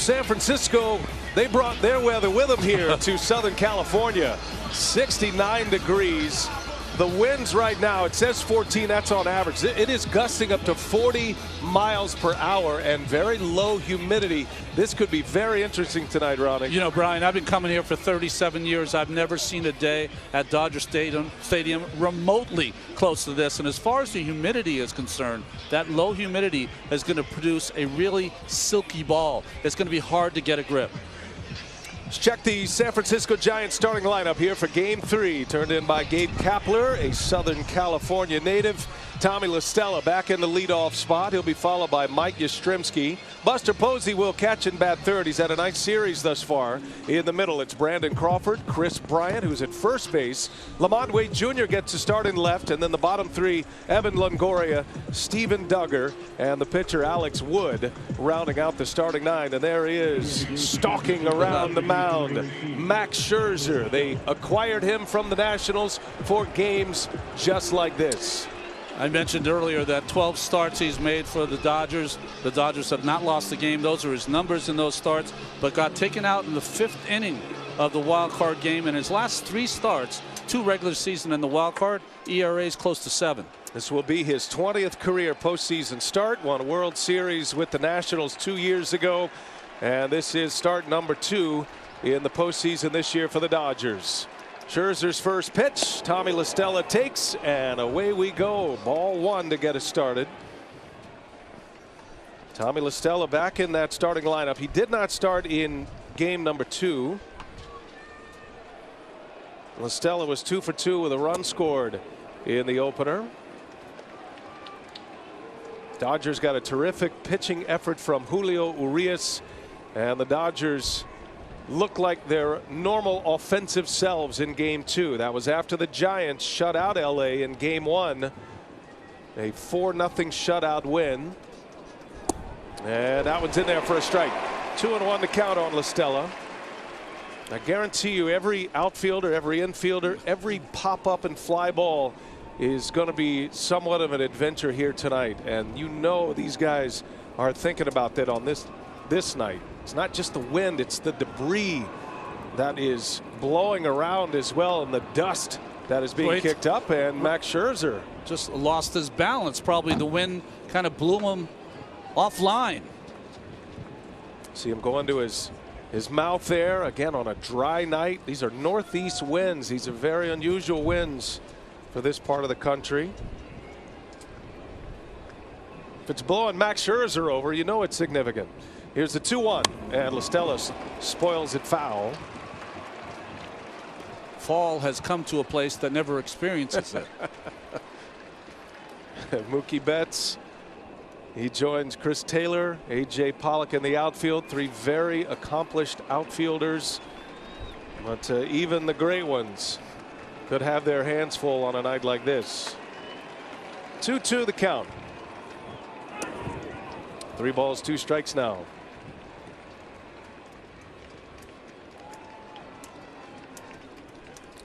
San Francisco, they brought their weather with them here to Southern California. 69 degrees. The winds right now, it says 14, that's on average. It is gusting up to 40 miles per hour and very low humidity. This could be very interesting tonight, Ronnie. You know, Brian, I've been coming here for 37 years. I've never seen a day at Dodger Stadium remotely close to this. And as far as the humidity is concerned, that low humidity is going to produce a really silky ball. It's going to be hard to get a grip. Let's check the San Francisco Giants starting lineup here for Game 3. Turned in by Gabe Kapler, a Southern California native. Tommy La Stella back in the leadoff spot. He'll be followed by Mike Yastrzemski. Buster Posey will catch and bat third. He's had a nice series thus far. In the middle, it's Brandon Crawford, Chris Bryant, who's at first base. Lamont Wade Jr. gets to start in left. And then the bottom three, Evan Longoria, Steven Duggar, and the pitcher Alex Wood rounding out the starting nine. And there he is, stalking around the mound, Max Scherzer. They acquired him from the Nationals for games just like this. I mentioned earlier that 12 starts he's made for the Dodgers. The Dodgers have not lost the game. Those are his numbers in those starts, but got taken out in the 5th inning of the wild card game. In his last 3 starts, 2 regular season and the wild card, ERA is close to 7. This will be his 20th career postseason start. Won a World Series with the Nationals 2 years ago. And this is start number 2 in the postseason this year for the Dodgers. Scherzer's first pitch. Tommy La Stella takes, and away we go. Ball 1 to get us started. Tommy La Stella back in that starting lineup. He did not start in game number 2. La Stella was 2 for 2 with a run scored in the opener. Dodgers got a terrific pitching effort from Julio Urias, and the Dodgers look like their normal offensive selves in game 2. That was after the Giants shut out LA in game 1. A 4-0 shutout win. And that one's in there for a strike. 2-1 to count on La Stella. I guarantee you every outfielder, every infielder, every pop-up and fly ball is going to be somewhat of an adventure here tonight. And you know these guys are thinking about that on this night. It's not just the wind, it's the debris that is blowing around as well, and the dust that is being kicked up. And Max Scherzer just lost his balance. Probably the wind kind of blew him offline. See him go into his mouth there again on a dry night. These are northeast winds. These are very unusual winds for this part of the country. If it's blowing Max Scherzer over, you know it's significant. Here's the 2-1, and La Stella spoils it foul. Fall has come to a place that never experiences it. Mookie Betts, he joins Chris Taylor, A.J. Pollock in the outfield. 3 very accomplished outfielders, but even the great ones could have their hands full on a night like this. 2-2 the count. 3 balls, 2 strikes now.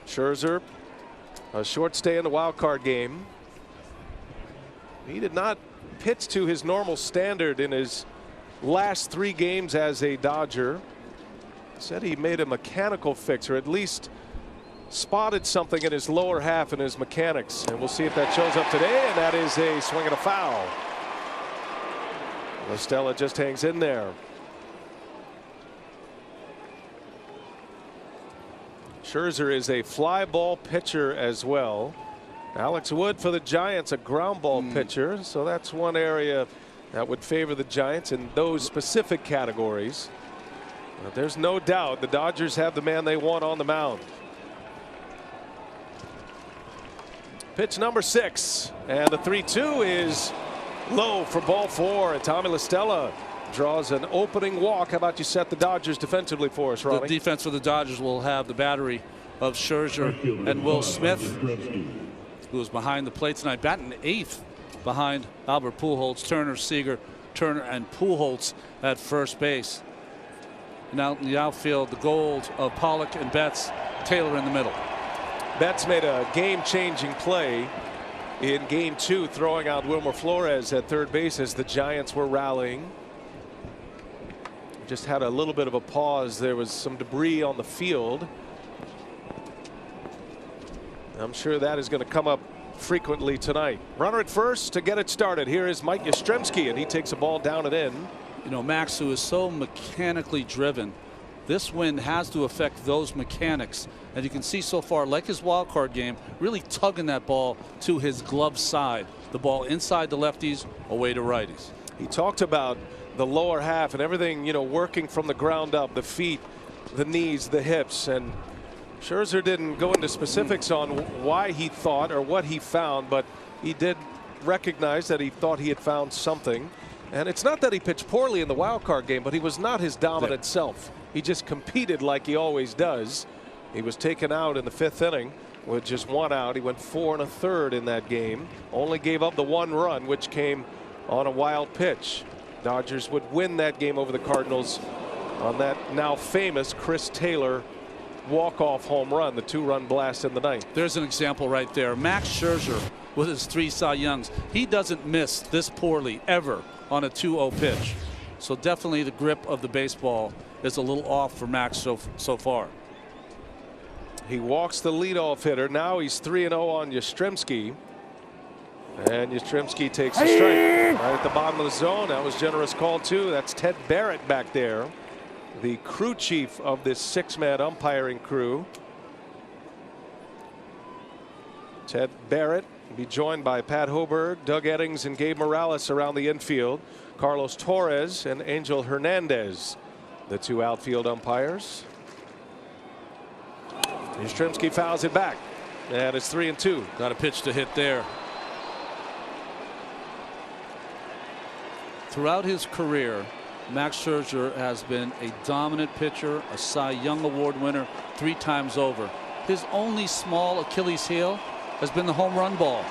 Scherzer, a short stay in the wild card game. He did not pitch to his normal standard in his last 3 games as a Dodger. Said he made a mechanical fix, or at least spotted something in his lower half in his mechanics, and we'll see if that shows up today. And that is a swing and a foul. La Stella just hangs in there. Scherzer is a fly ball pitcher as well. Alex Wood for the Giants, a ground ball pitcher. So that's one area that would favor the Giants in those specific categories. But there's no doubt the Dodgers have the man they want on the mound. Pitch number 6, and the 3-2 is low for ball 4, and Tommy La Stella draws an opening walk. How about you set the Dodgers defensively for us, Ronnie? The defense for the Dodgers will have the battery of Scherzer and Will Smith, who is behind the plate tonight, batting 8th behind Albert Pujols, Turner, Seager, Turner, and Pujols at first base. Now in the outfield, the gold of Pollock and Betts, Taylor in the middle. Betts made a game-changing play in game 2, throwing out Wilmer Flores at third base as the Giants were rallying. just had a little bit of a pause. There was some debris on the field. I'm sure that is going to come up frequently tonight. Runner at first to get it started. Here is Mike Yastrzemski, and he takes a ball down and in. You know, Max, who is so mechanically driven, this win has to affect those mechanics. And you can see so far, like his wild card game, really tugging that ball to his glove side. The ball inside the lefties, away to righties. He talked about the lower half and everything, you know, working from the ground up, the feet, the knees, the hips. And Scherzer didn't go into specifics on why he thought or what he found, but he did recognize that he thought he had found something. And it's not that he pitched poorly in the wild card game, but he was not his dominant self. He just competed like he always does. He was taken out in the 5th inning with just 1 out. He went 4 1/3 in that game. Only gave up the 1 run, which came on a wild pitch. Dodgers would win that game over the Cardinals on that now famous Chris Taylor walk-off home run, the 2-run blast in the 9th. There's an example right there. Max Scherzer with his 3 Cy Youngs. He doesn't miss this poorly ever on a 2-0 pitch. So definitely the grip of the baseball is a little off for Max so far. He walks the leadoff hitter. Now he's 3-0 on Yastrzemski. And Yastrzemski takes a strike right at the bottom of the zone. That was generous call too. That's Ted Barrett back there, the crew chief of this 6-man umpiring crew. Ted Barrett will be joined by Pat Hoberg, Doug Eddings, and Gabe Morales around the infield. Carlos Torres and Angel Hernandez, the 2 outfield umpires. Yastrzemski fouls it back, and it's 3-2. Got a pitch to hit there. Throughout his career, Max Scherzer has been a dominant pitcher, a Cy Young Award winner 3 times over. His only small Achilles heel has been the home run ball,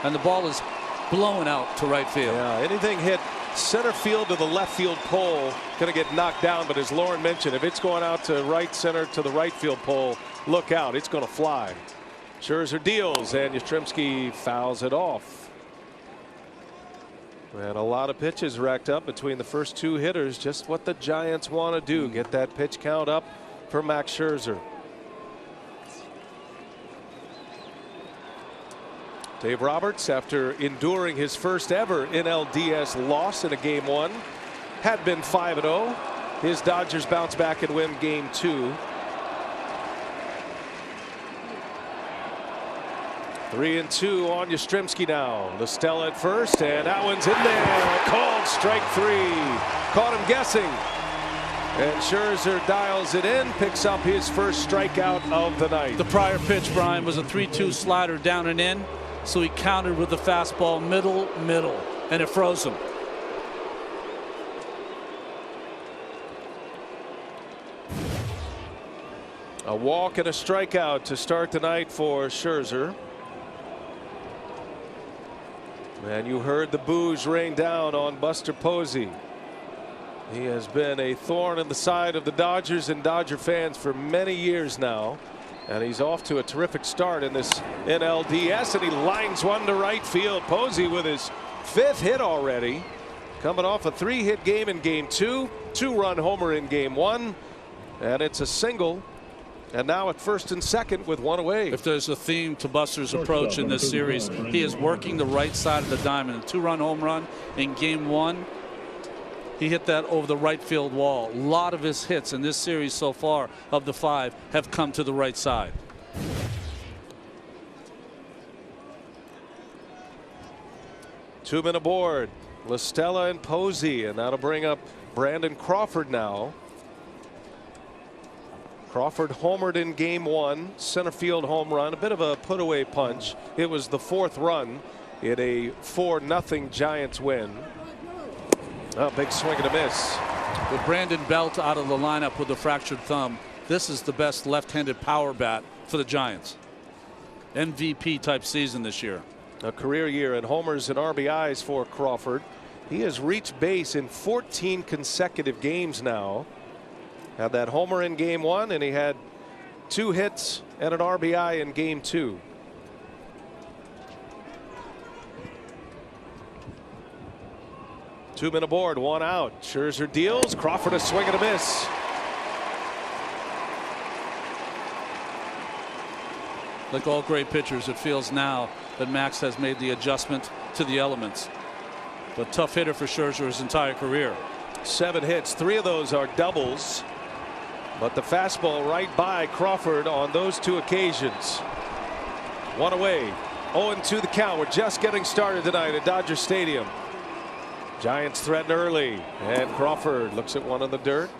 and the ball is blowing out to right field. Yeah, anything hit center field to the left field pole going to get knocked down, but as Lauren mentioned, if it's going out to right center to the right field pole, look out, it's going to fly. Scherzer deals, and Yastrzemski fouls it off. And a lot of pitches racked up between the first 2 hitters. Just what the Giants want to do, get that pitch count up for Max Scherzer. Dave Roberts, after enduring his first ever NLDS loss in a Game 1, had been 5-0. His Dodgers bounce back and win Game 2. 3-2 on Yastrzemski now. LaStella at first, and that one's in there. Called strike 3. Caught him guessing. And Scherzer dials it in, picks up his first strikeout of the night. The prior pitch, Brian, was a 3-2 slider down and in. So he countered with the fastball middle, and it froze him. A walk and a strikeout to start the night for Scherzer. And you heard the boos rain down on Buster Posey. He has been a thorn in the side of the Dodgers and Dodger fans for many years now. And he's off to a terrific start in this NLDS, and he lines one to right field. Posey with his 5th hit already, coming off a 3-hit game in Game 2, 2-run homer in Game 1, and it's a single. And now at first and second with 1 away. If there's a theme to Buster's approach in this series, he is working the right side of the diamond. A 2-run home run in Game 1. He hit that over the right field wall. A lot of his hits in this series so far of the 5 have come to the right side. Two-men aboard, LaStella and Posey, and that'll bring up Brandon Crawford now. Crawford homered in Game 1, center field home run, a bit of a put-away punch. It was the 4th run in a 4-0 Giants win. Oh, big swing and a miss. With Brandon Belt out of the lineup with a fractured thumb, this is the best left-handed power bat for the Giants. MVP type season this year. A career year in homers and RBIs for Crawford. He has reached base in 14 consecutive games now. Had that homer in Game 1, and he had 2 hits and an RBI in Game 2. Two men aboard, one out. Scherzer deals. Crawford a swing and a miss. Like all great pitchers, it feels now that Max has made the adjustment to the elements. But tough hitter for Scherzer his entire career. 7 hits, 3 of those are doubles. But the fastball right by Crawford on those 2 occasions. One away. 0-2 the count. We're just getting started tonight at Dodger Stadium. Giants threaten early, and Crawford looks at one in the dirt.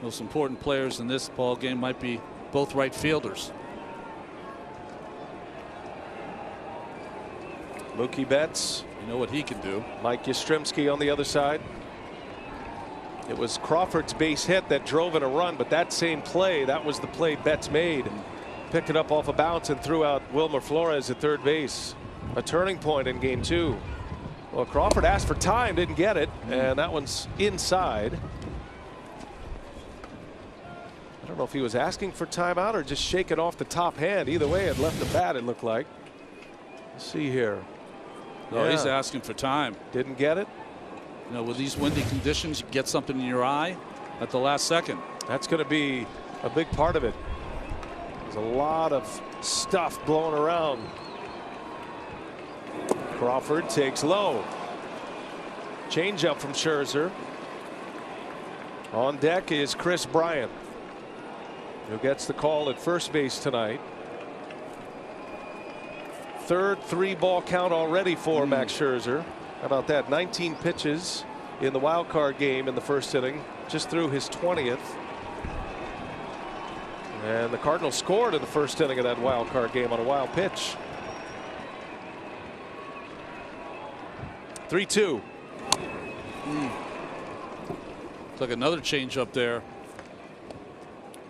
Most important players in this ball game might be both right fielders. Mookie Betts. You know what he can do. Mike Yastrzemski on the other side. It was Crawford's base hit that drove in a run, but that same play, that was the play Betts made. Picked it up off a bounce and threw out Wilmer Flores at third base. A turning point in game 2. Well, Crawford asked for time, didn't get it, and that one's inside. I don't know if he was asking for timeout or just shaking off the top hand. Either way, it left the bat, it looked like. Let's see here. No, he's asking for time. Didn't get it. You know, with these windy conditions, you get something in your eye at the last second. That's going to be a big part of it. There's a lot of stuff blowing around. Crawford takes low. Changeup from Scherzer. On deck is Chris Bryant, who gets the call at first base tonight. Third 3-ball count already for Max Scherzer. How about that? 19 pitches in the wild card game in the first inning. Just threw his 20th. And the Cardinals scored in the first inning of that wild card game on a wild pitch. 3-2. It's like another change up there.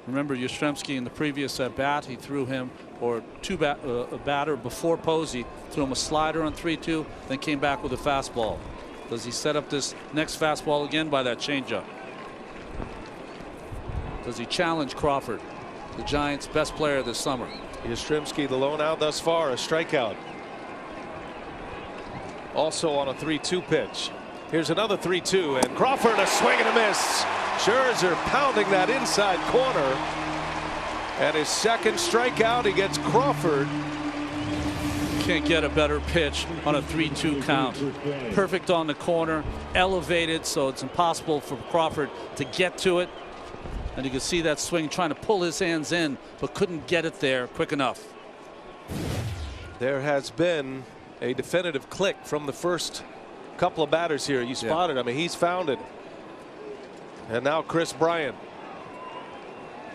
Remember Yastrzemski in the previous at bat, he threw him a batter before Posey, threw him a slider on 3-2, then came back with a fastball. Does he set up this next fastball again by that changeup? Does he challenge Crawford, the Giants' best player this summer? Yastrzemski, the lone out thus far, a strikeout. Also on a 3-2 pitch. Here's another 3-2, and Crawford a swing and a miss. Scherzer pounding that inside corner. And his second strikeout, he gets Crawford. Can't get a better pitch on a 3-2 count. Perfect on the corner, elevated, so it's impossible for Crawford to get to it. And you can see that swing trying to pull his hands in, but couldn't get it there quick enough. There has been a definitive click from the first couple of batters here. You spotted, I mean, he's found it. And now Chris Bryant.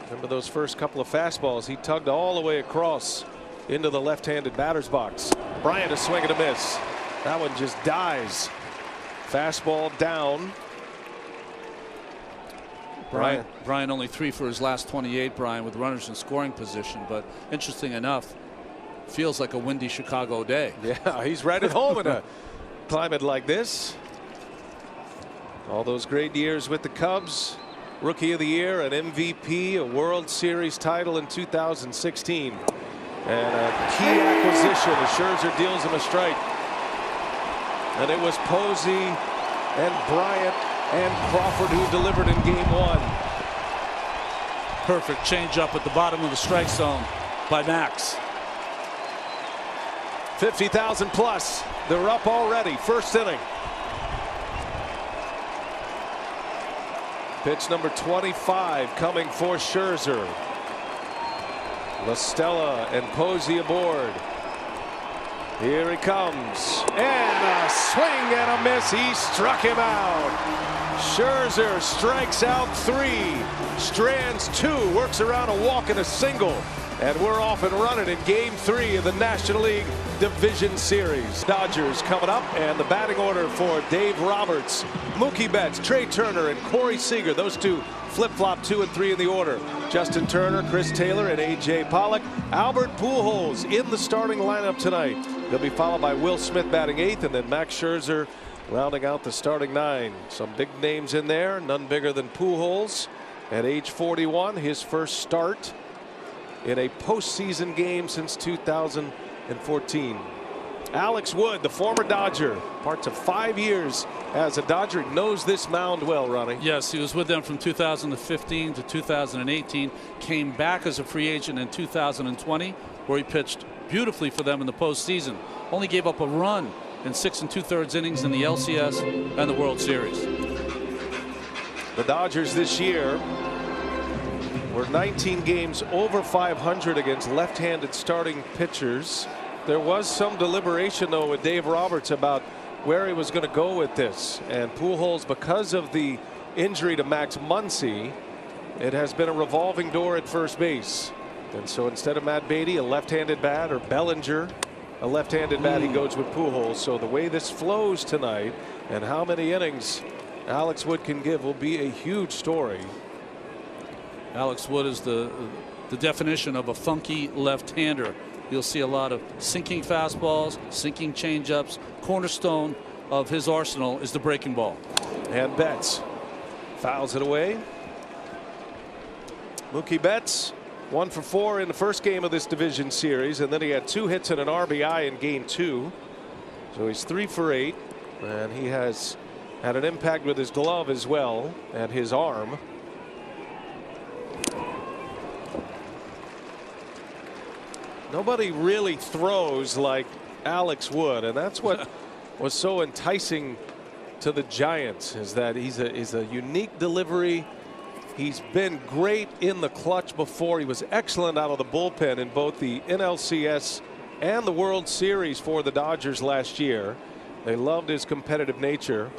Remember those first couple of fastballs? He tugged all the way across into the left-handed batter's box. Bryant a swing and a miss. That one just dies. Fastball down. Bryant only 3 for his last 28, Brian, with runners in scoring position. But interesting enough, feels like a windy Chicago day. Yeah, he's right at home in a climate like this. All those great years with the Cubs. Rookie of the Year, an MVP, a World Series title in 2016. And a key acquisition as Scherzer deals him a strike. And it was Posey and Bryant and Crawford who delivered in game 1. Perfect changeup at the bottom of the strike zone by Max. 50,000 plus. They're up already. First inning. Pitch number 25 coming for Scherzer. La Stella and Posey aboard. Here he comes. And a swing and a miss. He struck him out. Scherzer strikes out 3. Strands 2. Works around a walk and a single. And we're off and running in game 3 of the National League Division Series. Dodgers coming up, and the batting order for Dave Roberts, Mookie Betts, Trey Turner, and Corey Seager. Those two flip-flop 2 and 3 in the order. Justin Turner, Chris Taylor, and A.J. Pollock. Albert Pujols in the starting lineup tonight. They'll be followed by Will Smith batting 8th, and then Max Scherzer rounding out the starting 9. Some big names in there, none bigger than Pujols at age 41, his first start in a postseason game since 2014. Alex Wood, the former Dodger, part of 5 years as a Dodger, knows this mound well, Ronnie. Yes, he was with them from 2015 to 2018. Came back as a free agent in 2020, where he pitched beautifully for them in the postseason. Only gave up a run in 6 2/3 innings in the LCS and the World Series. The Dodgers this year were 19 games over 500 against left-handed starting pitchers. There was some deliberation, though, with Dave Roberts about where he was going to go with this. And Pujols, because of the injury to Max Muncy, it has been a revolving door at first base. And so instead of Matt Beatty, a left-handed bat, or Bellinger, a left-handed bat, he goes with Pujols. So the way this flows tonight and how many innings Alex Wood can give will be a huge story. Alex Wood is the definition of a funky left-hander. You'll see a lot of sinking fastballs, sinking changeups. Cornerstone of his arsenal is the breaking ball. And Betts fouls it away. Mookie Betts 1 for 4 in the first game of this division series, and then he had 2 hits and an RBI in game 2. So he's 3 for 8, and he has had an impact with his glove as well and his arm. Nobody really throws like Alex Wood, and that's what was so enticing to the Giants, is that he's a unique delivery. He's been great in the clutch before. He was excellent out of the bullpen in both the NLCS and the World Series for the Dodgers last year. They loved his competitive nature,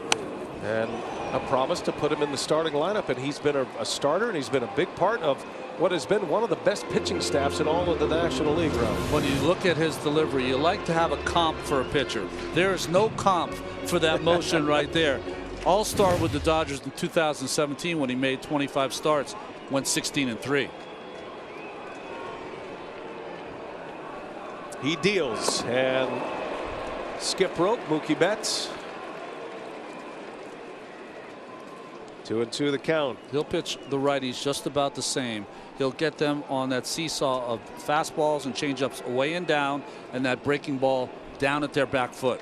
and a promise to put him in the starting lineup, and he's been a starter, and he's been a big part of what has been one of the best pitching staffs in all of the National League. When you look at his delivery, you like to have a comp for a pitcher. There is no comp for that motion right there. All-star with the Dodgers in 2017 when he made 25 starts, went 16-3. He deals, and skip rope, Mookie Betts. 2-2 the count. He'll pitch the righties just about the same. He'll get them on that seesaw of fastballs and changeups away and down, and that breaking ball down at their back foot.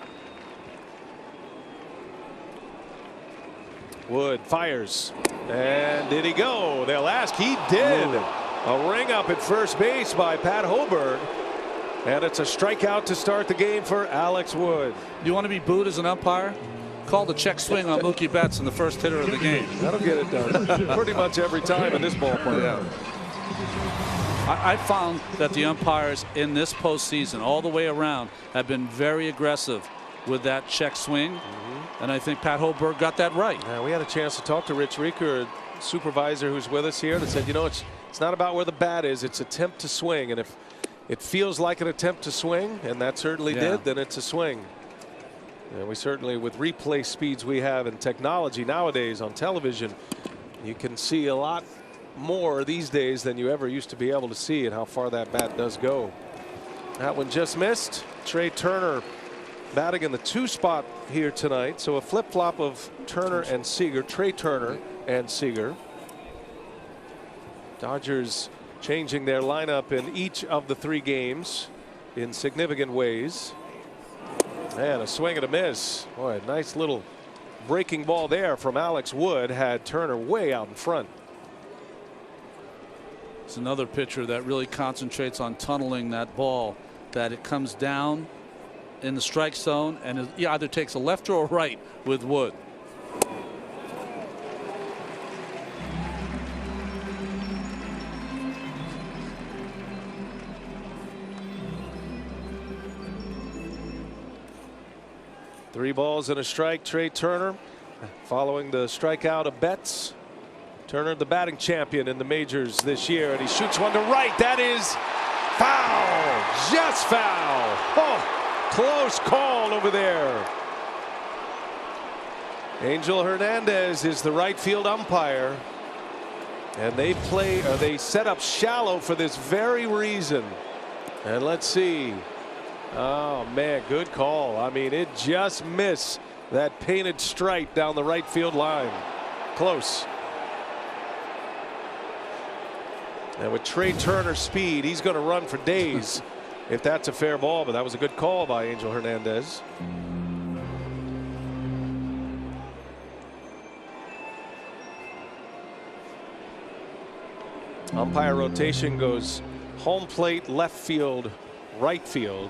Wood fires, and did he go? They'll ask. He did. A ring up at first base by Pat Hoberg, and it's a strikeout to start the game for Alex Wood. You want to be booed as an umpire? Call the check swing on Mookie Betts in the first hitter of the game. That'll get it done pretty much every time in this ballpark. Yeah. I found that the umpires in this postseason all the way around have been very aggressive with that check swing. And I think Pat Hoberg got that right. We had a chance to talk to Rich Rieker, a supervisor who's with us here, that said, you know, it's not about where the bat is, it's attempt to swing. And if it feels like an attempt to swing, and that certainly did, then it's a swing. And we certainly, with replay speeds we have and technology nowadays on television, you can see a lot more these days than you ever used to be able to see, and how far that bat does go. That one just missed. Trey Turner batting in the 2 spot here tonight. So a flip-flop of Turner and Seager. Trey Turner and Seager. Dodgers changing their lineup in each of the 3 games in significant ways. And a swing and a miss. Boy, a nice little breaking ball there from Alex Wood had Turner way out in front. It's another pitcher that really concentrates on tunneling that ball, that it comes down in the strike zone, and he either takes a left or a right with Wood. Three balls and a strike. Trey Turner following the strikeout of Betts. Turner, the batting champion in the majors this year, and he shoots one to right. That is foul. Just foul. Oh, close call over there. Angel Hernandez is the right field umpire, and they set up shallow for this very reason. And let's see. Oh man, good call. I mean, it just missed that painted stripe down the right field line. Close. And with Trey Turner's speed, he's going to run for days if that's a fair ball, but that was a good call by Angel Hernandez. Umpire rotation goes home plate, left field, right field.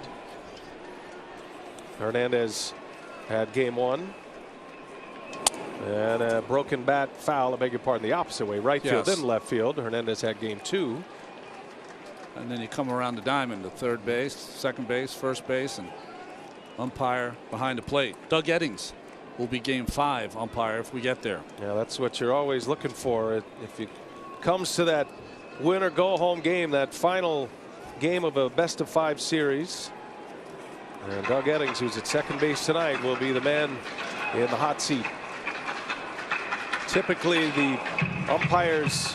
Hernandez had game 1. And a broken bat foul, I beg your pardon, the opposite way, right field, then left field. Hernandez had game 2. And then you come around the diamond to third base, second base, first base, and umpire behind the plate. Doug Eddings will be game 5 umpire if we get there. Yeah, that's what you're always looking for. If it comes to that win or go home game, that final game of a best of 5 series. And Doug Eddings, who's at second base tonight, will be the man in the hot seat. Typically the umpires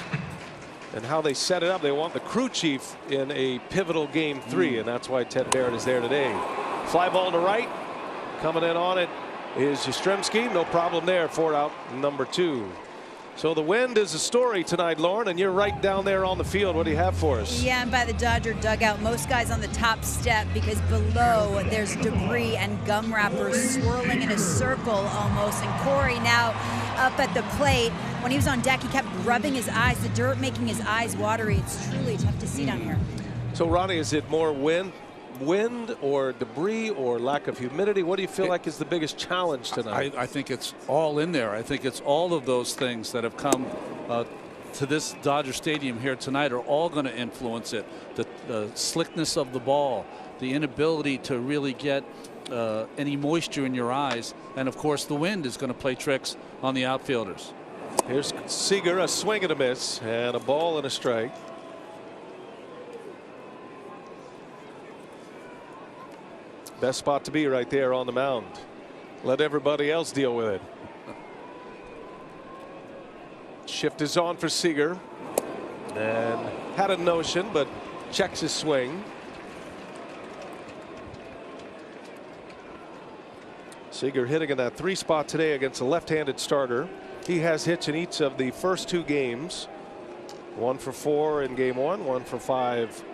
and how they set it up, they want the crew chief in a pivotal game 3, and that's why Ted Barrett is there today. Fly ball to right. Coming in on it is Yastrzemski. No problem there. 4 out, number 2. So the wind is a story tonight, Lauren, and you're right down there on the field. What do you have for us? Yeah, and by the Dodger dugout, most guys on the top step, because below there's debris and gum wrappers swirling in a circle almost. And Corey now up at the plate. When he was on deck, he kept rubbing his eyes, the dirt making his eyes watery. It's truly tough to see down here. So, Ronnie, is it more wind or debris or lack of humidity? What do you feel like is the biggest challenge tonight? I think it's all in there. I think it's all of those things that have come to this Dodger Stadium here tonight are all going to influence it. The slickness of the ball, the inability to really get any moisture in your eyes, and of course the wind is going to play tricks on the outfielders. Here's Seager, a swing and a miss, and a ball and a strike. Best spot to be right there on the mound. Let everybody else deal with it. Shift is on for Seager, and had a notion but checks his swing. Seager hitting in that 3 spot today against a left-handed starter. He has hits in each of the first 2 games. 1 for 4 in game 1, 1 for 5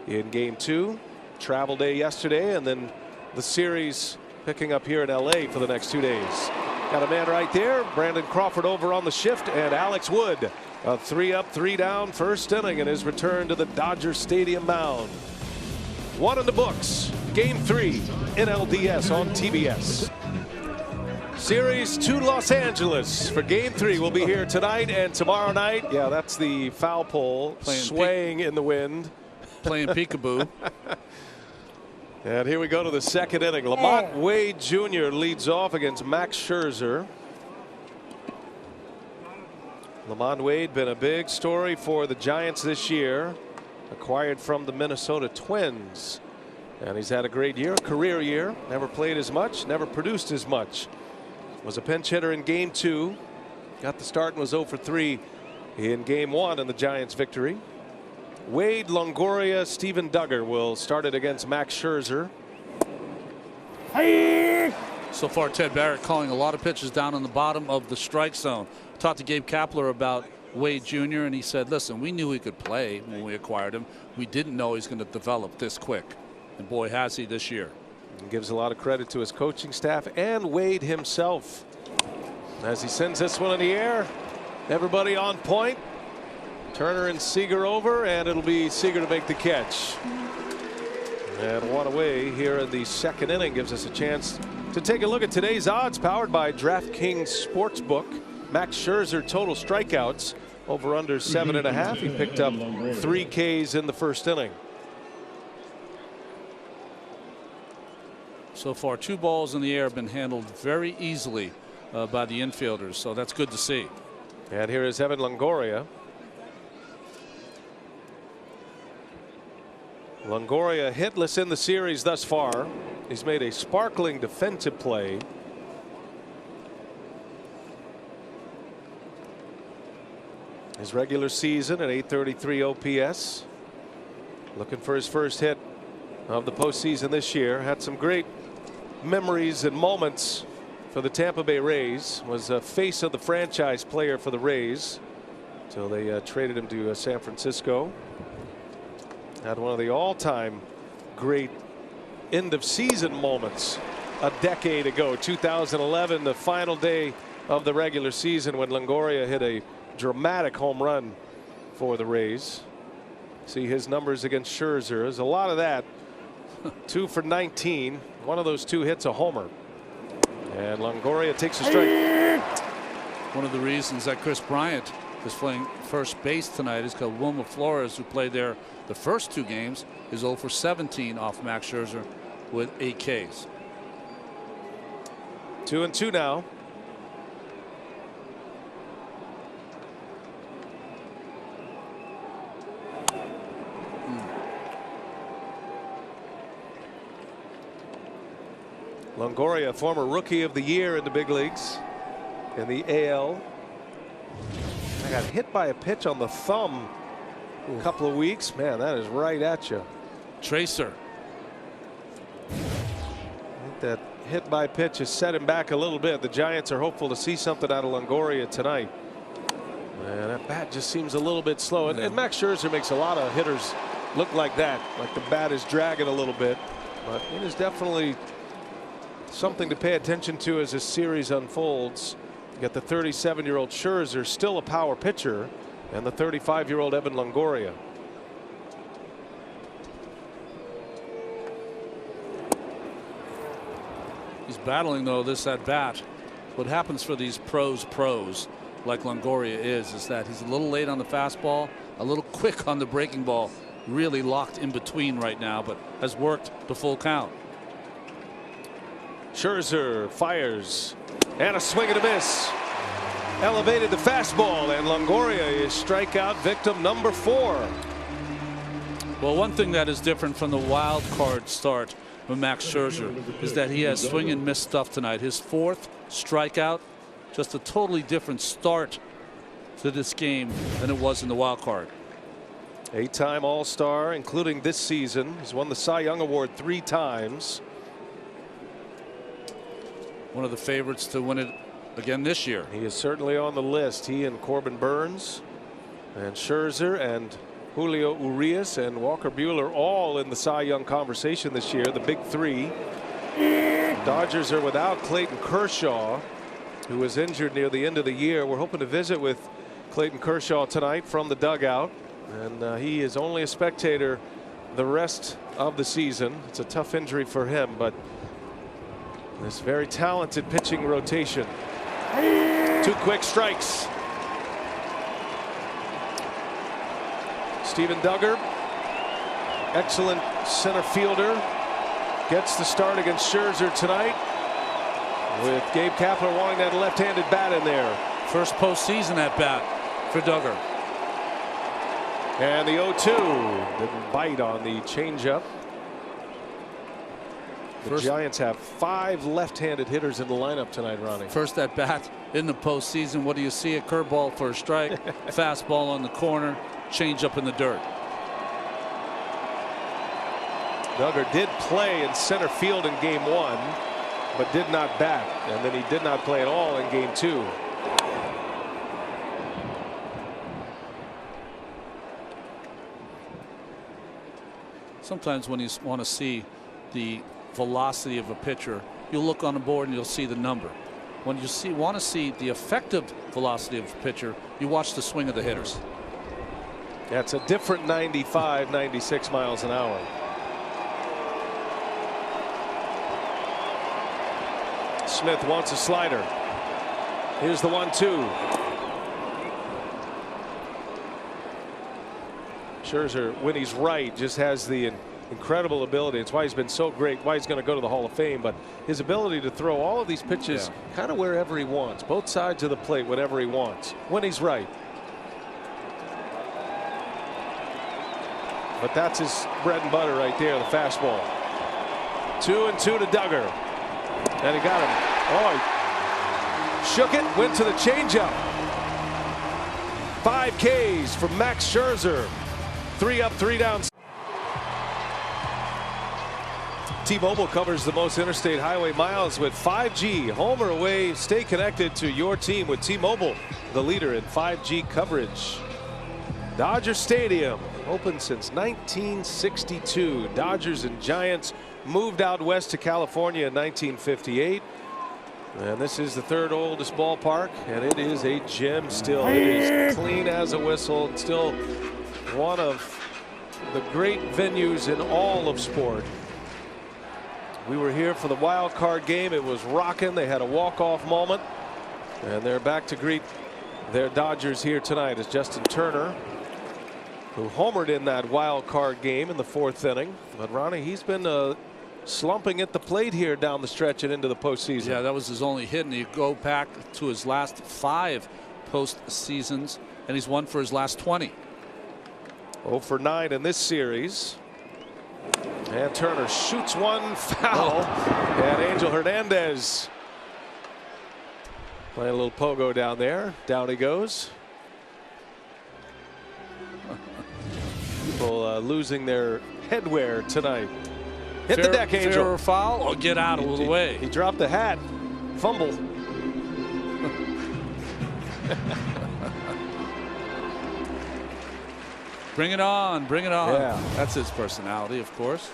in game 2. Travel day yesterday, and then the series picking up here in LA for the next 2 days. Got a man right there. Brandon Crawford over on the shift, and Alex Wood, a 3 up, 3 down first inning in his return to the Dodger Stadium mound. 1 in the books. Game 3, NLDS on TBS. Series to Los Angeles for game 3 will be here tonight and tomorrow night. Yeah, that's the foul pole swaying in the wind. Playing peekaboo. And here we go to the second inning. Lamont Wade Jr. leads off against Max Scherzer. Lamont Wade been a big story for the Giants this year. Acquired from the Minnesota Twins. And he's had a great year, career year. Never played as much, never produced as much. Was a pinch hitter in game 2. Got the start and was 0 for 3 in game 1 in the Giants victory. Wade, Longoria, Steven Duggar will start it against Max Scherzer. So far, Ted Barrett calling a lot of pitches down on the bottom of the strike zone. Talked to Gabe Kapler about Wade Jr. and he said, listen, we knew he could play when we acquired him. We didn't know he's going to develop this quick. And boy, has he this year. And gives a lot of credit to his coaching staff and Wade himself as he sends this one in the air. Everybody on point. Turner and Seager over, and it'll be Seager to make the catch. And one away here in the second inning gives us a chance to take a look at today's odds, powered by DraftKings Sportsbook. Max Scherzer total strikeouts over under 7.5. He picked up 3 Ks in the first inning. So far, 2 balls in the air have been handled very easily by the infielders, so that's good to see. And here is Evan Longoria. Longoria hitless in the series thus far. He's made a sparkling defensive play. His regular season at .833 OPS. Looking for his first hit of the postseason this year. Had some great memories and moments for the Tampa Bay Rays. Was a face of the franchise player for the Rays until they traded him to San Francisco. Had one of the all-time great end of season moments a decade ago. 2011, the final day of the regular season, when Longoria hit a dramatic home run for the Rays. See his numbers against Scherzer. There's a lot of that. 2 for 19. One of those 2 hits a homer. And Longoria takes a strike. One of the reasons that Chris Bryant is playing first base tonight is because Wilmer Flores, who played there the first 2 games, is 0 for 17 off Max Scherzer with 8 Ks. 2-2 now. Longoria, former rookie of the year in the big leagues in the AL. I got hit by a pitch on the thumb a couple of weeks. Man, that is right at you. Tracer. I think that hit by pitch has set him back a little bit. The Giants are hopeful to see something out of Longoria tonight. And that bat just seems a little bit slow. And Max Scherzer makes a lot of hitters look like that, like the bat is dragging a little bit. But it is definitely something to pay attention to as this series unfolds. You got the 37-year-old Scherzer, still a power pitcher, and the 35-year-old Evan Longoria. He's battling, though, this at bat. What happens for these pros like Longoria is that he's a little late on the fastball, a little quick on the breaking ball, really locked in between right now, but has worked the full count. Scherzer fires, and a swing and a miss. Elevated the fastball, and Longoria is strikeout victim number 4. Well, one thing that is different from the wild card start with Max Scherzer is that he has swing and miss stuff tonight. His 4th strikeout, just a totally different start to this game than it was in the wild card. 8-time All-Star, including this season. He's won the Cy Young Award 3 times. One of the favorites to win it again this year. He is certainly on the list. He and Corbin Burns and Scherzer and Julio Urias and Walker Buehler all in the Cy Young conversation this year, the big 3. Dodgers are without Clayton Kershaw, who was injured near the end of the year. We're hoping to visit with Clayton Kershaw tonight from the dugout, and he is only a spectator the rest of the season. It's a tough injury for him, but this very talented pitching rotation. 2 quick strikes. Steven Duggar, excellent center fielder, gets the start against Scherzer tonight, with Gabe Kapler wanting that left-handed bat in there. First postseason at bat for Duggar. And the 0-2 didn't bite on the changeup. The Giants have 5 left-handed hitters in the lineup tonight, Ronnie. First at bat in the postseason. What do you see? A curveball for a strike, fastball on the corner, changeup in the dirt. Duggar did play in center field in game 1, but did not bat, and then he did not play at all in game 2. Sometimes when you want to see the velocity of a pitcher, you'll look on the board and you'll see the number. When you want to see the effective velocity of a pitcher, you watch the swing of the hitters. Yeah, it's a different 95, 96 miles an hour. Smith wants a slider. Here's the 1-2. Scherzer, when he's right, just has the incredible ability. It's why he's been so great, why he's going to go to the Hall of Fame. But his ability to throw all of these pitches kind of wherever he wants, both sides of the plate, whenever he wants, when he's right. But that's his bread and butter right there, the fastball. 2-2 to Duggar. And he got him. Oh, he shook it, went to the changeup. 5 Ks from Max Scherzer. 3 up, 3 down. T-Mobile covers the most interstate highway miles with 5G. Home or away, stay connected to your team with T-Mobile, the leader in 5G coverage. Dodger Stadium, Open since 1962. Dodgers and Giants moved out west to California in 1958. And this is the third oldest ballpark, and it is a gem still. It is clean as a whistle, and still one of the great venues in all of sport. We were here for the wild card game. It was rocking. They had a walk-off moment, and they're back to greet their Dodgers here tonight as Justin Turner, who homered in that wild card game in the 4th inning. But Ronnie, he's been slumping at the plate here down the stretch and into the postseason. Yeah, that was his only hit, and you go back to his last 5 postseasons, and he's won for his last 20. 0 for 9 in this series. And Turner shoots one foul. And Angel Hernandez playing a little pogo down there. Down he goes. People losing their headwear tonight. Hit the deck, Angel. Fair or foul, or get out of the way. He dropped the hat. Fumble. Bring it on, bring it on. Yeah. That's his personality, of course.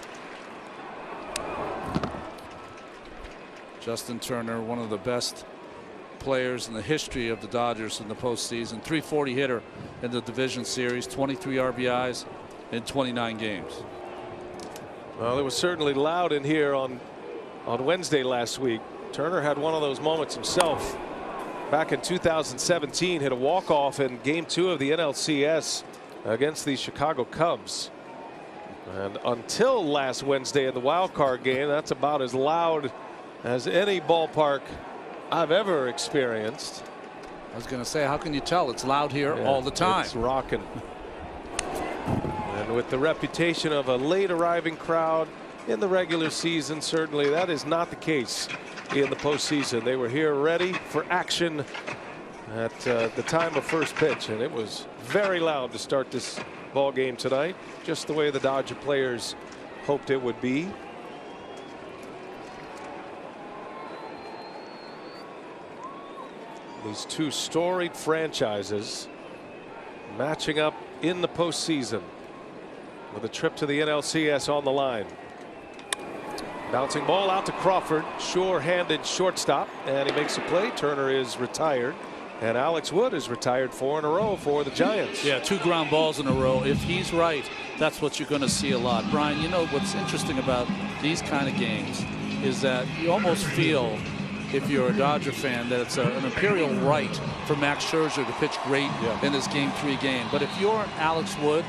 Justin Turner, one of the best players in the history of the Dodgers in the postseason. .340 hitter in the division series, 23 RBIs in 29 games. Well, it was certainly loud in here on Wednesday last week. Turner had one of those moments himself back in 2017. Hit a walk-off in Game 2 of the NLCS against the Chicago Cubs. And until last Wednesday in the wild card game, that's about as loud as any ballpark I've ever experienced. I was going to say, how can you tell? It's loud here all the time. It's rocking. And with the reputation of a late arriving crowd in the regular season, certainly that is not the case in the postseason. They were here ready for action at the time of first pitch, and it was very loud to start this ball game tonight, just the way the Dodger players hoped it would be. These two storied franchises matching up in the postseason with a trip to the NLCS on the line. Bouncing ball out to Crawford, sure-handed shortstop, and he makes a play. Turner is retired, and Alex Wood is retired 4 in a row for the Giants. Yeah, 2 ground balls in a row. If he's right, that's what you're going to see a lot. Brian, you know what's interesting about these kind of games is that you almost feel, if you're a Dodger fan, that it's an imperial right for Max Scherzer to pitch great in this Game 3 game. But if you're Alex Wood,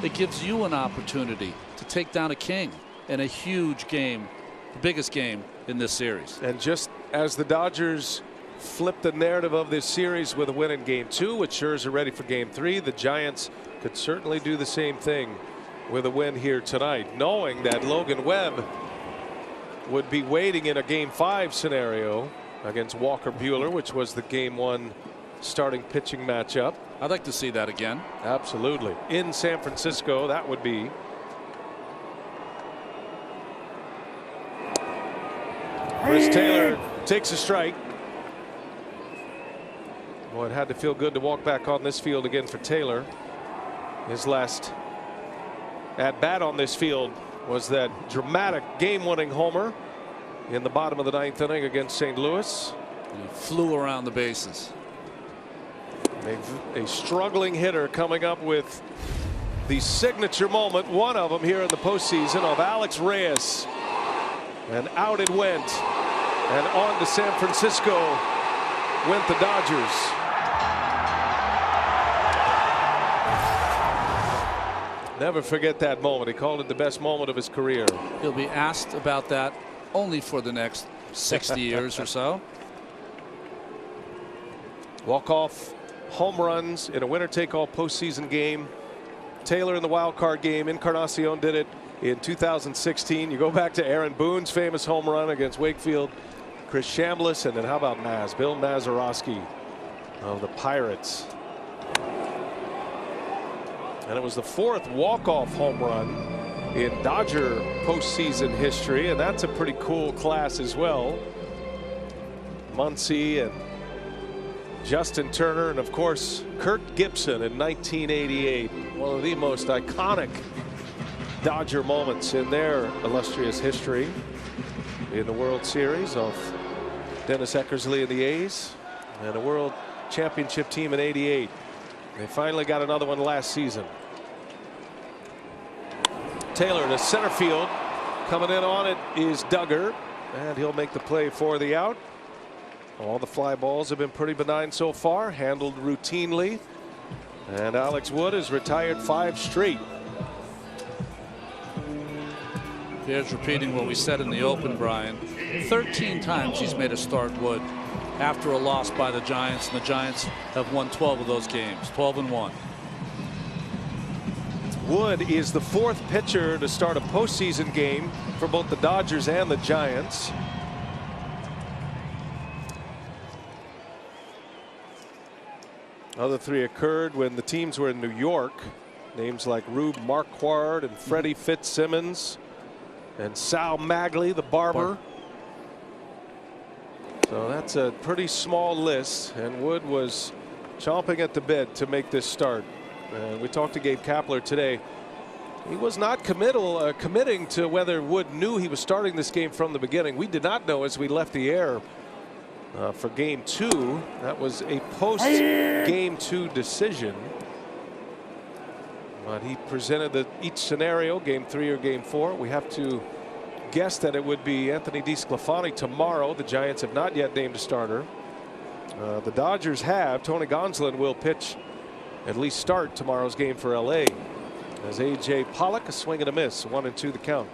it gives you an opportunity to take down a king in a huge game, the biggest game in this series. And just as the Dodgers flip the narrative of this series with a win in Game 2, with Scherzer ready for Game 3, the Giants could certainly do the same thing with a win here tonight, knowing that Logan Webb would be waiting in a Game 5 scenario against Walker Buehler, which was the Game 1 starting pitching matchup. I'd like to see that again. Absolutely. In San Francisco, that would be. Chris Taylor takes a strike. Well, it had to feel good to walk back on this field again for Taylor. His last at bat on this field was that dramatic game-winning homer in the bottom of the 9th inning against St. Louis. And he flew around the bases. A struggling hitter coming up with the signature moment, one of them here in the postseason, of Alex Reyes. And out it went. And on to San Francisco went the Dodgers. Never forget that moment. He called it the best moment of his career. He'll be asked about that only for the next 60 years or so. Walk-off home runs in a winner-take-all postseason game. Taylor in the wild card game. Encarnacion did it in 2016. You go back to Aaron Boone's famous home run against Wakefield, Chris Chambliss, and then how about Bill Mazeroski of the Pirates. And it was the 4th walk-off home run in Dodger postseason history, and that's a pretty cool class as well. Muncy and Justin Turner, and of course Kirk Gibson in 1988. One of the most iconic Dodger moments in their illustrious history in the World Series of Dennis Eckersley and the A's, and a World Championship team in '88. They finally got another one last season. Taylor to center field. Coming in on it is Duggar, and he'll make the play for the out. All the fly balls have been pretty benign so far, handled routinely. And Alex Wood has retired 5 straight. Here's repeating what we said in the open, Brian. 13 times he's made a start, Wood, after a loss by the Giants, and the Giants have won 12 of those games, 12-1. Wood is the 4th pitcher to start a postseason game for both the Dodgers and the Giants. Other 3 occurred when the teams were in New York. Names like Rube Marquard and Freddie Fitzsimmons and Sal Magley, the barber. So that's a pretty small list, and Wood was chomping at the bit to make this start. We talked to Gabe Kapler today. He was not committing to whether Wood knew he was starting this game from the beginning. We did not know as we left the air for game 2. That was a post game 2 decision. But he presented each scenario, game 3 or game 4. We have to guess that it would be Anthony DeSclafani tomorrow. The Giants have not yet named a starter. The Dodgers have. Tony Gonsolin will pitch, at least start tomorrow's game for LA. As A.J. Pollock, a swing and a miss, 1-2 the count.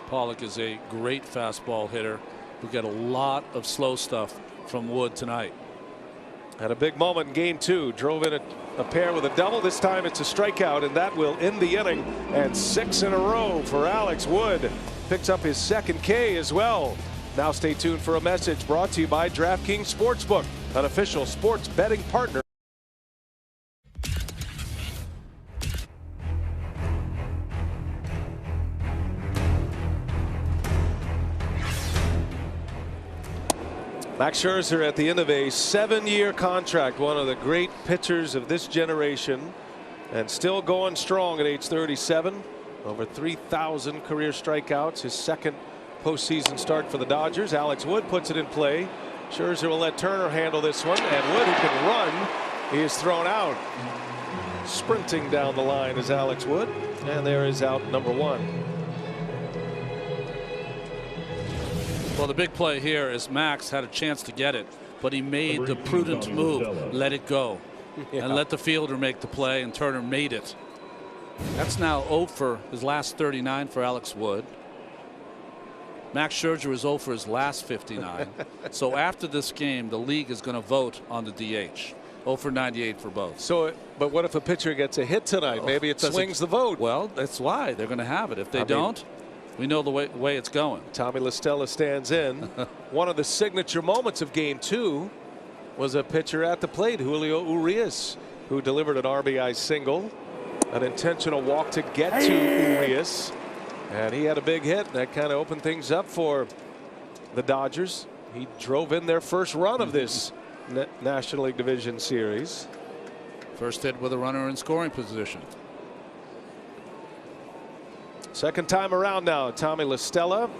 Pollock is a great fastball hitter who got a lot of slow stuff from Wood tonight. Had a big moment in game 2. Drove in a pair with a double. This time it's a strikeout, and that will end the inning. And 6 in a row for Alex Wood. Picks up his 2nd K as well. Now stay tuned for a message brought to you by DraftKings Sportsbook, an official sports betting partner. Max Scherzer at the end of a 7-year contract, one of the great pitchers of this generation, and still going strong at age 37. Over 3,000 career strikeouts, his 2nd postseason start for the Dodgers. Alex Wood puts it in play. Scherzer will let Turner handle this one, and Wood, who can run, he is thrown out. Sprinting down the line is Alex Wood, and there is out number 1. Well, the big play here is Max had a chance to get it, but he made the prudent move, let it go, and let the fielder make the play, and Turner made it. That's now 0 for his last 39 for Alex Wood. Max Scherzer is 0 for his last 59. So after this game, the league is going to vote on the DH. 0 for 98 for both. So, but what if a pitcher gets a hit tonight? Maybe it swings the vote. Well, that's why they're going to have it. If they don't, we know the way it's going. Tommy La Stella stands in. One of the signature moments of game 2 was a pitcher at the plate, Julio Urias, who delivered an RBI single. An intentional walk to get to Urias, and he had a big hit that kind of opened things up for the Dodgers. He drove in their first run of this National League Division Series. First hit with a runner in scoring position. Second time around now, Tommy La Stella,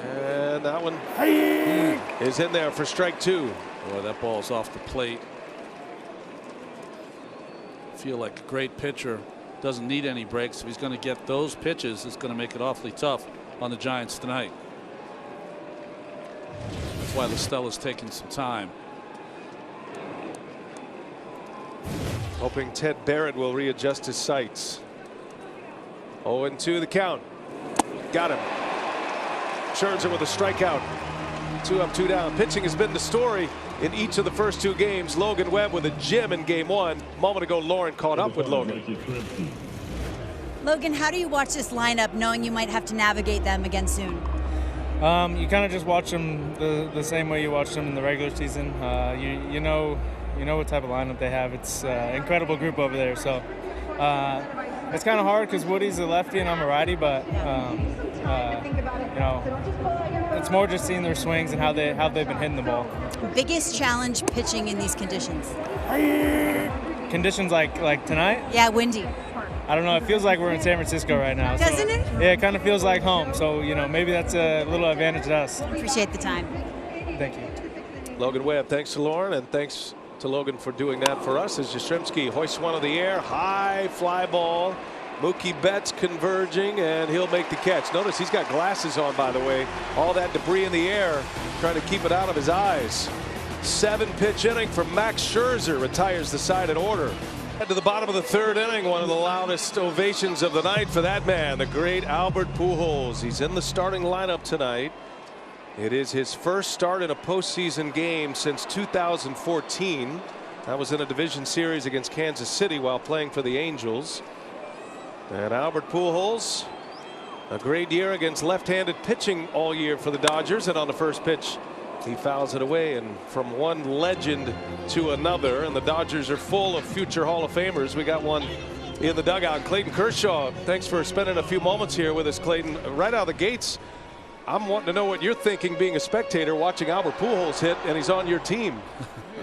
and that one is in there for strike 2. Boy, that ball's off the plate. Feel like a great pitcher doesn't need any breaks. If he's going to get those pitches, it's going to make it awfully tough on the Giants tonight. That's why La Stella's taking some time. Hoping Ted Barrett will readjust his sights. 0-2 the count. Got him. Scherzer with a strikeout. 2 up, 2 down. Pitching has been the story in each of the first 2 games. Logan Webb with a gem in game 1. A moment ago, Lauren caught up with Logan. Logan, how do you watch this lineup knowing you might have to navigate them again soon? You kind of just watch them the same way you watch them in the regular season. You know what type of lineup they have. It's an incredible group over there. So It's kind of hard because Woody's a lefty and I'm a righty, but you know, it's more just seeing their swings and how they've been hitting the ball. Biggest challenge pitching in these conditions? Conditions like tonight? Yeah, windy. I don't know. It feels like we're in San Francisco right now. Doesn't it? Yeah, it kind of feels like home. So, you know, maybe that's a little advantage to us. Appreciate the time. Thank you. Logan Webb, thanks to Lauren, and thanks to Logan for doing that for us. As Yastrzemski hoists one of the air, high fly ball. Mookie Betts converging, and he'll make the catch. Notice he's got glasses on, by the way. All that debris in the air, trying to keep it out of his eyes. 7-pitch inning for Max Scherzer, retires the side in order. To the bottom of the 3rd inning, one of the loudest ovations of the night for that man, the great Albert Pujols. He's in the starting lineup tonight. It is his first start in a postseason game since 2014. That was in a division series against Kansas City while playing for the Angels. And Albert Pujols, a great year against left-handed pitching all year for the Dodgers, and on the first pitch he fouls it away, and from one legend to another, and the Dodgers are full of future Hall of Famers. We got one in the dugout. Clayton Kershaw, thanks for spending a few moments here with us, Clayton. Right out of the gates, I'm wanting to know what you're thinking being a spectator watching Albert Pujols hit, and he's on your team.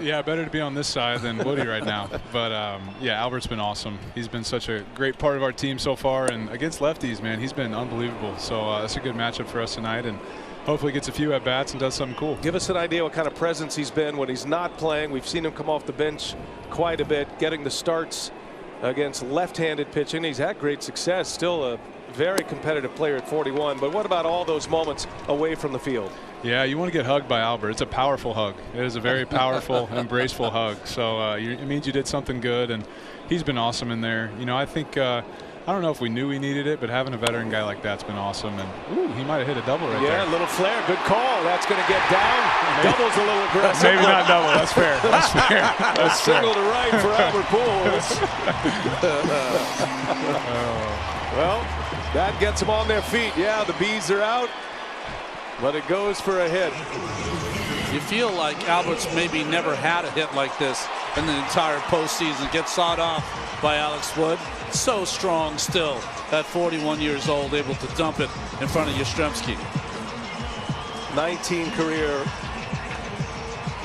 Yeah, better to be on this side than Woody right now. But, yeah, Albert's been awesome. He's been such a great part of our team so far, and against lefties, man, he's been unbelievable. So that's a good matchup for us tonight, and hopefully gets a few at-bats and does something cool. Give us an idea what kind of presence he's been when he's not playing. We've seen him come off the bench quite a bit, getting the starts against left-handed pitching. He's had great success, still a very competitive player at 41. But what about all those moments away from the field? Yeah, you want to get hugged by Albert. It's a powerful hug. It is a very powerful, embraceful hug. So it means you did something good, and he's been awesome in there. You know, I think I don't know if we knew we needed it, but having a veteran guy like that's been awesome. And ooh, he might have hit a double right there. Yeah, a little flare. Good call. That's going to get down. Double's a little aggressive. Maybe not double. That's fair. That's fair. That's single to right for Albert Pujols. Well, that gets them on their feet. Yeah, the bees are out, but it goes for a hit. You feel like Albert's maybe never had a hit like this in the entire postseason. Gets sawed off by Alex Wood. So strong still at 41 years old, able to dump it in front of Yastrzemski. 19 career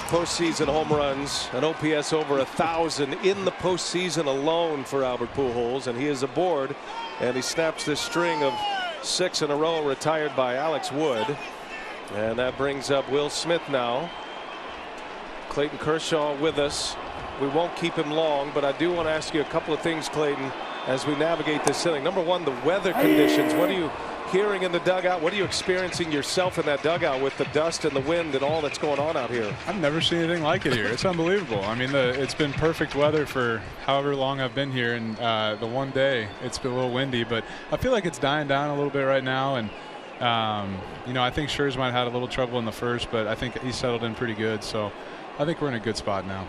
postseason home runs, an OPS over 1,000 in the postseason alone for Albert Pujols, and he is aboard, and he snaps this string of 6 in a row retired by Alex Wood. And that brings up Will Smith now. Clayton Kershaw with us. We won't keep him long, but I do want to ask you a couple of things, Clayton, as we navigate this inning. Number one, the weather conditions. What are you hearing in the dugout? What are you experiencing yourself in that dugout with the dust and the wind and all that's going on out here? I've never seen anything like it here. It's unbelievable. I mean, it's been perfect weather for however long I've been here, and the one day it's been a little windy, but I feel like it's dying down a little bit right now. And you know, I think Scherzer might have had a little trouble in the first, but I think he settled in pretty good. So I think we're in a good spot now.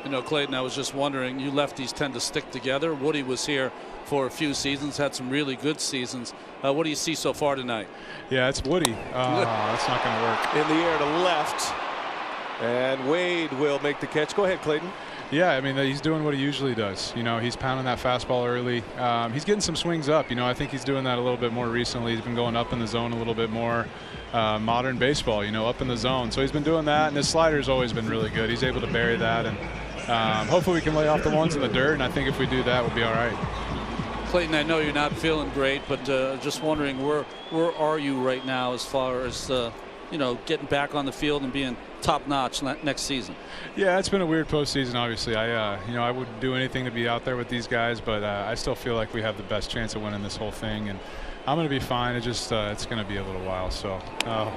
You know, Clayton, I was just wondering, you lefties tend to stick together. Woody was here for a few seasons, had some really good seasons. What do you see so far tonight? Yeah, it's Woody. That's not going to work. In the air to left, and Wade will make the catch. Go ahead, Clayton. Yeah, I mean, he's doing what he usually does. You know, he's pounding that fastball early. He's getting some swings up. You know, I think he's doing that a little bit more recently. He's been going up in the zone a little bit more. Modern baseball, you know, up in the zone. So he's been doing that, and his slider's always been really good. He's able to bury that, and hopefully we can lay off the ones in the dirt, and I think if we do that, we'll be all right. Clayton, I know you're not feeling great, but just wondering, where are you right now as far as you know, getting back on the field and being top-notch next season? Yeah, it's been a weird postseason. Obviously, you know, I wouldn't do anything to be out there with these guys, but I still feel like we have the best chance of winning this whole thing, and I'm going to be fine. It just it's going to be a little while. So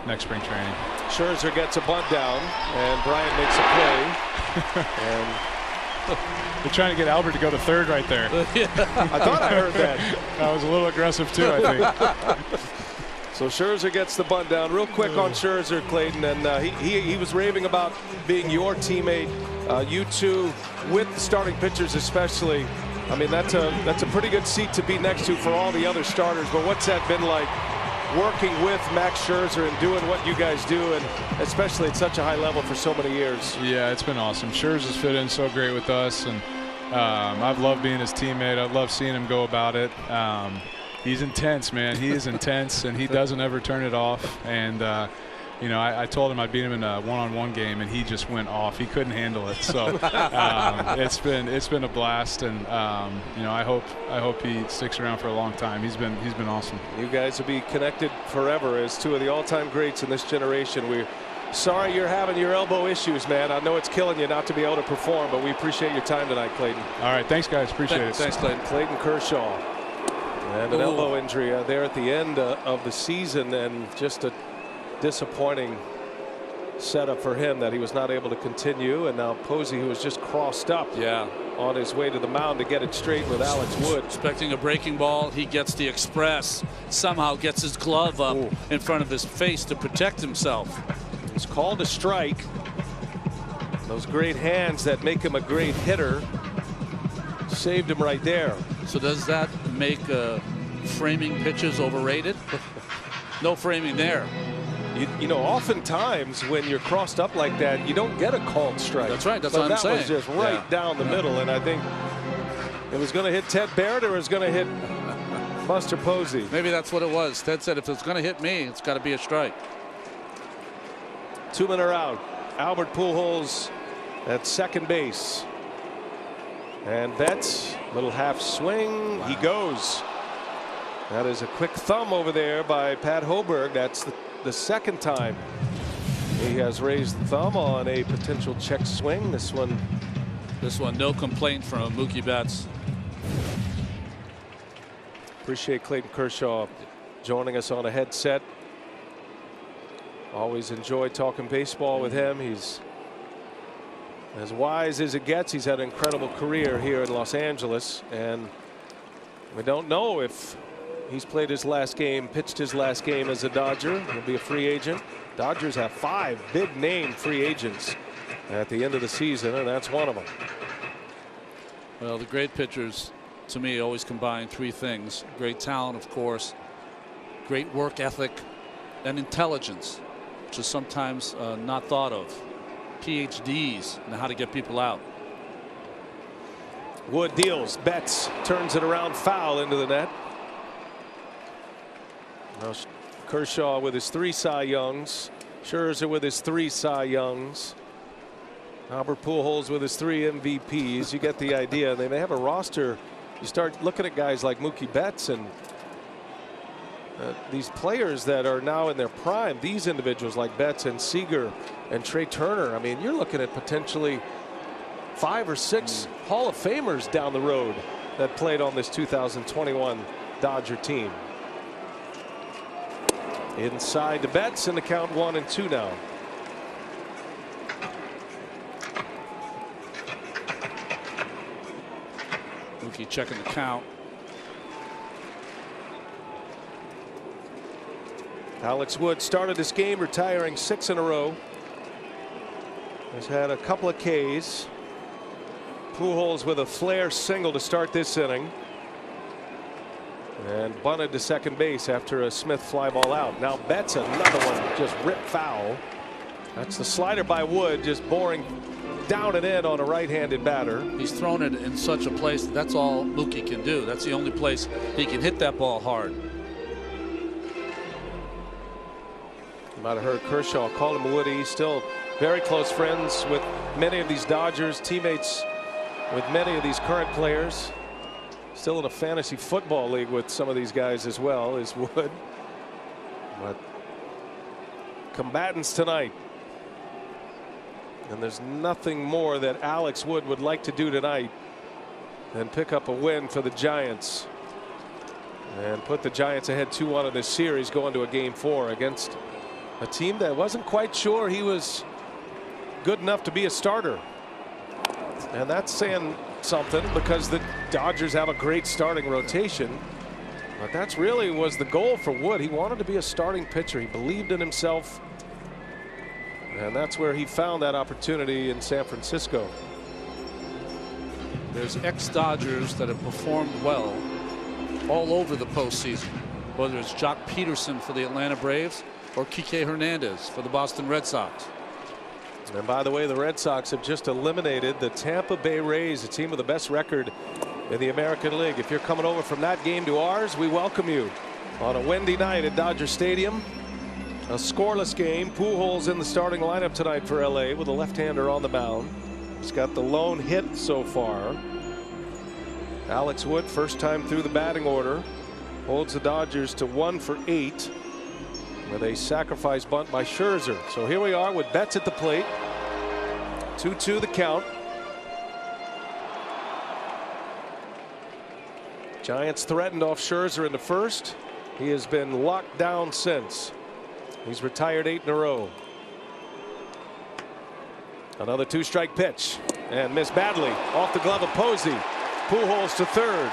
next spring training. Scherzer gets a bunt down, and Bryant makes a play. And they're trying to get Albert to go to third right there. I thought I heard that. That was a little aggressive too, I think. So Scherzer gets the bunt down. Real quick on Scherzer, Clayton, and he was raving about being your teammate. You two, with starting pitchers especially. I mean, that's a pretty good seat to be next to for all the other starters. But what's that been like, working with Max Scherzer and doing what you guys do, and especially at such a high level for so many years? Yeah, it's been awesome. Scherzer's fit in so great with us, and I've loved being his teammate. I've loved seeing him go about it. He's intense, man. He is intense, and he doesn't ever turn it off. And you know, I told him I beat him in a one-on-one game, and he just went off. He couldn't handle it. So it's been a blast, and you know, I hope he sticks around for a long time. He's been awesome. You guys will be connected forever as two of the all-time greats in this generation. We're sorry you're having your elbow issues, man. I know it's killing you not to be able to perform, but we appreciate your time tonight, Clayton. All right, thanks, guys. Appreciate it. Thanks, Clayton. Clayton Kershaw, and an elbow injury there at the end of the season, and just a disappointing setup for him that he was not able to continue. And now Posey, who was just crossed up on his way to the mound to get it straight with Alex Wood. Expecting a breaking ball, he gets the express, somehow gets his glove up in front of his face to protect himself. It's called a strike. Those great hands that make him a great hitter saved him right there. So does that make framing pitches overrated? No framing there. You know, oftentimes when you're crossed up like that, you don't get a called strike. That's right. That's but what I'm saying. That was just right down the middle, and I think it was going to hit Ted Barrett or it was going to hit Buster Posey. Maybe that's what it was. Ted said, if it's going to hit me, it's got to be a strike. 2 men are out. Albert Pujols at second base. And Betts, little half swing. He goes. That is a quick thumb over there by Pat Hoberg. That's the second time he has raised the thumb on a potential check swing. This one, no complaint from Mookie Betts. Appreciate Clayton Kershaw joining us on a headset. Always enjoy talking baseball with him. He's as wise as it gets. He's had an incredible career here in Los Angeles, and we don't know if he's played his last game, pitched his last game as a Dodger. He'll be a free agent. Dodgers have 5 big name free agents at the end of the season, and that's one of them. Well, the great pitchers to me always combine 3 things: great talent, of course, great work ethic, and intelligence, which is sometimes not thought of. PhDs and how to get people out. Wood deals. Betts turns it around, foul into the net. Now Kershaw with his 3 Cy Youngs. Scherzer with his 3 Cy Youngs. Albert Pujols with his 3 MVPs. You get the idea. They may have a roster. You start looking at guys like Mookie Betts and these players that are now in their prime. These individuals like Betts and Seager and Trey Turner. I mean, you're looking at potentially 5 or 6 Hall of Famers down the road that played on this 2021 Dodger team. Inside to Betts, and the count 1-2 now. Mookie checking the count. Alex Wood started this game retiring 6 in a row. Has had a couple of Ks. Pujols with a flare single to start this inning. And bunted to second base after a Smith fly ball out. Now Betts, another one just ripped foul. That's the slider by Wood, just boring down and in on a right-handed batter. He's thrown it in such a place that's all Mookie can do. That's the only place he can hit that ball hard. You might have heard Kershaw call him Woody. He's still very close friends with many of these Dodgers, teammates with many of these current players. Still in a fantasy football league with some of these guys as well as Wood. But combatants tonight. And there's nothing more that Alex Wood would like to do tonight than pick up a win for the Giants and put the Giants ahead 2-1 in this series, going to a Game 4 against a team that wasn't quite sure he was good enough to be a starter. And that's saying something, because the Dodgers have a great starting rotation. But that's really was the goal for Wood. He wanted to be a starting pitcher. He believed in himself. And that's where he found that opportunity in San Francisco. There's ex-Dodgers that have performed well all over the postseason, whether it's Jock Peterson for the Atlanta Braves or Kike Hernandez for the Boston Red Sox. And by the way, the Red Sox have just eliminated the Tampa Bay Rays, a team with the best record in the American League. If you're coming over from that game to ours, we welcome you on a windy night at Dodger Stadium. A scoreless game. Pujols in the starting lineup tonight for LA with a left-hander on the mound. He's got the lone hit so far. Alex Wood, first time through the batting order, holds the Dodgers to 1 for 8 with a sacrifice bunt by Scherzer. So here we are with Betts at the plate. 2-2 the count. Giants threatened off Scherzer in the first. He has been locked down since. He's retired 8 in a row. Another 2-strike pitch and missed badly off the glove of Posey. Pujols to third.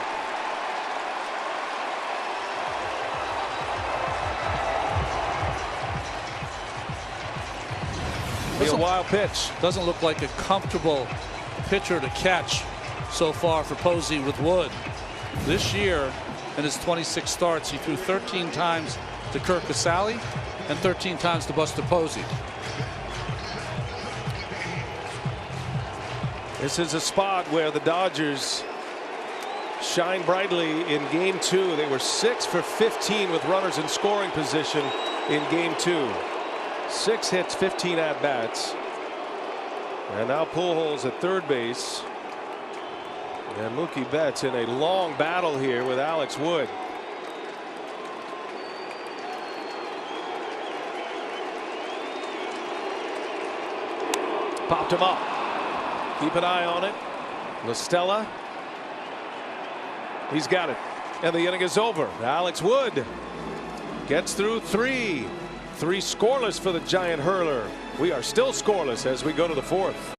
Be a wild pitch. Doesn't look like a comfortable pitcher to catch so far for Posey with Wood. This year, in his 26 starts, he threw 13 times to Kirk Casale and 13 times to Buster Posey. This is a spot where the Dodgers shine brightly in game 2. They were 6 for 15 with runners in scoring position in game 2. 6 hits, 15 at bats. And now Pujols at third base. And Mookie Betts in a long battle here with Alex Wood. Popped him up. Keep an eye on it. LaStella. He's got it. And the inning is over. Alex Wood gets through 3. 3 scoreless for the Giant hurler. We are still scoreless as we go to the 4th.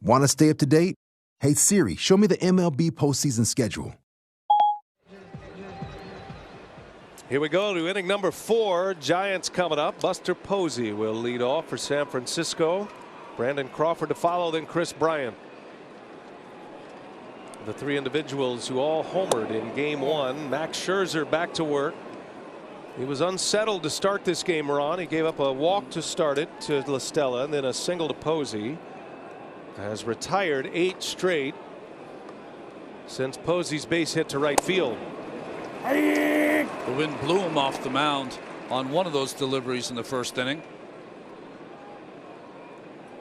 Want to stay up to date? Hey Siri, show me the MLB postseason schedule. Here we go to inning number 4. Giants coming up. Buster Posey will lead off for San Francisco. Brandon Crawford to follow, then Chris Bryant. The 3 individuals who all homered in game 1. Max Scherzer back to work. He was unsettled to start this game, Ron. He gave up a walk to start it to LaStella and then a single to Posey. Has retired 8 straight since Posey's base hit to right field. The wind blew him off the mound on one of those deliveries in the first inning,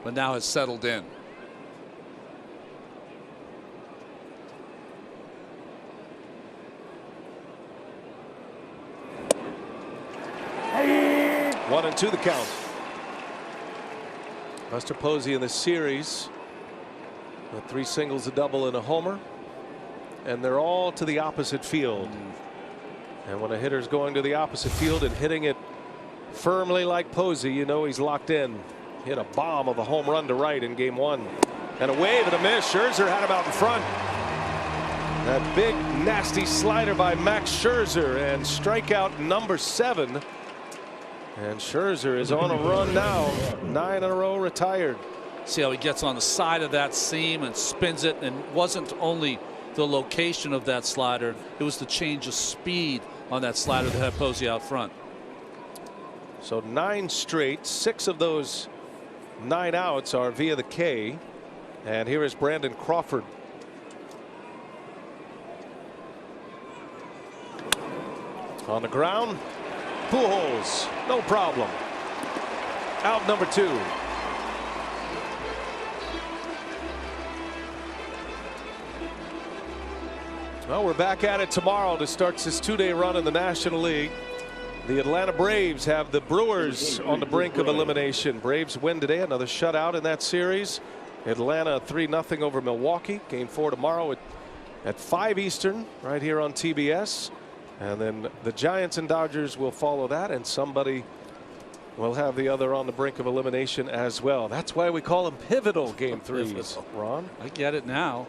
but now has settled in. One and 2 the count. Buster Posey in the series with 3 singles, a double, and a homer, and they're all to the opposite field. And when a hitter's going to the opposite field and hitting it firmly like Posey, you know he's locked in. Hit a bomb of a home run to right in game 1, and a wave and a miss. Scherzer had him out in front. That big nasty slider by Max Scherzer, and strikeout number 7. And Scherzer is on a run now. 9 in a row retired. See how he gets on the side of that seam and spins it, and it wasn't only the location of that slider, it was the change of speed on that slider that had Posey out front. So 9 straight. 6 of those 9 outs are via the K. And here is Brandon Crawford. On the ground. Pujols, no problem. Out number 2. Well, we're back at it tomorrow to start this 2-day run in the National League. The Atlanta Braves have the Brewers on the brink of elimination. Braves win today, another shutout in that series. Atlanta 3-0 over Milwaukee. Game 4 tomorrow at 5 Eastern right here on TBS. And then the Giants and Dodgers will follow that, and somebody will have the other on the brink of elimination as well. That's why we call them pivotal game 3s. Ron, I get it now.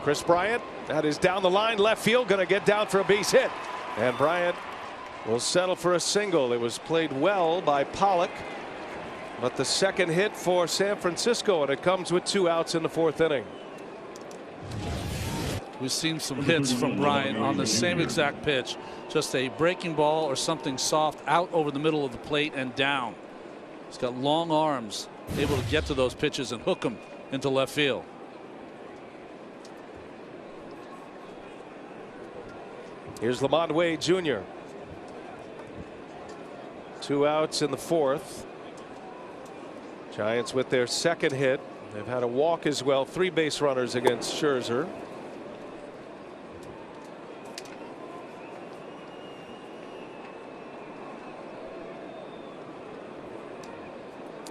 Chris Bryant, that is down the line, left field, going to get down for a base hit, and Bryant will settle for a single. It was played well by Pollock, but the second hit for San Francisco, and it comes with 2 outs in the 4th inning. We've seen some hits from Bryant on the same exact pitch, just a breaking ball or something soft out over the middle of the plate and down. He's got long arms, able to get to those pitches and hook them into left field. Here's Lamont Wade Jr. 2 outs in the 4th. Giants with their second hit. They've had a walk as well. 3 base runners against Scherzer.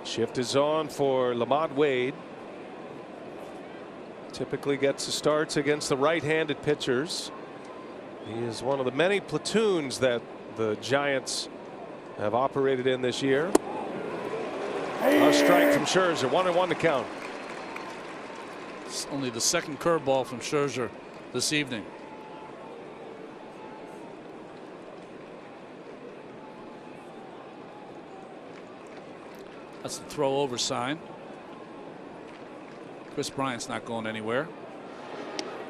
Shift is on for Lamont Wade. Typically gets the starts against the right-handed pitchers. He is one of the many platoons that the Giants have operated in this year. A strike from Scherzer. 1-1 to count. It's only the second curveball from Scherzer this evening. That's the throw over sign. Chris Bryant's not going anywhere.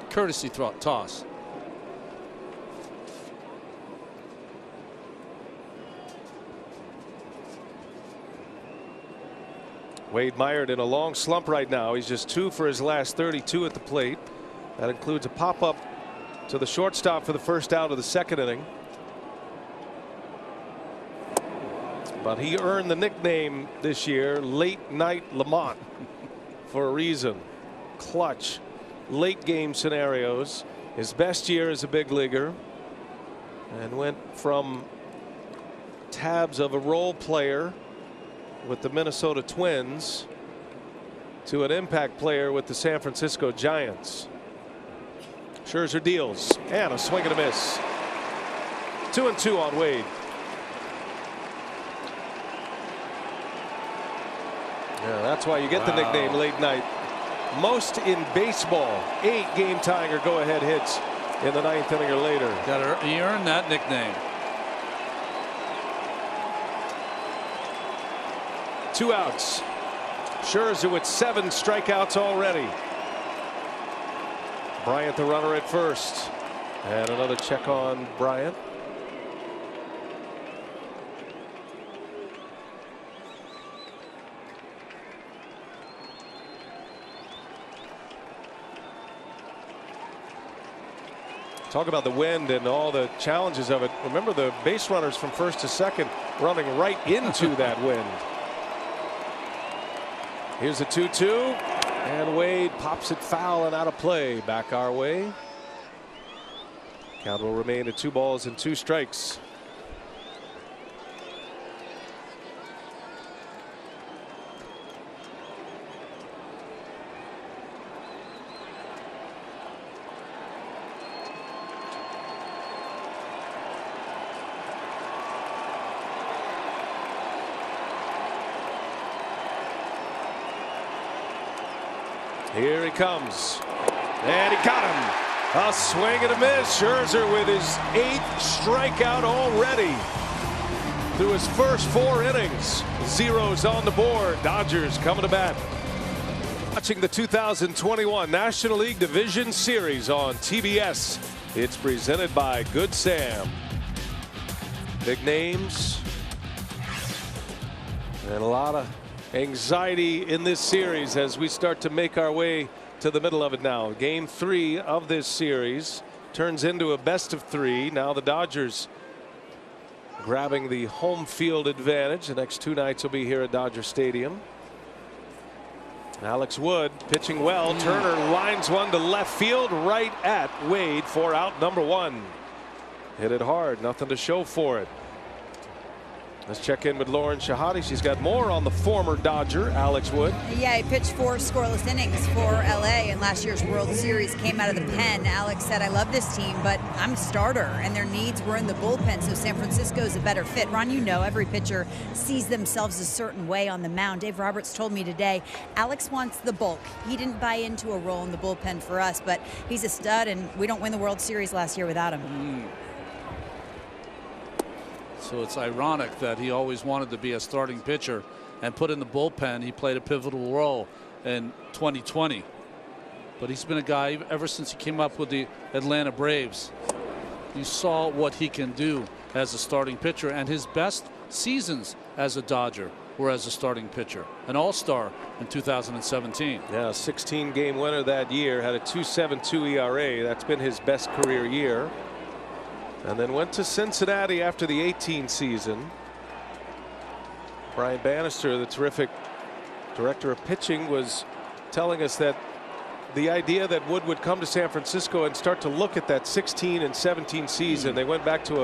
Courtesy toss. Wade mired in a long slump right now. He's just 2 for his last 32 at the plate. That includes a pop-up to the shortstop for the first out of the second inning. But he earned the nickname this year, Late Night Lamont, for a reason. Clutch, late game scenarios. His best year as a big leaguer, and went from tabs of a role player with the Minnesota Twins to an impact player with the San Francisco Giants. Scherzer deals, and a swing and a miss. 2-2 on Wade. Yeah, that's why you get the nickname Late Night. Most in baseball, 8 game-tying or go-ahead hits in the 9th inning or later. He earned that nickname. 2 outs. Scherzer with 7 strikeouts already. Bryant the runner at first, and another check on Bryant. Talk about the wind and all the challenges of it. Remember the base runners from first to second running right into that wind. Here's a 2-2, and Wade pops it foul and out of play. Back our way. Count will remain at 2 balls and 2 strikes. Here he comes, and he got him. A swing and a miss. Scherzer with his 8th strikeout already through his first 4 innings. Zeros on the board. Dodgers coming to bat. Watching the 2021 National League Division Series on TBS. It's presented by Good Sam. Big names and a lot of anxiety in this series as we start to make our way to the middle of it now. Game 3 of this series turns into a best of 3. Now the Dodgers grabbing the home field advantage. The next 2 nights will be here at Dodger Stadium. Alex Wood pitching well. Turner lines one to left field right at Wade for out number 1. Hit it hard, nothing to show for it. Let's check in with Lauren Shahadi. She's got more on the former Dodger, Alex Wood. Yeah, he pitched 4 scoreless innings for LA in last year's World Series. Came out of the pen. Alex said, I love this team, but I'm a starter, and their needs were in the bullpen, so San Francisco is a better fit. Ron, you know every pitcher sees themselves a certain way on the mound. Dave Roberts told me today, Alex wants the bulk. He didn't buy into a role in the bullpen for us, but he's a stud, and we don't win the World Series last year without him. So it's ironic that he always wanted to be a starting pitcher and put in the bullpen. He played a pivotal role in 2020. But he's been a guy ever since he came up with the Atlanta Braves. You saw what he can do as a starting pitcher, and his best seasons as a Dodger or as a starting pitcher. An all-star in 2017. Yeah, 16-game winner that year, had a 2.72 ERA. That's been his best career year. And then went to Cincinnati after the 18 season. Brian Bannister, the terrific director of pitching, was telling us that the idea that Wood would come to San Francisco and start to look at that 16 and 17 season, they went back to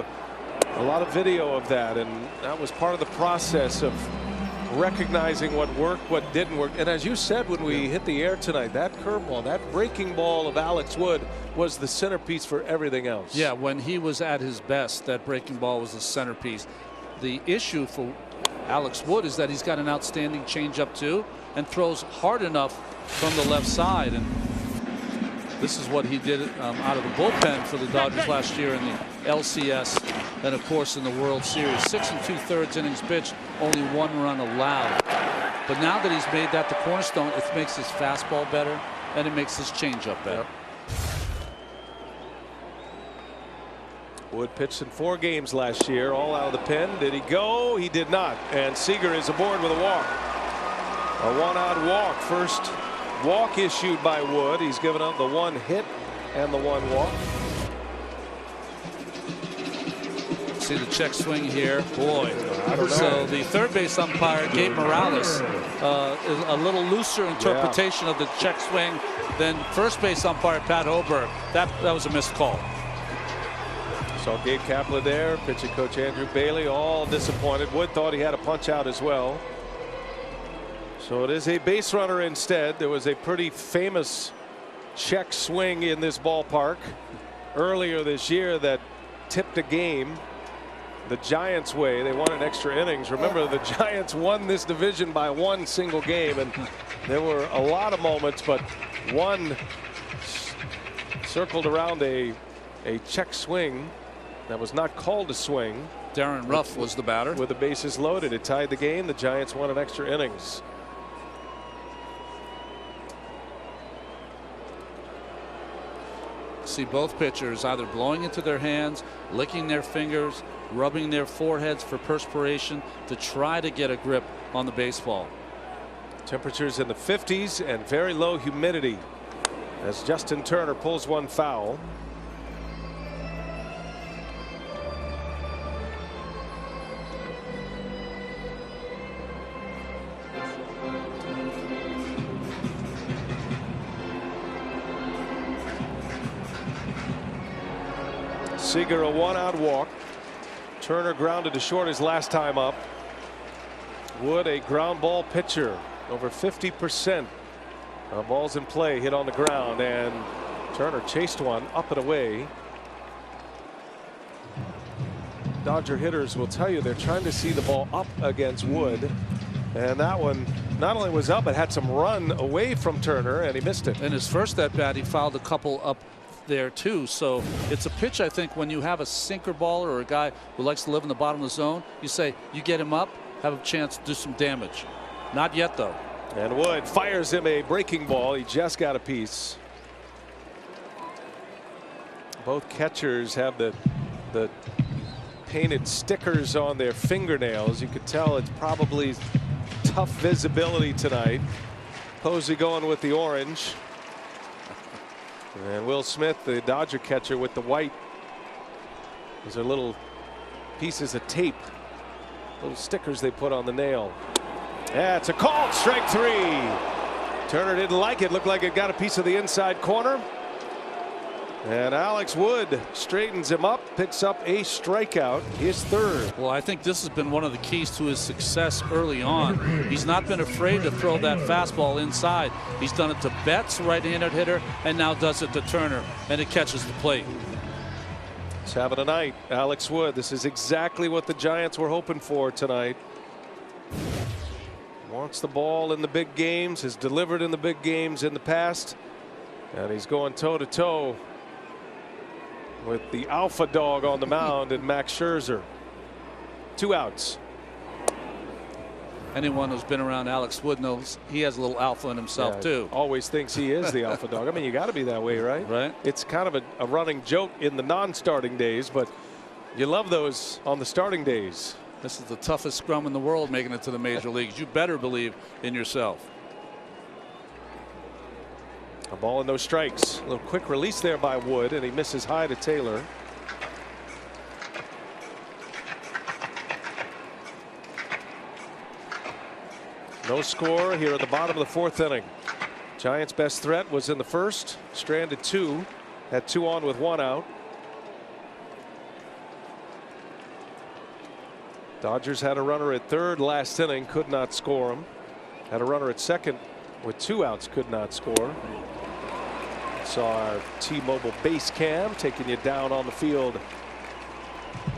a lot of video of that, and that was part of the process of recognizing what worked, what didn't work. And as you said when we hit the air tonight, that curveball, that breaking ball of Alex Wood was the centerpiece for everything else. Yeah, when he was at his best, that breaking ball was the centerpiece. The issue for Alex Wood is that he's got an outstanding changeup too, and throws hard enough from the left side. And this is what he did out of the bullpen for the Dodgers last year in the LCS, and of course in the World Series. 6 2/3 innings pitched, only 1 run allowed. But now that he's made that the cornerstone, it makes his fastball better and it makes his changeup better. Yep. Wood pitched in 4 games last year, all out of the pen. Did he go? He did not. And Seager is aboard with a walk. A 1-out walk. First walk issued by Wood. He's given up the 1 hit and the 1 walk. See the check swing here. Boy. So the third base umpire, Gabe Morales, is a little looser interpretation of the check swing than first base umpire Pat Hoberg. That was a missed call. Saw Gabe Kapler there, pitching coach Andrew Bailey, all disappointed. Wood thought he had a punch out as well. So it is a base runner instead. There was a pretty famous check swing in this ballpark earlier this year that tipped a game the Giants' way. They won in extra innings. Remember, the Giants won this division by 1 single game, and there were a lot of moments, but one circled around a check swing that was not called a swing. Darren Ruff was the batter. With the bases loaded, it tied the game. The Giants won in extra innings. See both pitchers either blowing into their hands, licking their fingers, rubbing their foreheads for perspiration to try to get a grip on the baseball. Temperatures in the 50s and very low humidity as Justin Turner pulls one foul. Seager a 1-out walk. Turner grounded to short his last time up. Wood a ground ball pitcher. Over 50% of balls in play hit on the ground, and Turner chased one up and away. Dodger hitters will tell you they're trying to see the ball up against Wood, and that one not only was up, it had some run away from Turner, and he missed it. In his first at bat, he fouled a couple up there too. So it's a pitch, I think, when you have a sinker baller or a guy who likes to live in the bottom of the zone, you say you get him up, have a chance to do some damage. Not yet though. And Wood fires him a breaking ball. He just got a piece. Both catchers have the painted stickers on their fingernails. You could tell it's probably tough visibility tonight. Posey going with the orange. And Will Smith, the Dodger catcher, with the white. Those are little pieces of tape, little stickers they put on the nail. Yeah, it's a call. Strike 3. Turner didn't like it. Looked like it got a piece of the inside corner. And Alex Wood straightens him up, picks up a strikeout, his 3rd. Well, I think this has been one of the keys to his success early on. He's not been afraid to throw that fastball inside. He's done it to Betts, right-handed hitter, and now does it to Turner, and it catches the plate. He's having a night, Alex Wood. This is exactly what the Giants were hoping for tonight. Wants the ball in the big games, has delivered in the big games in the past, and he's going toe-to-toe with the alpha dog on the mound and Max Scherzer. 2 outs. Anyone who's been around Alex Wood knows he has a little alpha in himself too. Always thinks he is the alpha dog. I mean, you got to be that way, right? Right. It's kind of a running joke in the non-starting days, but you love those on the starting days. This is the toughest scrum in the world making it to the major leagues. You better believe in yourself. A ball and no strikes. A little quick release there by Wood, and he misses high to Taylor. No score here at the bottom of the fourth inning. Giants' best threat was in the first. Stranded 2. Had 2 on with 1 out. Dodgers had a runner at third last inning, could not score him. Had a runner at second with 2 outs, could not score. Saw our T-Mobile base cam taking you down on the field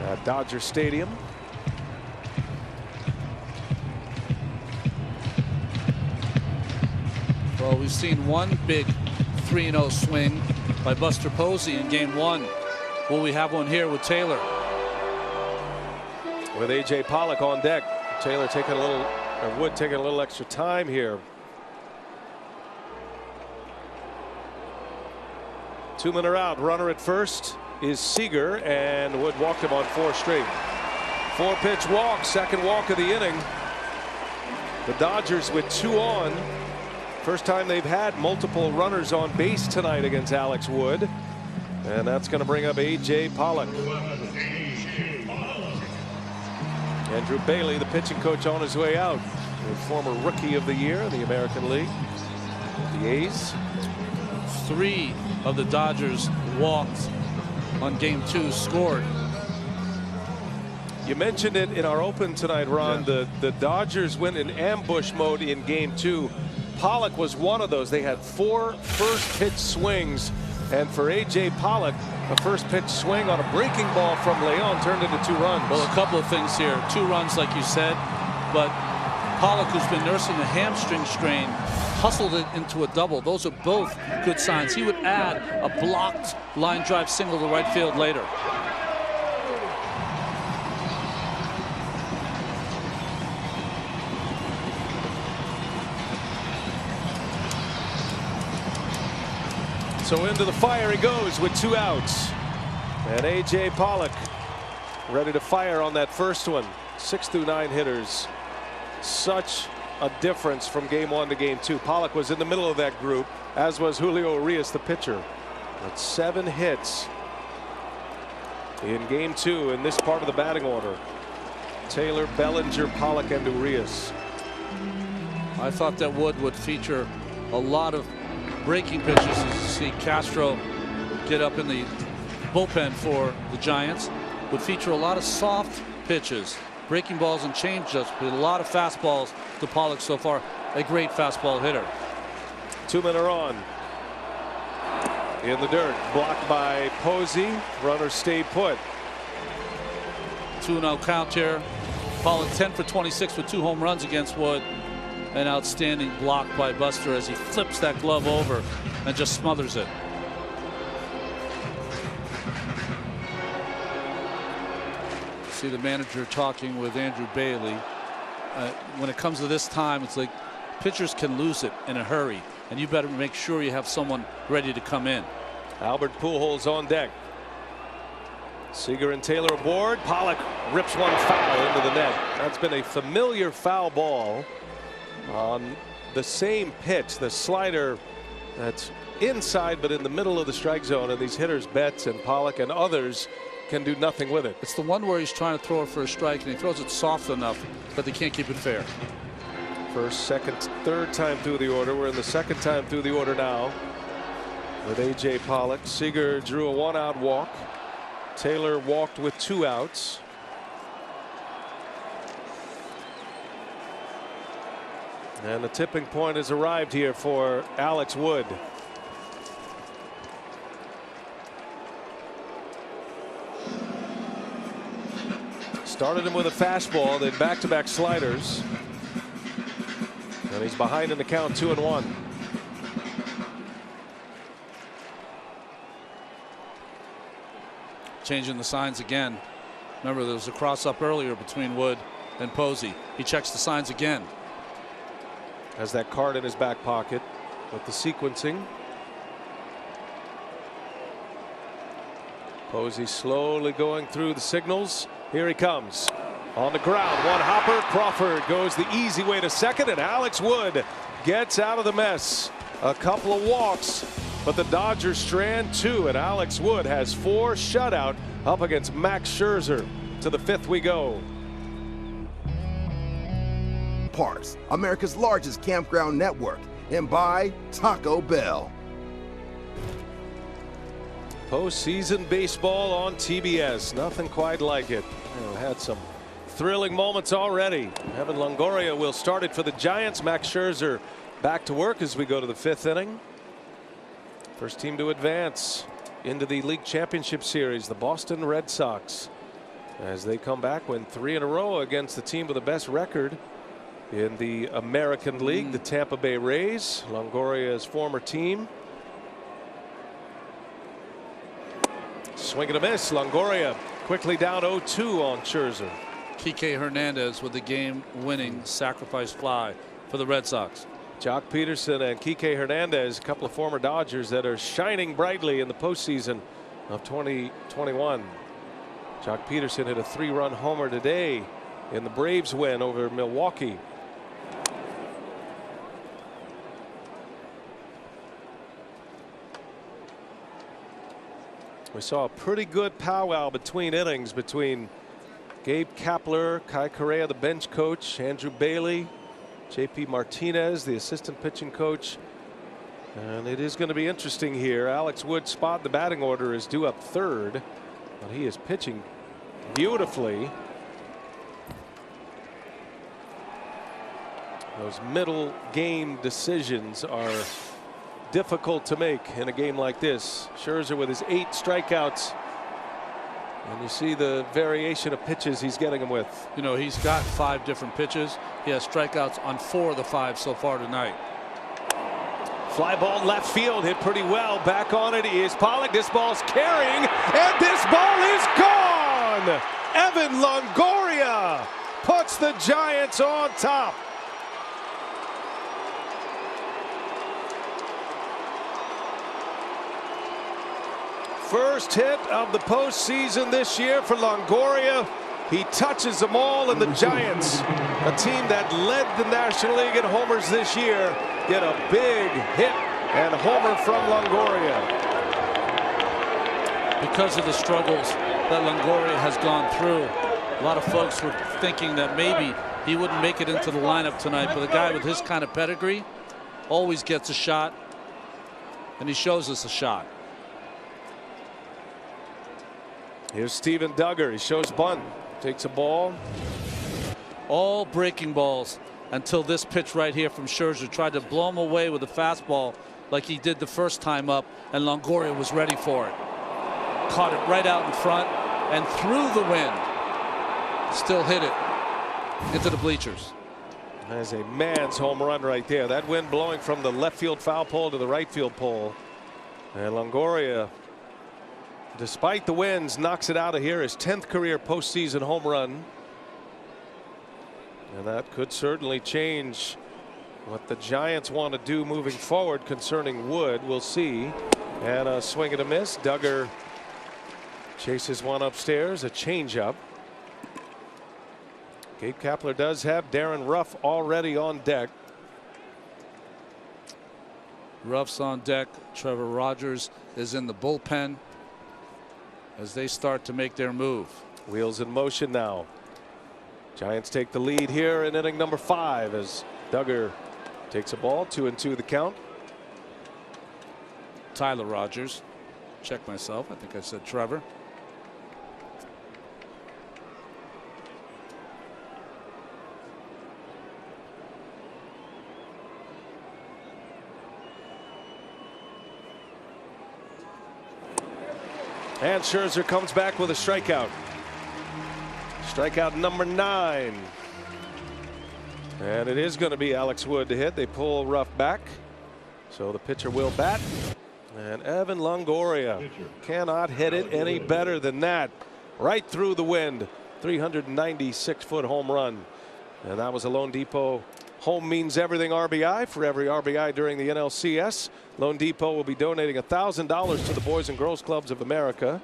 at Dodger Stadium. Well, we've seen one big 3-0 swing by Buster Posey in game 1. Will we have one here with Taylor? With A.J. Pollock on deck. Taylor taking a little, or Wood taking a little extra time here. 2 men are out. Runner at first is Seager, and Wood walked him on 4 straight. 4-pitch walk, second walk of the inning. The Dodgers with 2 on. First time they've had multiple runners on base tonight against Alex Wood. And that's going to bring up A.J. Pollock. Andrew Bailey, the pitching coach, on his way out. The former Rookie of the Year in the American League. The A's. 3 of the Dodgers walked on game 2, scored. You mentioned it in our open tonight, Ron. Yeah. The Dodgers went in ambush mode in game 2. Pollock was one of those. They had 4 first pitch swings, and for A.J. Pollock, a first pitch swing on a breaking ball from Leon turned into 2 runs. Well, a couple of things here. 2 runs, like you said, but Pollock, who's been nursing a hamstring strain, hustled it into a double. Those are both good signs. He would add a blocked line drive single to right field later. So into the fire he goes with 2 outs. And A.J. Pollock ready to fire on that first one. 6 through 9 hitters. Such a difference from game 1 to game 2. Pollock was in the middle of that group, as was Julio Urias, the pitcher. With 7 hits in game 2 in this part of the batting order. Taylor, Bellinger, Pollock, and Urias. I thought that Wood would feature a lot of breaking pitches, as you see Castro get up in the bullpen for the Giants. Would feature a lot of soft pitches, breaking balls and changeups, but a lot of fastballs to Pollock so far. A great fastball hitter. 2 men are on. In the dirt, blocked by Posey. Runner stayed put. 2-0 count here. Pollock 10 for 26 with 2 home runs against Wood. An outstanding block by Buster as he flips that glove over and just smothers it. See the manager talking with Andrew Bailey. When it comes to this time, it's like pitchers can lose it in a hurry, and you better make sure you have someone ready to come in. Albert Pujols on deck. Seager and Taylor aboard. Pollock rips one foul into the net. That's been a familiar foul ball on the same pitch, the slider that's inside but in the middle of the strike zone, and these hitters, Betts and Pollock and others, can do nothing with it. It's the one where he's trying to throw it for a strike, and he throws it soft enough, but they can't keep it fair. First, second, third time through the order. We're in the second time through the order now with A.J. Pollock. Seager drew a 1-out walk. Taylor walked with 2 outs. And the tipping point has arrived here for Alex Wood. Started him with a fastball, then back-to-back sliders. And he's behind in the count, 2-1. Changing the signs again. Remember, there was a cross-up earlier between Wood and Posey. He checks the signs again. Has that card in his back pocket with the sequencing. Posey slowly going through the signals. Here he comes. On the ground, one hopper. Crawford goes the easy way to second, and Alex Wood gets out of the mess. A couple of walks, but the Dodgers strand 2, and Alex Wood has 4 shutout up against Max Scherzer. To the 5th we go. Parks, America's largest campground network, and by Taco Bell. Postseason baseball on TBS. Nothing quite like it. Had some thrilling moments already. Evan Longoria will start it for the Giants. Max Scherzer back to work as we go to the 5th inning. First team to advance into the league championship series, the Boston Red Sox, as they come back, win 3 in a row against the team with the best record in the American League, the Tampa Bay Rays, Longoria's former team. Swing and a miss. Longoria quickly down 0-2 on Scherzer. Kike Hernandez with the game-winning sacrifice fly for the Red Sox. Jock Peterson and Kike Hernandez, a couple of former Dodgers that are shining brightly in the postseason of 2021. Jock Peterson hit a 3-run homer today in the Braves win over Milwaukee. We saw a pretty good powwow between innings between Gabe Kapler, Kai Correa, the bench coach, Andrew Bailey, JP Martinez, the assistant pitching coach. And it is going to be interesting here. Alex Wood's spot in the batting order is due up 3rd, but he is pitching beautifully. Those middle game decisions are difficult to make in a game like this. Scherzer with his 8 strikeouts, and you see the variation of pitches he's getting them with. You know, he's got 5 different pitches. He has strikeouts on 4 of the 5 so far tonight. Fly ball left field, hit pretty well. Back on it is Pollock. This ball's carrying, and this ball is gone. Evan Longoria puts the Giants on top. First hit of the postseason this year for Longoria. He touches them all, and the Giants, a team that led the National League in homers this year, get a big hit and homer from Longoria. Because of the struggles that Longoria has gone through, a lot of folks were thinking that maybe he wouldn't make it into the lineup tonight, but a guy with his kind of pedigree always gets a shot, and he shows us a shot. Here's Steven Duggar. He shows bunt, takes a ball. All breaking balls until this pitch right here from Scherzer. Tried to blow him away with a fastball like he did the first time up, and Longoria was ready for it. Caught it right out in front and through the wind. Still hit it into the bleachers. That's a man's home run right there. That wind blowing from the left field foul pole to the right field pole. And Longoria, despite the winds, knocks it out of here. His 10th career postseason home run. And that could certainly change what the Giants want to do moving forward concerning Wood. We'll see. And a swing and a miss. Duggar chases one upstairs, a changeup. Gabe Kapler does have Darren Ruff already on deck. Ruff's on deck. Trevor Rogers is in the bullpen as they start to make their move. Wheels in motion now. Giants take the lead here in inning number 5 as Duggar takes a ball. 2-2 the count. Tyler Rogers. Check myself. I think I said Trevor. And Scherzer comes back with a strikeout. Strikeout number 9. And it is going to be Alex Wood to hit. They pull Ruff back. So the pitcher will bat. And Evan Longoria cannot hit it any better than that. Right through the wind. 396-foot home run. And that was a Lone Depot Home Means Everything RBI. For every RBI during the NLCS, Lone Depot will be donating $1,000 to the Boys and Girls Clubs of America.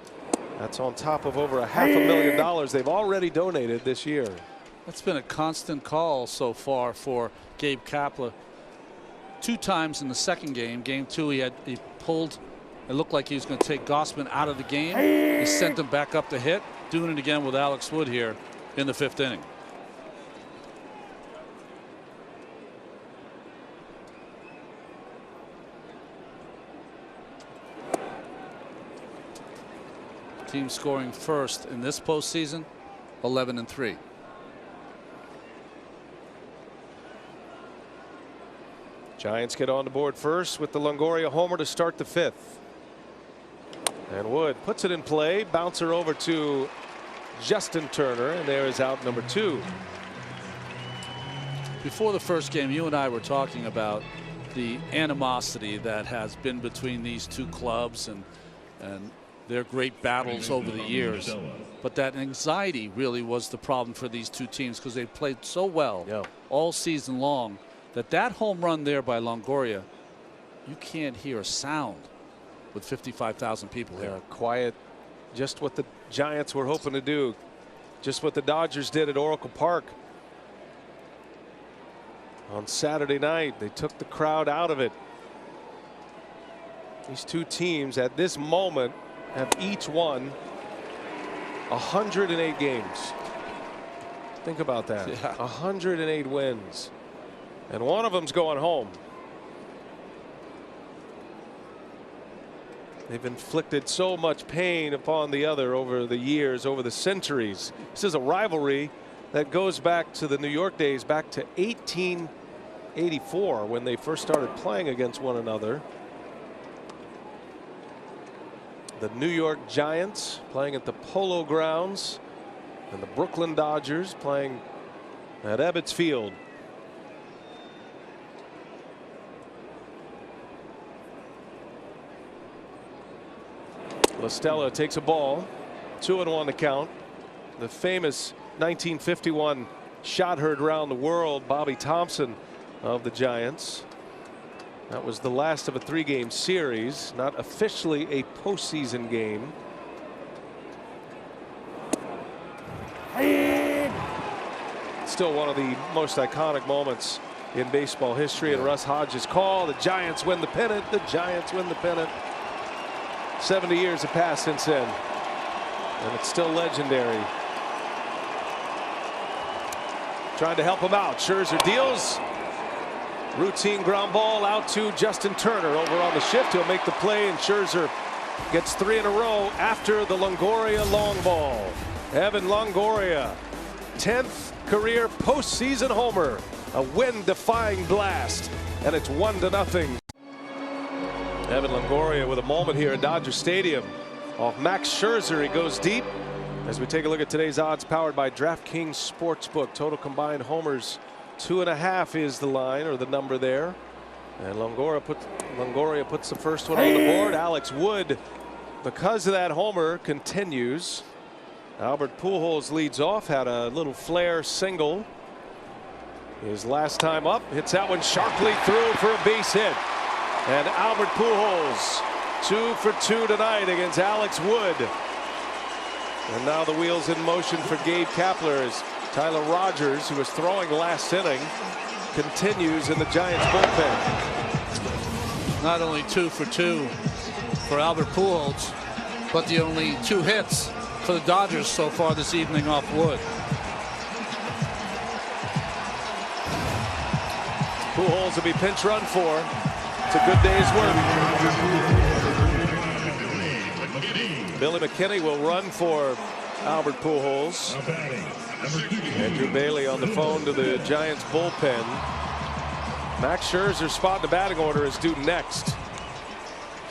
That's on top of over $500,000 they've already donated this year. That's been a constant call so far for Gabe Kapler. 2 times in the second game. Game 2, he pulled. It looked like he was going to take Gossman out of the game. He sent him back up to hit. Doing it again with Alex Wood here in the 5th inning. Team scoring first in this postseason, 11-3. Giants get on the board first with the Longoria homer to start the 5th. And Wood puts it in play. Bouncer over to Justin Turner, and there is out number 2. Before the first game, you and I were talking about the animosity that has been between these two clubs and their great battles over the years. But that anxiety really was the problem for these two teams because they played so well all season long that home run there by Longoria, you can't hear a sound with 55,000 people here. Quiet, just what the Giants were hoping to do, just what the Dodgers did at Oracle Park on Saturday night. They took the crowd out of it. These two teams at this moment have each won 108 games. Think about that. 108 wins. And one of them's going home. They've inflicted so much pain upon the other over the years, over the centuries. This is a rivalry that goes back to the New York days, back to 1884 when they first started playing against one another. The New York Giants playing at the Polo Grounds, and the Brooklyn Dodgers playing at Ebbets Field. La Stella takes a ball, 2-1 to count. The famous 1951 shot heard around the world, Bobby Thompson of the Giants. That was the last of a 3-game series, not officially a postseason game. Still one of the most iconic moments in baseball history, and Russ Hodges' call. The Giants win the pennant. The Giants win the pennant. 70 years have passed since then, and it's still legendary. Trying to help him out. Scherzer deals. Routine ground ball out to Justin Turner over on the shift. He'll make the play, and Scherzer gets 3 in a row after the Longoria long ball. Evan Longoria, 10th career postseason homer, a wind-defying blast, and it's 1-0. Evan Longoria with a moment here at Dodger Stadium off Max Scherzer. He goes deep. As we take a look at today's odds, powered by DraftKings Sportsbook. Total combined homers 2.5 is the line, or the number there. And Longoria puts the first one on the board. Alex Wood, because of that homer, continues. Albert Pujols leads off, had a little flare single. His last time up, hits that one sharply through for a base hit. And Albert Pujols 2 for 2 tonight against Alex Wood. And now the wheels in motion for Gabe Kapler as Tyler Rogers, who was throwing last inning, continues in the Giants bullpen. Not only 2 for 2 for Albert Pujols, but the only 2 hits for the Dodgers so far this evening off Wood. Pujols will be pinch run for. It's a good day's work. Billy McKinney will run for Albert Pujols. Andrew Bailey on the phone to the Giants bullpen. Max Scherzer's spot in the batting order is due next.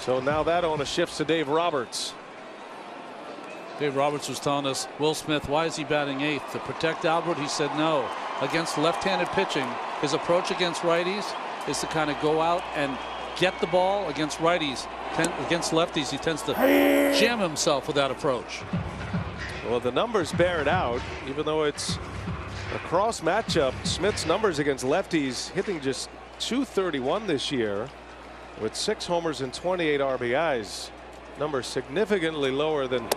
So now that onus shifts to Dave Roberts. Dave Roberts was telling us, Will Smith, why is he batting 8th? To protect Albert? He said no. Against left-handed pitching, his approach against righties is to kind of go out and get the ball. Against righties, against lefties, he tends to jam himself with that approach. Well, the numbers bear it out, even though it's a cross matchup. Smith's numbers against lefties, hitting just .231 this year with 6 homers and 28 RBIs. Numbers significantly lower than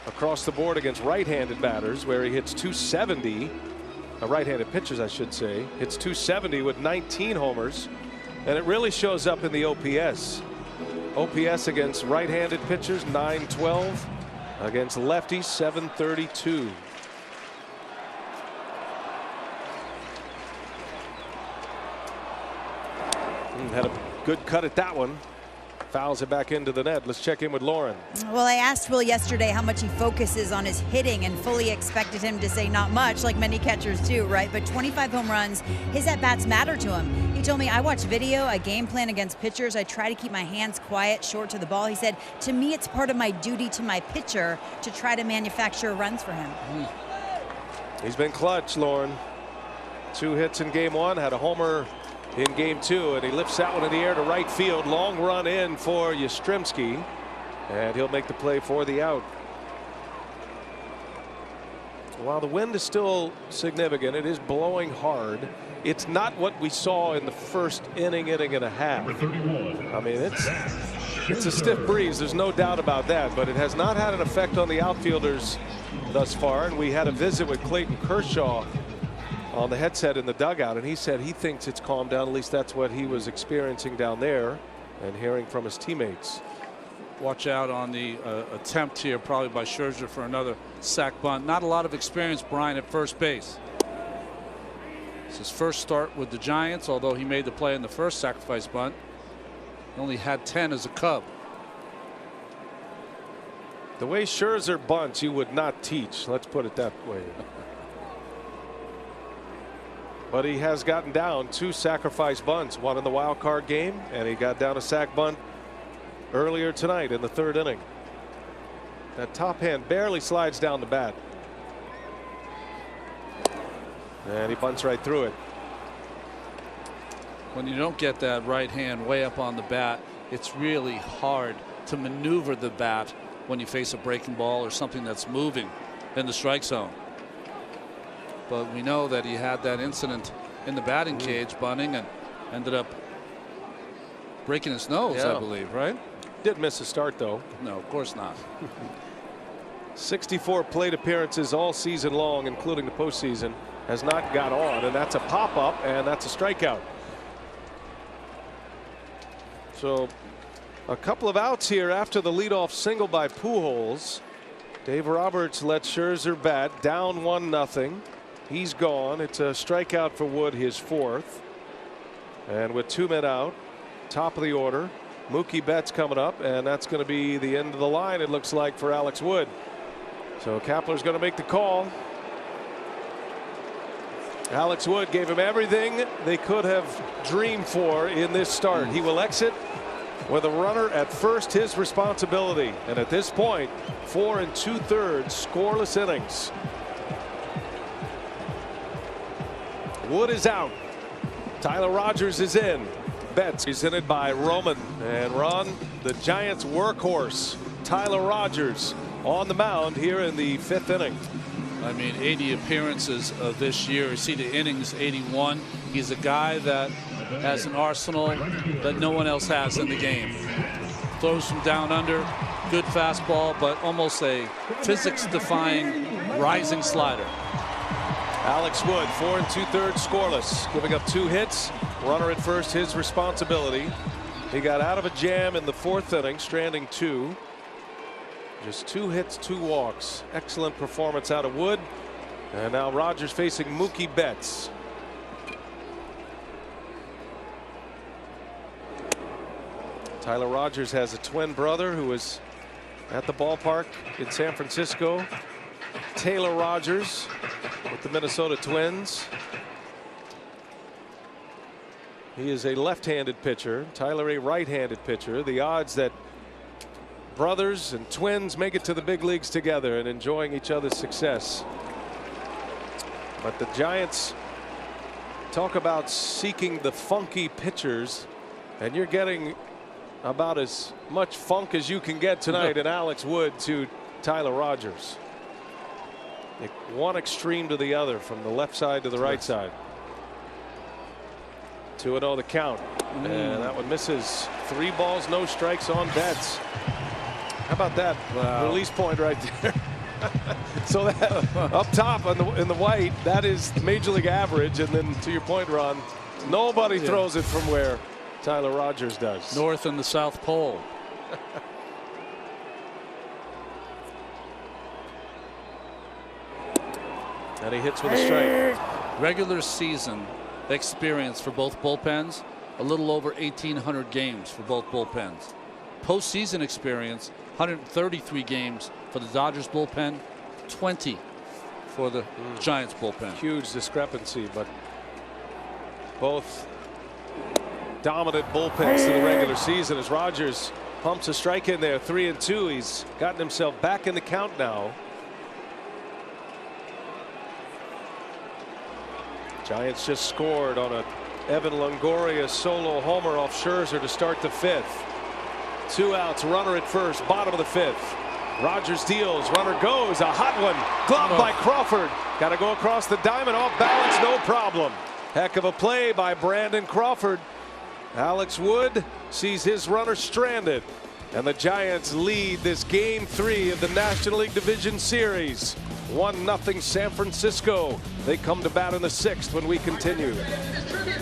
across the board against right-handed batters, where he hits 270. Right-handed pitchers, I should say. Hits 270 with 19 homers, and it really shows up in the OPS. OPS against right-handed pitchers 912, against lefties 732. Had a good cut at that one. Fouls it back into the net. Let's check in with Lauren. Well, I asked Will yesterday how much he focuses on his hitting and fully expected him to say not much, like many catchers do, right? But 25 home runs, his at-bats matter to him. He told me, I watch video, I game plan against pitchers, I try to keep my hands quiet, short to the ball. He said, to me, it's part of my duty to my pitcher to try to manufacture runs for him. He's been clutch, Lauren. 2 hits in game 1, had a homer in game 2, and he lifts that one in the air to right field. Long run in for Yastrzemski, and he'll make the play for the out. While the wind is still significant, it is blowing hard. It's not what we saw in the first inning and a half. I mean, it's a stiff breeze, there's no doubt about that, but it has not had an effect on the outfielders thus far. And we had a visit with Clayton Kershaw on the headset in the dugout, and he said he thinks it's calmed down. At least that's what he was experiencing down there and hearing from his teammates. Watch out on the attempt here, probably by Scherzer for another sac bunt. Not a lot of experience, Brian, at first base. It's his first start with the Giants, although he made the play in the first sacrifice bunt. He only had 10 as a Cub. The way Scherzer bunts, you would not teach. Let's put it that way. But he has gotten down 2 sacrifice bunts, one in the wild card game, and he got down a sac bunt earlier tonight in the 3rd inning. That top hand barely slides down the bat. And he bunts right through it. When you don't get that right hand way up on the bat, it's really hard to maneuver the bat when you face a breaking ball or something that's moving in the strike zone. But we know that he had that incident in the batting cage bunting and ended up breaking his nose, I believe, right? Did miss a start, though. No, of course not. 64 plate appearances all season long, including the postseason. Has not got on, and that's a pop-up, and that's a strikeout. So a couple of outs here after the leadoff single by Pujols. Dave Roberts lets Scherzer bat, down 1-0. He's gone. It's a strikeout for Wood, his 4th. And with 2 men out, top of the order, Mookie Betts coming up, and that's going to be the end of the line, it looks like, for Alex Wood. So Kapler's going to make the call. Alex Wood gave him everything they could have dreamed for in this start. He will exit with a runner at first, his responsibility. And at this point, 4 2/3 scoreless innings. Wood is out. Tyler Rogers is in. Betts presented by Roman. And Ron, the Giants workhorse, Tyler Rogers, on the mound here in the 5th inning. I mean, 80 appearances this year. You see the innings, 81. He's a guy that has an arsenal that no one else has in the game. Throws from down under, good fastball, but almost a physics-defying rising slider. Alex Wood, 4 2/3 scoreless, giving up 2 hits. Runner at first, his responsibility. He got out of a jam in the 4th inning, stranding 2. Just 2 hits, 2 walks. Excellent performance out of Wood. And now Rogers facing Mookie Betts. Tyler Rogers has a twin brother who was at the ballpark in San Francisco. Taylor Rogers with the Minnesota Twins. He is a left-handed pitcher. Tyler a right-handed pitcher. The odds that brothers and twins make it to the big leagues together and enjoying each other's success. But the Giants talk about seeking the funky pitchers, and you're getting about as much funk as you can get tonight in Alex Wood to Tyler Rogers. One extreme to the other, from the left side to the right side. 2-0 the count. And that one misses. 3 balls, no strikes on Betts. How about that release point right there? So that, up top in the white, that is Major League average. And then to your point, Ron, nobody throws it from where Tyler Rogers does. North and the South Pole. And he hits with a strike. Regular season experience for both bullpens, a little over 1,800 games for both bullpens. Postseason experience, 133 games for the Dodgers bullpen, 20 for the Giants bullpen. Huge discrepancy, but both dominant bullpens to the regular season as Rogers pumps a strike in there, 3-2. He's gotten himself back in the count now. Giants just scored on a Evan Longoria solo homer off Scherzer to start the 5th. 2 outs, runner at first, bottom of the 5th. Rogers deals, runner goes, a hot one, gloved by Crawford. Got to go across the diamond, off balance, no problem. Heck of a play by Brandon Crawford. Alex Wood sees his runner stranded, and the Giants lead this Game 3 of the National League Division Series. 1-0 San Francisco. They come to bat in the 6th when we continue.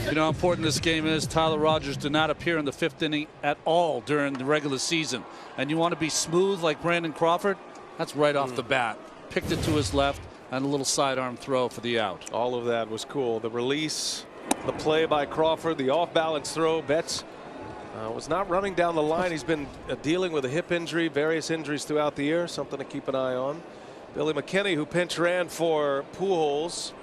You know how important this game is. Tyler Rogers did not appear in the 5th inning at all during the regular season. And you want to be smooth like Brandon Crawford? That's right off the bat. Picked it to his left and a little sidearm throw for the out. All of that was cool. The release, the play by Crawford, the off-balance throw. Betts was not running down the line. He's been dealing with a hip injury, various injuries throughout the year. Something to keep an eye on. Billy McKinney, who pinch ran for Pujols,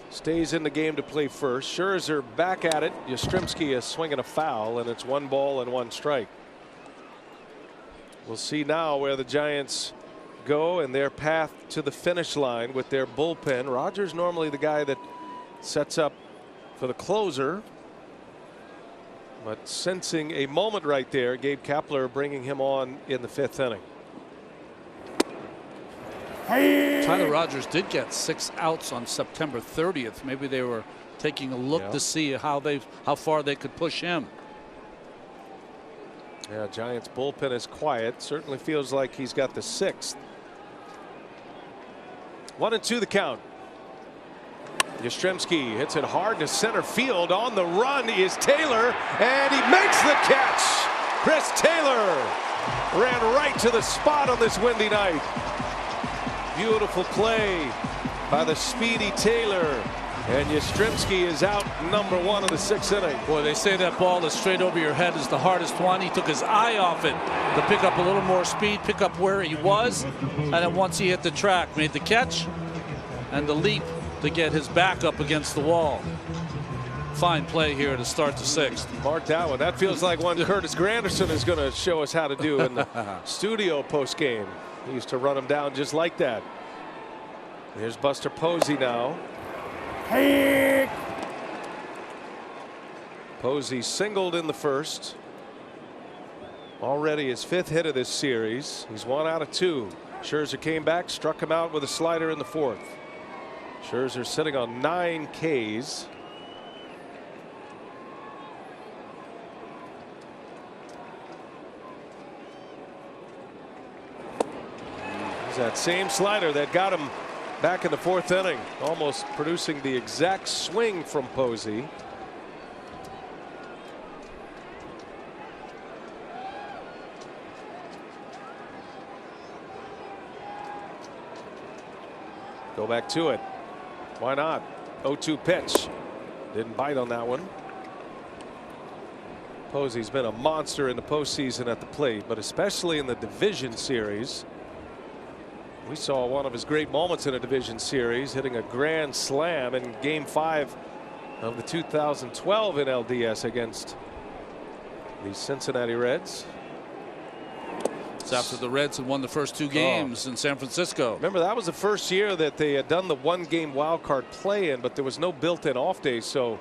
stays in the game to play first. Scherzer back at it. Yastrzemski is swinging a foul, and it's 1 ball and 1 strike. We'll see now where the Giants go and their path to the finish line with their bullpen. Rogers normally the guy that sets up for the closer, but sensing a moment right there, Gabe Kapler bringing him on in the 5th inning. Tyler Rogers did get 6 outs on September 30th. Maybe they were taking a look to see how far they could push him. Yeah, Giants bullpen is quiet. Certainly feels like he's got the 6th. 1-2 the count. Yastrzemski hits it hard to center field. On the run is Taylor, and he makes the catch. Chris Taylor ran right to the spot on this windy night. Beautiful play by the speedy Taylor, and Yastrzemski is out number 1 of the 6th inning. Boy, they say that ball that's straight over your head is the hardest one. He took his eye off it to pick up a little more speed, pick up where he was, and then once he hit the track, made the catch and the leap to get his back up against the wall. Fine play here to start the 6th. Mark that one. That feels like one Curtis Granderson is going to show us how to do in the studio post game. He used to run him down just like that. Here's Buster Posey now. Posey singled in the 1st. Already his 5th hit of this series. He's 1 out of 2. Scherzer came back, struck him out with a slider in the 4th. Scherzer sitting on 9 Ks. That same slider that got him back in the 4th inning, almost producing the exact swing from Posey. Go back to it. Why not? 0-2 pitch. Didn't bite on that one. Posey's been a monster in the postseason at the plate, but especially in the division series. We saw one of his great moments in a division series, hitting a grand slam in Game 5 of the 2012 NLDS against the Cincinnati Reds. It's after the Reds had won the first 2 games in San Francisco. Remember, that was the first year that they had done the 1-game wild card play-in, but there was no built-in off day, so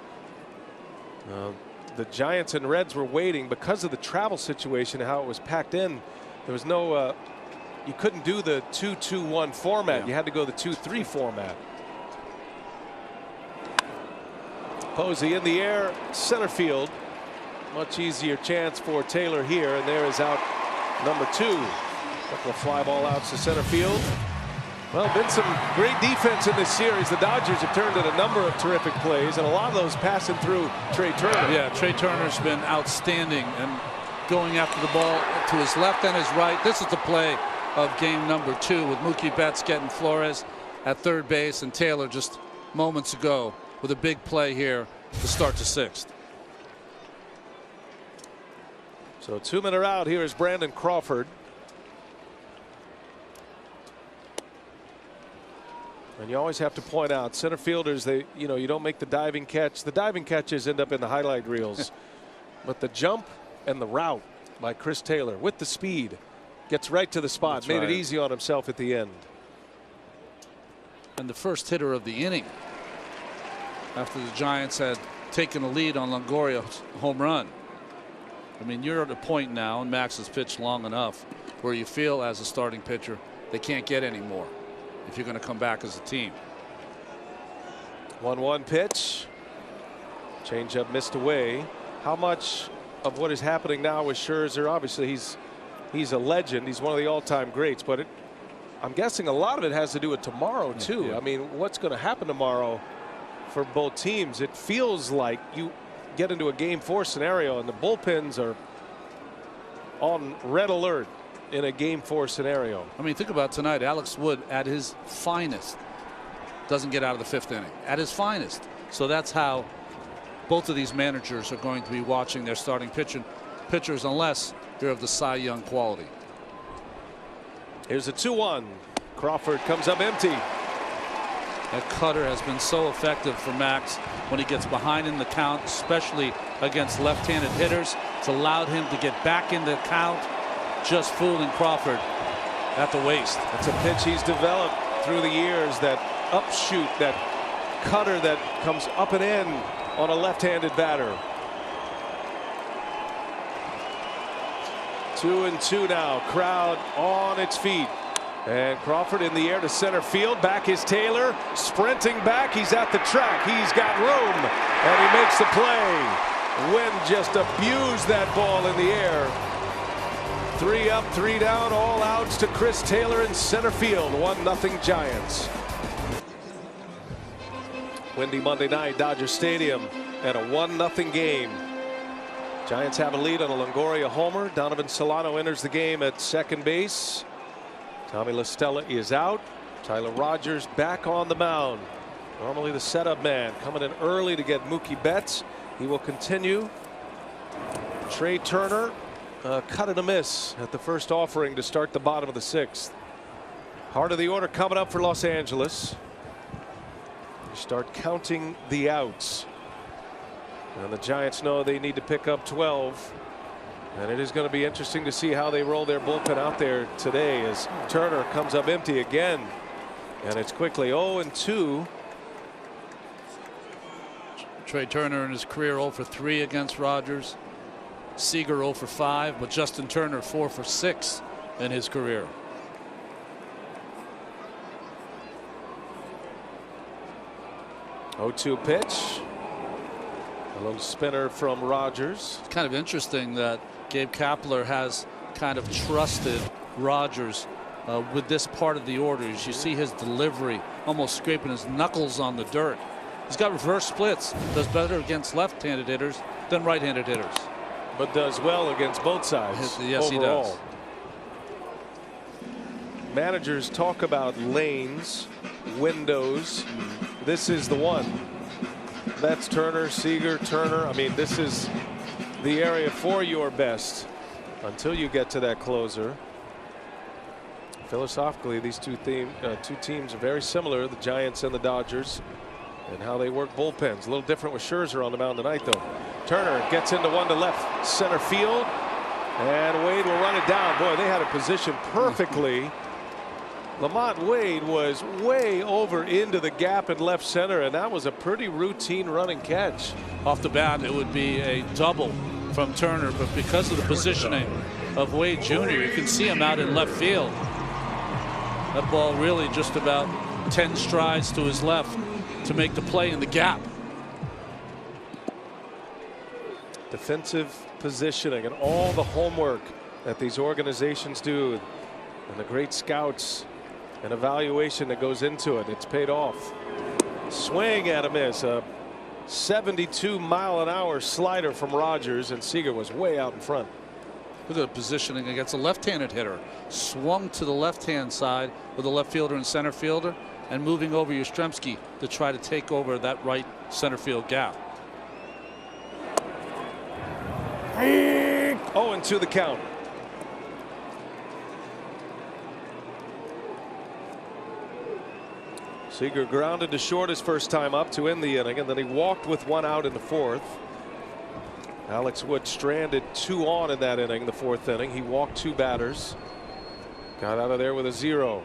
the Giants and Reds were waiting because of the travel situation, how it was packed in. There was no you couldn't do the 2-2-1 format. You had to go the 2-3 format. Posey in the air, center field. Much easier chance for Taylor here, and there is out number 2. Couple of fly ball outs to center field. Well, been some great defense in this series. The Dodgers have turned in a number of terrific plays, and a lot of those passing through Trey Turner. Yeah, Trey Turner's been outstanding and going after the ball to his left and his right. This is the play of game number 2 with Mookie Betts getting Flores at third base and Taylor just moments ago with a big play here to start the 6th. So 2 men are out. Here is Brandon Crawford. And you always have to point out center fielders, you don't make the diving catch. The diving catches end up in the highlight reels. But the jump and the route by Chris Taylor with the speed gets right to the spot. Made it easy on himself at the end. And the first hitter of the inning after the Giants had taken a lead on Longoria's home run. I mean, you're at a point now, and Max has pitched long enough, where you feel as a starting pitcher they can't get any more if you're going to come back as a team. 1-1 pitch. Changeup missed away. How much of what is happening now with Scherzer? Obviously, he's a legend. He's one of the all-time greats. But I'm guessing a lot of it has to do with tomorrow too. Yeah. I mean, what's going to happen tomorrow for both teams? It feels like you get into a Game 4 scenario, and the bullpens are on red alert in a Game 4 scenario. I mean, think about tonight. Alex Wood at his finest doesn't get out of the 5th inning. At his finest. So that's how both of these managers are going to be watching their starting pitchers unless they're of the Cy Young quality. Here's a 2-1. Crawford comes up empty. That cutter has been so effective for Max when he gets behind in the count, especially against left-handed hitters. It's allowed him to get back in the count, just fooling Crawford at the waist. It's a pitch he's developed through the years, that upshoot, that cutter that comes up and in on a left-handed batter. 2-2 now. Crowd on its feet. And Crawford in the air to center field. Back is Taylor, sprinting back. He's at the track. He's got room, and he makes the play. Wynn just abused that ball in the air. 3 up, 3 down, all outs to Chris Taylor in center field. 1-0 Giants. Windy Monday night, Dodger Stadium, and a 1-0 game. Giants have a lead on a Longoria homer. Donovan Solano enters the game at second base. Tommy La Stella is out. Tyler Rogers back on the mound. Normally the setup man, coming in early to get Mookie Betts. He will continue. Trey Turner cut and a miss at the first offering to start the bottom of the 6th. Heart of the order coming up for Los Angeles. You start counting the outs. And the Giants know they need to pick up 12. And it is going to be interesting to see how they roll their bullpen out there today as Turner comes up empty again. And it's quickly 0-2. Trey Turner in his career 0 for 3 against Rogers. Seager 0 for 5, but Justin Turner 4 for 6 in his career. (0-2) pitch. A little spinner from Rogers. It's kind of interesting that Gabe Kapler has kind of trusted Rogers with this part of the order. As you see his delivery, almost scraping his knuckles on the dirt. He's got reverse splits. Does better against left-handed hitters than right-handed hitters. But does well against both sides. Yes, overall. he does. Managers talk about lanes, windows. This is the one. That's Turner, Seager, Turner. I mean, this is the area for your best until you get to that closer. Philosophically, these two teams are very similar, the Giants and the Dodgers, and how they work bullpens. A little different with Scherzer on the mound tonight, though. Turner gets into one to left center field, and Wade will run it down. Boy, they had it positioned perfectly. Lamont Wade was way over into the gap in left center, and that was a pretty routine running catch. Off the bat, it would be a double from Turner, but because of the positioning of Wade Jr., you can see him out in left field. That ball really just about 10 strides to his left to make the play in the gap. Defensive positioning and all the homework that these organizations do, and the great scouts An evaluation that goes into it. It's paid off. Swing and a miss. A 72-mile-an-hour slider from Rogers, and Seager was way out in front. Look at the positioning against a left-handed hitter. Swung to the left-hand side with a left fielder and center fielder, and moving over Yastrzemski to try to take over that right center field gap. 0-2 the count. Seager grounded to short his first time up to end the inning, and then he walked with one out in the fourth. Alex Wood stranded 2 on in that inning, the fourth inning. He walked 2 batters. Got out of there with a 0.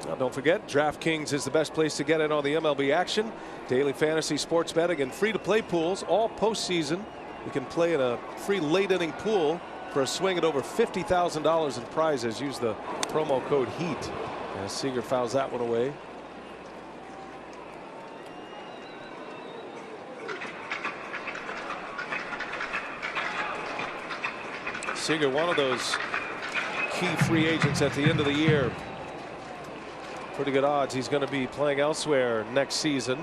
Now don't forget, DraftKings is the best place to get in on the MLB action. Daily fantasy sports betting and free-to-play pools all postseason. You can play in a free late inning pool for a swing at over $50,000 in prizes. Use the promo code HEAT. As Seager fouls that one away. Seager, one of those key free agents at the end of the year. Pretty good odds he's going to be playing elsewhere next season.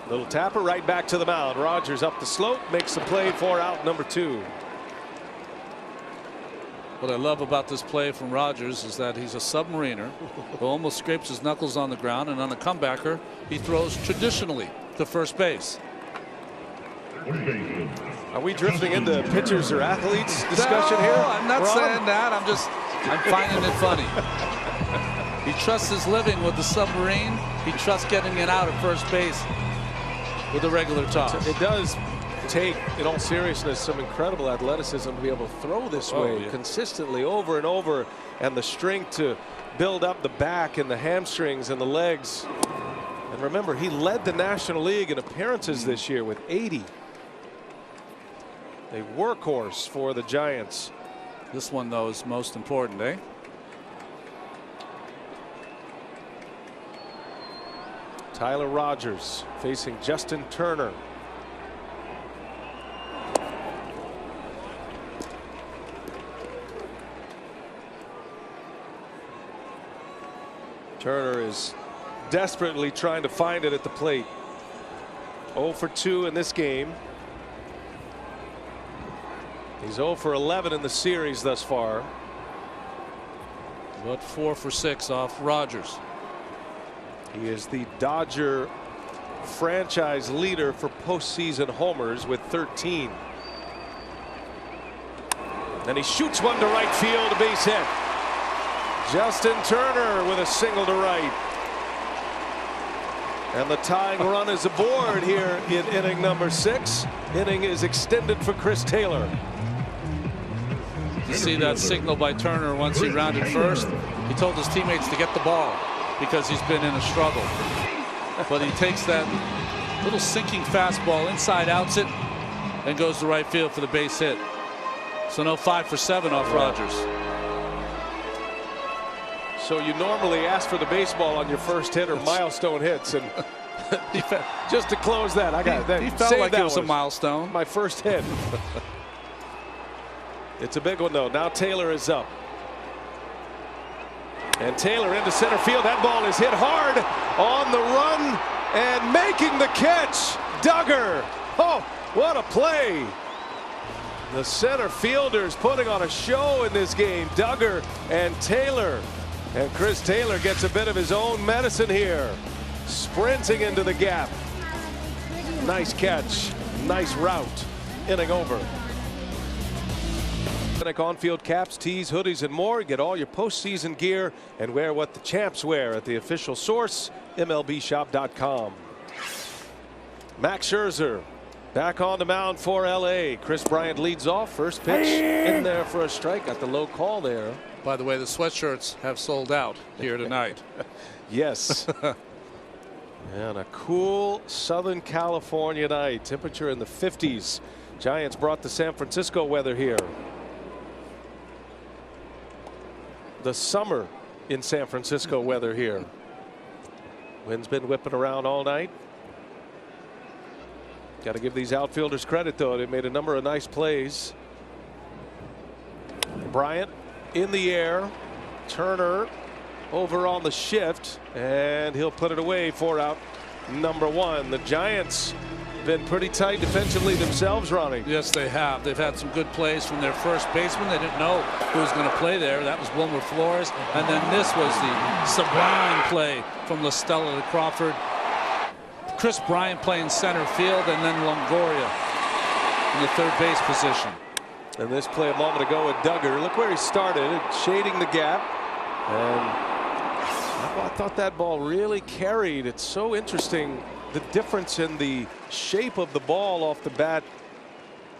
Little tapper right back to the mound. Rogers up the slope, makes the play for out number 2. What I love about this play from Rogers is that he's a submariner who almost scrapes his knuckles on the ground, and on a comebacker he throws traditionally to first base. Are we drifting into pitchers or athletes discussion here? I'm not saying that. I'm finding it funny. He trusts his living with the submarine. He trusts getting it out at first base with a regular toss. It does take, in all seriousness, some incredible athleticism to be able to throw this way consistently over and over, and the strength to build up the back and the hamstrings and the legs. And remember, he led the National League in appearances this year with 80. A workhorse for the Giants. This one, though, is most important, eh? Tyler Rogers facing Justin Turner. Turner is desperately trying to find it at the plate. 0 for 2 in this game. He's 0 for 11 in the series thus far. But 4 for 6 off Rogers. He is the Dodger franchise leader for postseason homers with 13. And he shoots one to right field, a base hit. Justin Turner with a single to right. And the tying run is aboard here in inning number 6. Inning is extended for Chris Taylor. You see that signal by Turner once he rounded first. He told his teammates to get the ball because he's been in a struggle. But he takes that little sinking fastball, inside outs it, and goes to right field for the base hit. So no 5 for 7 off Rogers. So you normally ask for the baseball on your first hit or milestone hits, and just to close that, I got that. He felt like it was a milestone. My first hit. It's a big one though. Now Taylor is up. And Taylor into center field. That ball is hit hard on the run and making the catch. Duggar. Oh, what a play. The center fielders putting on a show in this game. Duggar and Taylor. And Chris Taylor gets a bit of his own medicine here. Sprinting into the gap. Nice catch. Nice route. Inning over. On-field caps, tees, hoodies, and more. Get all your postseason gear and wear what the champs wear at the official source, MLBshop.com. Max Scherzer back on the mound for LA. Chris Bryant leads off. First pitch in there for a strike. Got the low call there. By the way, the sweatshirts have sold out here tonight. Yes. And a cool Southern California night. Temperature in the 50s. Giants brought the San Francisco weather here. The summer in San Francisco weather here. Wind's been whipping around all night. Got to give these outfielders credit, though. They made a number of nice plays. Bryant in the air. Turner over on the shift, and he'll put it away for out number 1. The Giants been pretty tight defensively themselves, Ronnie. Yes, they have. They've had some good plays from their first baseman. They didn't know who was going to play there. That was Wilmer Flores. And then this was the sublime play from LaStella to Crawford. Chris Bryant playing center field, and then Longoria in the third base position. And this play a moment ago with Duggar. Look where he started, shading the gap. And I thought that ball really carried. It's so interesting, the difference in the shape of the ball off the bat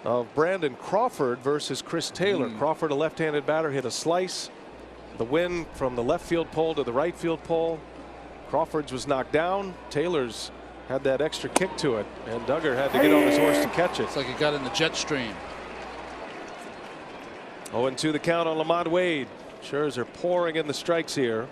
of Brandon Crawford versus Chris Taylor. Crawford, a left-handed batter, hit a slice. The wind from the left field pole to the right field pole. Crawford's was knocked down. Taylor's had that extra kick to it, and Duggar had to get on his horse to catch it. It's like it got in the jet stream. 0-2 the count on Lamont Wade. Scherzer pouring in the strikes here.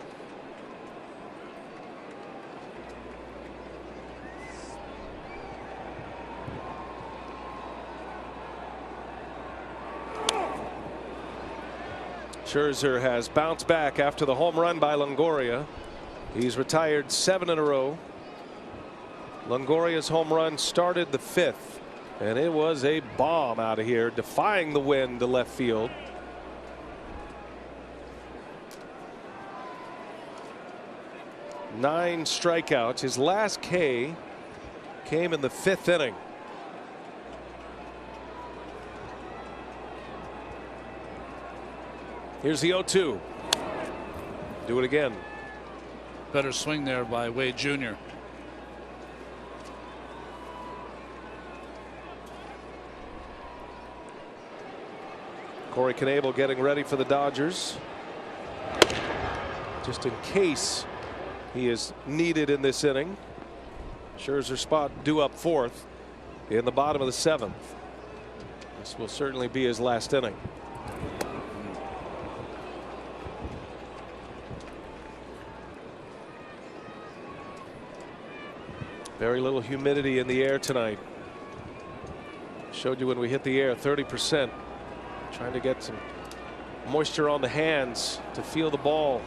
Scherzer has bounced back after the home run by Longoria. He's retired 7 in a row. Longoria's home run started the 5th, and it was a bomb out of here, defying the wind to left field. Nine strikeouts. His last K came in the 5th inning. Here's the 0-2. Do it again. Better swing there by Wade Jr. Corey Knebel getting ready for the Dodgers, just in case he is needed in this inning. Scherzer spot due up 4th in the bottom of the 7th. This will certainly be his last inning. Very little humidity in the air tonight. Showed you when we hit the air, 30%. Trying to get some moisture on the hands to feel the ball.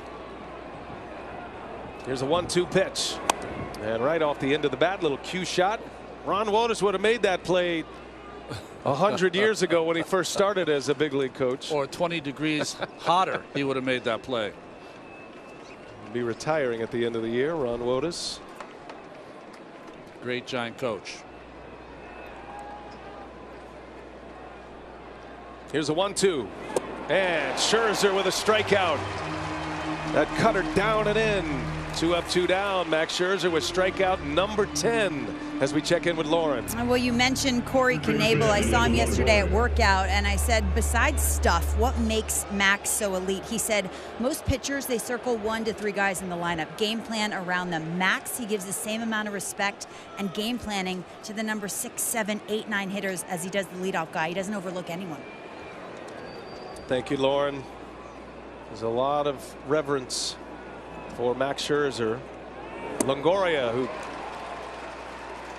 Here's a 1-2 pitch, and right off the end of the bat, little cue shot. Ron Wotus would have made that play 100 years ago when he first started as a big league coach. Or 20 degrees hotter, he would have made that play. He'll be retiring at the end of the year, Ron Wotus. Great Giant coach. Here's a 1-2, and Scherzer with a strikeout. That cutter down and in. 2 up, 2 down. Max Scherzer with strikeout number 10 as we check in with Lauren. Well, you mentioned Corey Knebel. I saw him yesterday at workout, and I said, besides stuff, what makes Max so elite? He said most pitchers, they circle 1 to 3 guys in the lineup, game plan around them. Max, he gives the same amount of respect and game planning to the number 6, 7, 8, 9 hitters as he does the leadoff guy. He doesn't overlook anyone. Thank you, Lauren. There's a lot of reverence for Max Scherzer. Longoria, who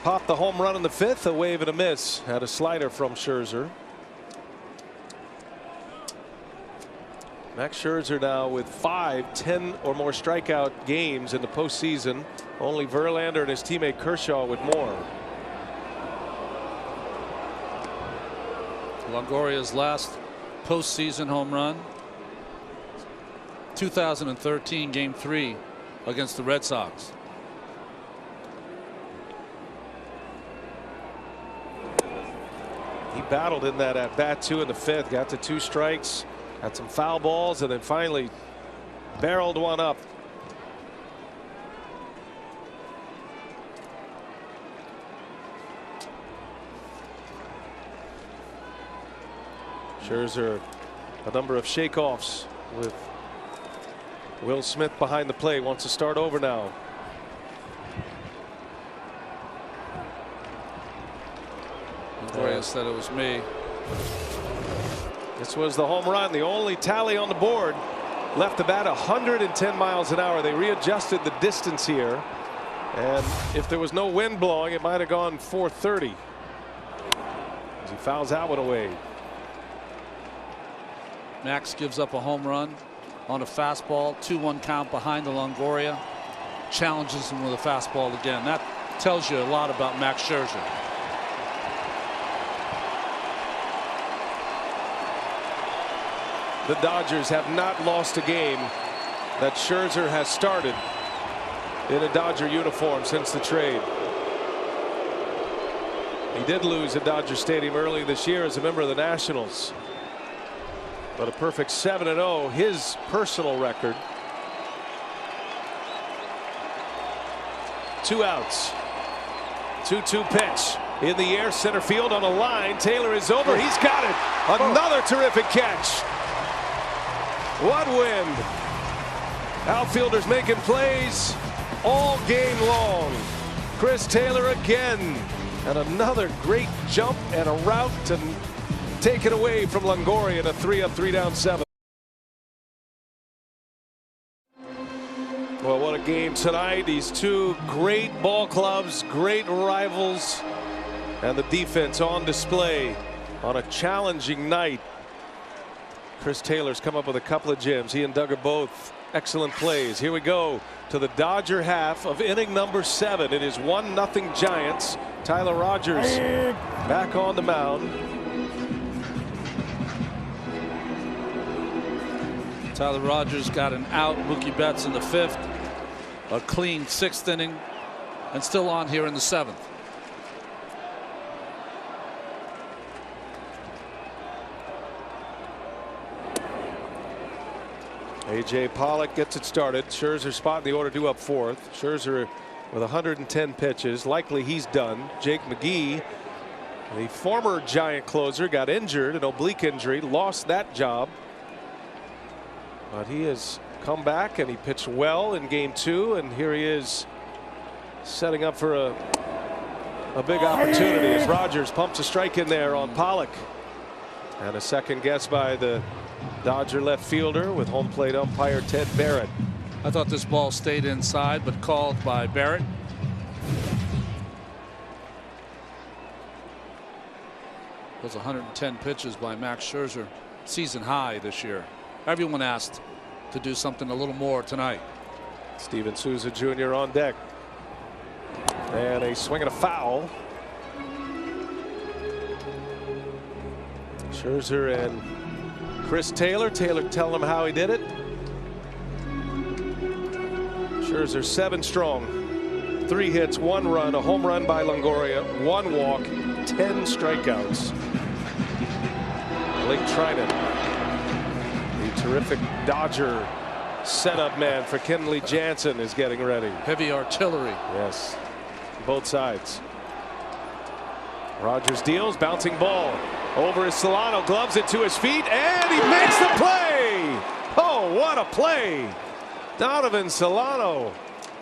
popped the home run in the 5th, a wave and a miss, had a slider from Scherzer. Max Scherzer now with 5 10 or more strikeout games in the postseason. Only Verlander and his teammate Kershaw with more. Longoria's last postseason home run, 2013 Game 3 against the Red Sox. He battled in that at bat too in the 5th, got to 2 strikes, had some foul balls, and then finally barreled one up. Scherzer, a number of shakeoffs with Will Smith behind the plate, wants to start over now. Longoria said it was me. This was the home run, the only tally on the board. Left the bat 110 miles an hour. They readjusted the distance here. And if there was no wind blowing, it might have gone 430. As he fouls that one away. Max gives up a home run on a fastball. 2-1 count behind the Longoria. Challenges him with a fastball again. That tells you a lot about Max Scherzer. The Dodgers have not lost a game that Scherzer has started in a Dodger uniform since the trade. He did lose at Dodger Stadium early this year as a member of the Nationals. But a perfect 7-0, his personal record. 2 outs. 2-2 pitch in the air, center field on a line. Taylor is over. He's got it. Another terrific catch. What wind. Outfielders making plays all game long. Chris Taylor again. And another great jump and a route to take it away from Longoria in a 3-up, 3-down 7. Well, what a game tonight. These two great ball clubs, great rivals, and the defense on display on a challenging night. Chris Taylor's come up with a couple of gems. He and Doug are both excellent plays. Here we go to the Dodger half of inning number 7. It is 1-0 Giants. Tyler Rogers back on the mound. Tyler Rogers got an out. Mookie Betts in the 5th. A clean 6th inning. And still on here in the 7th. A.J. Pollock gets it started. Scherzer spot in the order due up 4th. Scherzer with 110 pitches. Likely he's done. Jake McGee, the former Giant closer, got injured, an oblique injury, lost that job. But he has come back and he pitched well in game 2, and here he is setting up for a big opportunity as Rogers pumps a strike in there on Pollock. And a second guess by the Dodger left fielder with home plate umpire Ted Barrett. I thought this ball stayed inside, but called by Barrett. Those 110 pitches by Max Scherzer, season high this year. Everyone asked to do something a little more tonight. Steven Souza Jr. on deck. And a swing and a foul. Scherzer and Chris Taylor. Taylor telling him how he did it. Scherzer 7 strong. 3 hits, 1 run, a home run by Longoria, 1 walk, 10 strikeouts. Blake Trinan, the terrific Dodger setup man for Kenley Jansen, is getting ready. Heavy artillery. Yes, both sides. Rogers deals, bouncing ball over is Solano, gloves it to his feet, and he makes the play. Oh, what a play. Donovan Solano,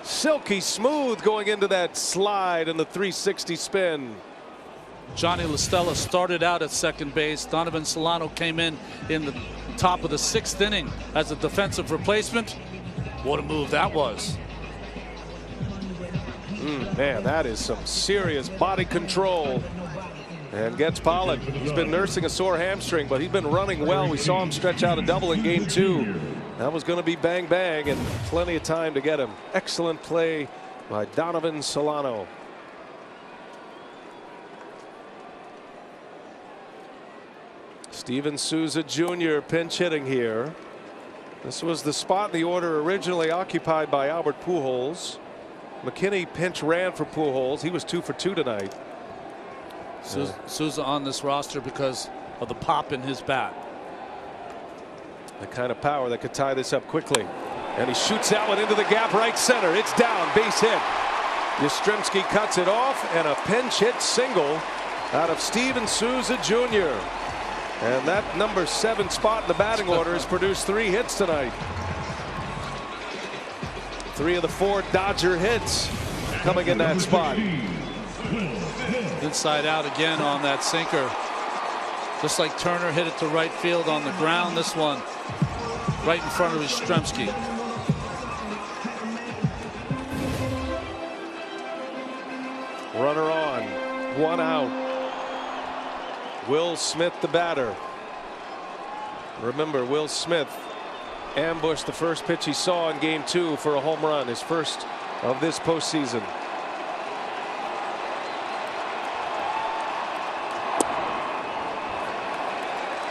silky smooth going into that slide and the 360 spin. Johnny LaStella started out at second base. Donovan Solano came in the top of the 6th inning as a defensive replacement. What a move that was. Man, that is some serious body control. And gets Pollock. He's been nursing a sore hamstring, but he's been running well. We saw him stretch out a double in game 2. That was going to be bang bang and plenty of time to get him. Excellent play by Donovan Solano. Steven Souza Jr. pinch hitting here. This was the spot in the order originally occupied by Albert Pujols. McKinney pinch ran for Pujols. He was 2 for 2 tonight. Souza on this roster because of the pop in his bat. The kind of power that could tie this up quickly. And he shoots that one into the gap right center. It's down, base hit. Yastrzemski cuts it off, and a pinch hit single out of Steven Souza Jr. And that number 7 spot in the batting order has produced 3 hits tonight. 3 of the 4 Dodger hits coming in that spot. Inside out again on that sinker. Just like Turner hit it to right field on the ground, this one right in front of Yastrzemski. Runner on, 1 out. Will Smith, the batter. Remember, Will Smith ambushed the first pitch he saw in Game 2 for a home run, his first of this postseason.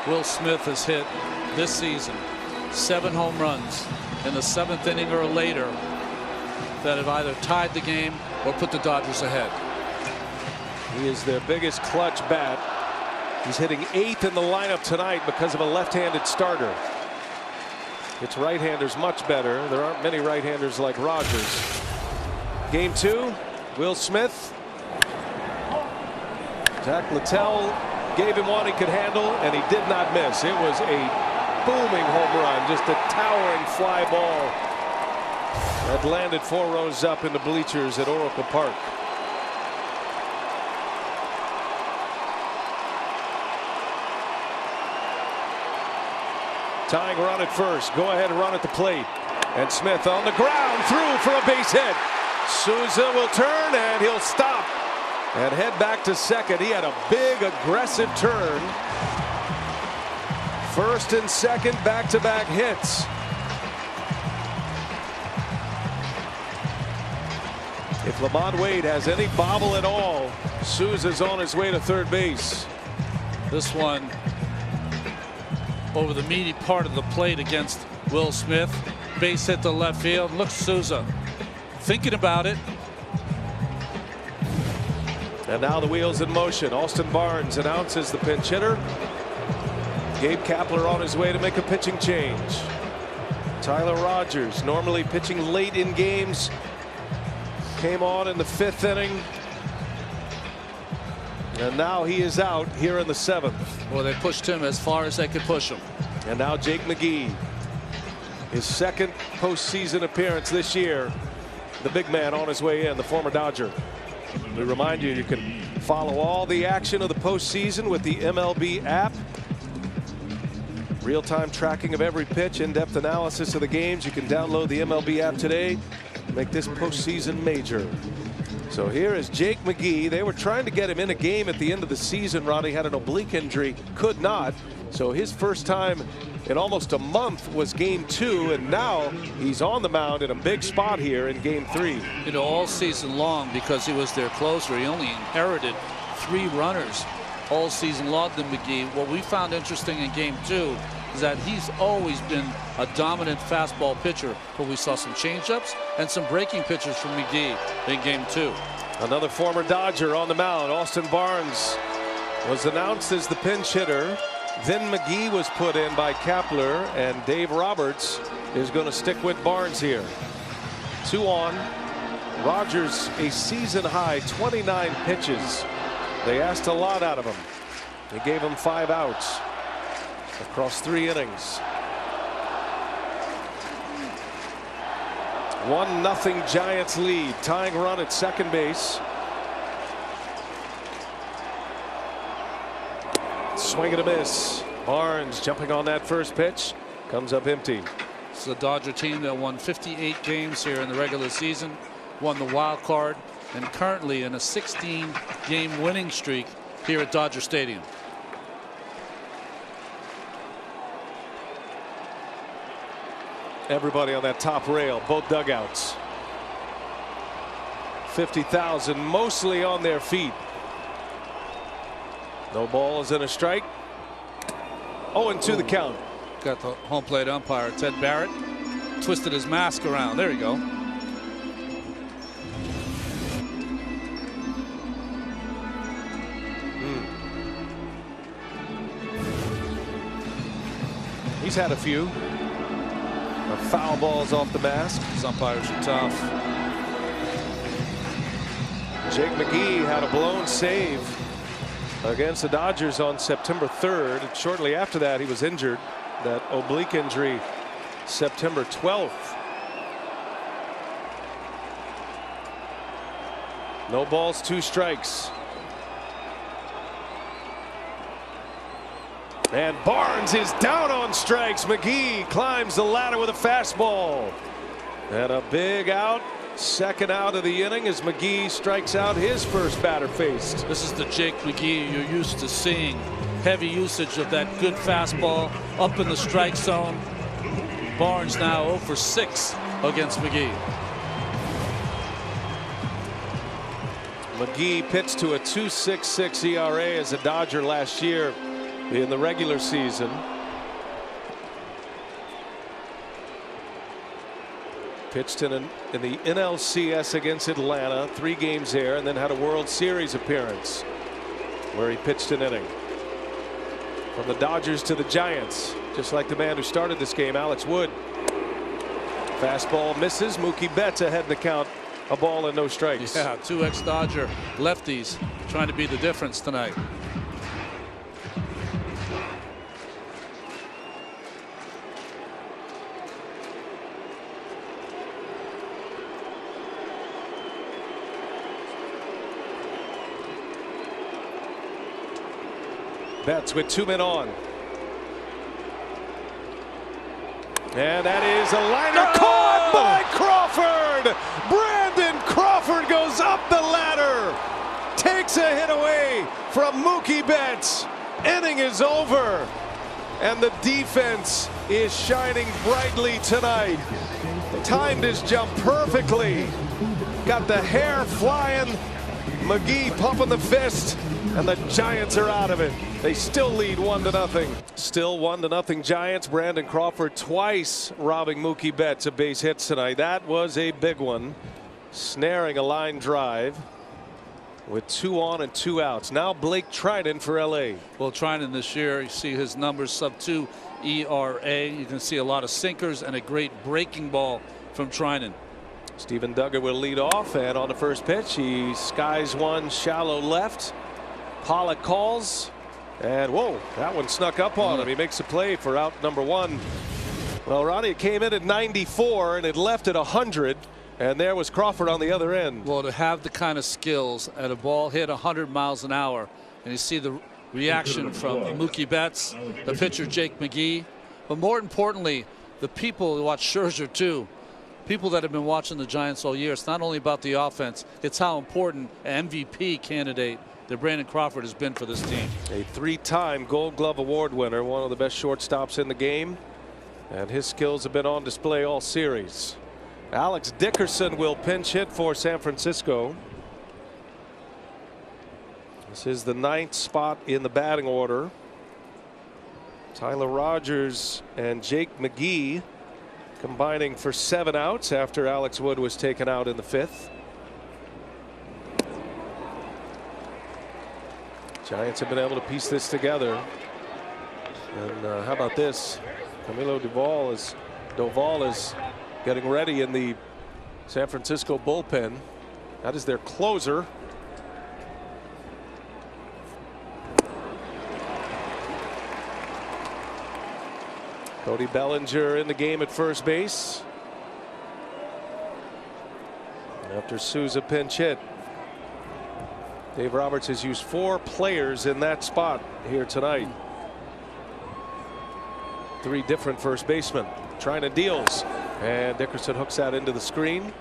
Will Smith has hit this season 7 home runs in the 7th inning or later that have either tied the game or put the Dodgers ahead. He is their biggest clutch bat. He's hitting 8th in the lineup tonight because of a left-handed starter. It's right-handers much better. There aren't many right-handers like Rogers. Game 2, Will Smith. Zach Littell gave him one he could handle, and he did not miss. It was a booming home run, just a towering fly ball that landed 4 rows up in the bleachers at Oracle Park. Tying run at first. Go ahead and run at the plate. And Smith on the ground, through for a base hit. Souza will turn, and he'll stop and head back to second. He had a big aggressive turn. First and second back-to-back hits. If Lamont Wade has any bobble at all, Souza's on his way to third base. This one over the meaty part of the plate against Will Smith. Base hit to left field. Look, Souza thinking about it. And now the wheels in motion. Austin Barnes announces the pinch hitter. Gabe Kapler on his way to make a pitching change. Tyler Rogers, normally pitching late in games, came on in the 5th inning. And now he is out here in the 7th. Well, they pushed him as far as they could push him. And now Jake McGee, his 2nd postseason appearance this year. The big man on his way in, the former Dodger. We remind you, you can follow all the action of the postseason with the MLB app. Real-time tracking of every pitch, in-depth analysis of the games. You can download the MLB app today. Make this postseason major. So here is Jake McGee. They were trying to get him in a game at the end of the season. Ronnie had an oblique injury, could not. So his first time in almost a month was Game 2, and now he's on the mound in a big spot here in Game 3. You know, all season long, because he was their closer, he only inherited 3 runners all season long than McGee. What we found interesting in Game 2 is that he's always been a dominant fastball pitcher, but we saw some changeups and some breaking pitches from McGee in Game 2. Another former Dodger on the mound. Austin Barnes was announced as the pinch hitter. Then McGee was put in by Kapler, and Dave Roberts is going to stick with Barnes here. 2 on. Rogers, a season high 29 pitches. They asked a lot out of him. They gave him 5 outs across 3 innings. 1-0 Giants lead. Tying run at second base. Swing and a miss. Barnes jumping on that first pitch. Comes up empty. It's the Dodger team that won 58 games here in the regular season. Won the wild card. And currently in a 16-game winning streak here at Dodger Stadium. Everybody on that top rail, both dugouts. 50,000 mostly on their feet. No balls and a strike. 0-2 the count. Got the home plate umpire, Ted Barrett, twisted his mask around. There you go. He's had a few. Foul balls off the mask. These umpires are tough. Jake McGee had a blown save against the Dodgers on September 3rd. And shortly after that, he was injured. That oblique injury, September 12th. No balls, 2 strikes. And Barnes is down on strikes. McGee climbs the ladder with a fastball. And a big out Second out of the inning as McGee strikes out his first batter faced. This is the Jake McGee you're used to seeing. Heavy usage of that good fastball up in the strike zone. Barnes now 0 for 6 against McGee. McGee pitched to a 2.66 ERA as a Dodger last year in the regular season. Pitched in the NLCS against Atlanta, 3 games there, and then had a World Series appearance where he pitched an inning. From the Dodgers to the Giants, just like the man who started this game, Alex Wood. Fastball misses. Mookie Betts ahead in the count. A ball and no strikes. Yeah, 2 ex-Dodger lefties trying to be the difference tonight. Betts with 2 men on. And that is a liner caught by Crawford. Brandon Crawford goes up the ladder. Takes a hit away from Mookie Betts. Inning is over. And the defense is shining brightly tonight. Timed his jump perfectly. Got the hair flying. McGee pumping the fist. And the Giants are out of it. They still lead 1-0. Still 1-0 Giants. Brandon Crawford twice robbing Mookie Betts of base hits tonight. That was a big one. Snaring a line drive with 2 on and 2 outs. Now Blake Trinan for LA. Well, Trinan this year, you see his numbers sub-2 ERA. You can see a lot of sinkers and a great breaking ball from Trinan. Steven Duggar will lead off, and on the first pitch he skies one shallow left. Pollock calls, and whoa, that one snuck up on him. He makes a play for out number 1. Well, Ronnie, it came in at 94 and it left at 100, and there was Crawford on the other end. Well, to have the kind of skills at a ball hit 100 miles an hour, and you see the reaction from Mookie Betts, the pitcher Jake McGee, but more importantly, the people who watch Scherzer too. People that have been watching the Giants all year. It's not only about the offense, it's how important an MVP candidate that Brandon Crawford has been for this team. A 3-time Gold Glove Award winner, one of the best shortstops in the game, and his skills have been on display all series. Alex Dickerson will pinch hit for San Francisco. This is the 9th spot in the batting order. Tyler Rogers and Jake McGee combining for 7 outs after Alex Wood was taken out in the 5th. Giants have been able to piece this together. And how about this? Camilo Doval is getting ready in the San Francisco bullpen. That is their closer. Cody Bellinger in the game at first base after Souza pinch hit. Dave Roberts has used 4 players in that spot here tonight. 3 different first basemen. Trying to deals, and Dickerson hooks that into the screen.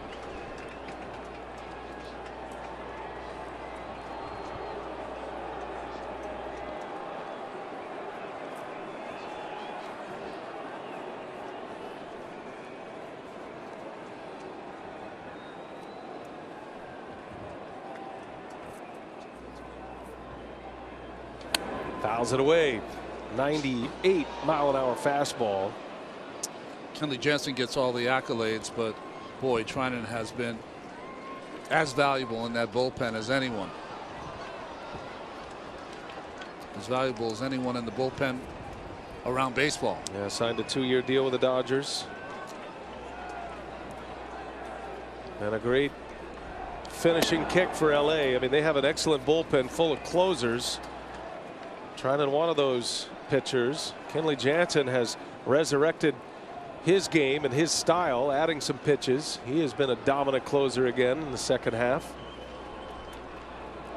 Fouls it away. 98-mile-an-hour fastball. Kenley Jansen gets all the accolades, but boy, Trinan has been as valuable in that bullpen as anyone. As valuable as anyone in the bullpen around baseball. Yeah, signed a 2-year deal with the Dodgers. And a great finishing kick for LA. I mean, they have an excellent bullpen full of closers. Trinan, one of those pitchers. Kenley Jansen has resurrected his game and his style, adding some pitches. He has been a dominant closer again in the second half.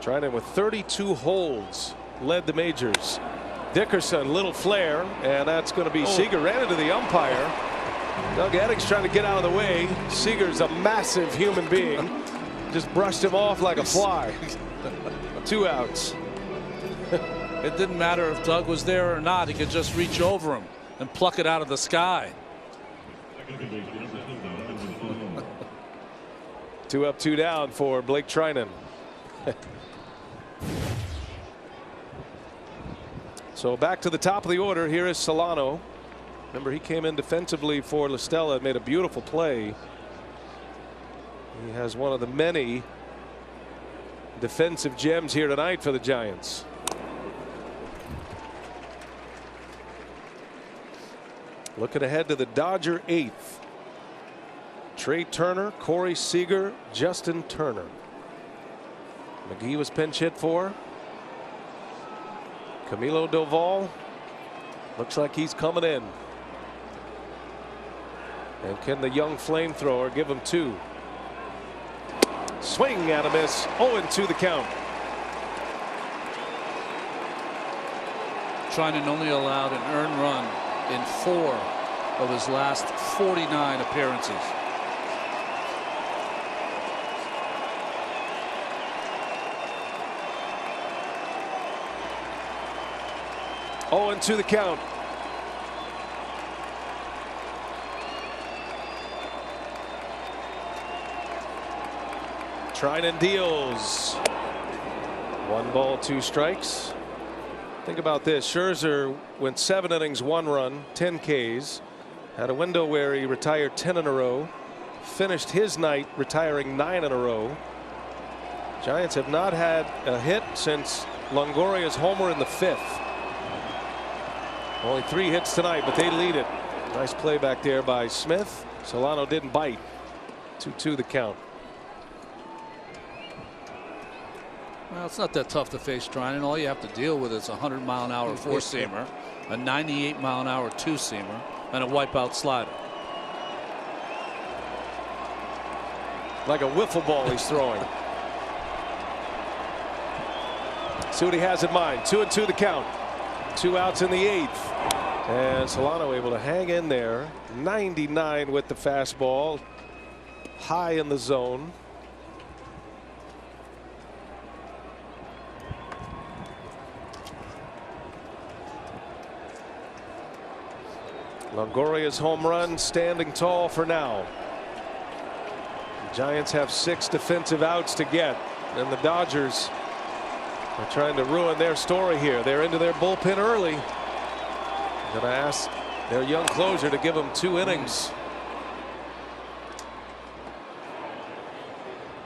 Trinan with 32 holds led the majors. Dickerson, little flare, and that's going to be Seager. Ran into the umpire. Doug Eddings trying to get out of the way. Seager's a massive human being. Just brushed him off like a fly. 2 outs. It didn't matter if Doug was there or not. He could just reach over him and pluck it out of the sky. 2 up, 2 down for Blake Trinan. So back to the top of the order. Here is Solano. Remember, he came in defensively for La Stella and made a beautiful play. He has one of the many defensive gems here tonight for the Giants. Looking ahead to the Dodger 8th. Trey Turner, Corey Seager, Justin Turner. McGee was pinch hit for. Camilo Doval looks like he's coming in. And can the young flamethrower give him 2? Swing and a miss. 0-2 the count. Trinan only allowed an earned run in 4 of his last 49 appearances. To the count. Trinan deals. 1 ball, 2 strikes. Think about this. Scherzer went 7 innings, 1 run, 10 Ks. Had a window where he retired 10 in a row. Finished his night retiring 9 in a row. Giants have not had a hit since Longoria's homer in the 5th. Only 3 hits tonight, but they lead it. Nice play back there by Smith. Solano didn't bite. 2-2 the count. Well, it's not that tough to face Trinan. All you have to deal with is a 100-mile-an-hour 4-seamer, a 98-mile-an-hour 2-seamer, and a wipeout slider. Like a wiffle ball he's throwing. See what he has in mind. 2-2 the count. 2 outs in the 8th. And Solano able to hang in there. 99 with the fastball. High in the zone. Longoria's home run standing tall for now. The Giants have 6 defensive outs to get, and the Dodgers are trying to ruin their story here. They're into their bullpen early. Going to ask their young closer to give them 2 innings.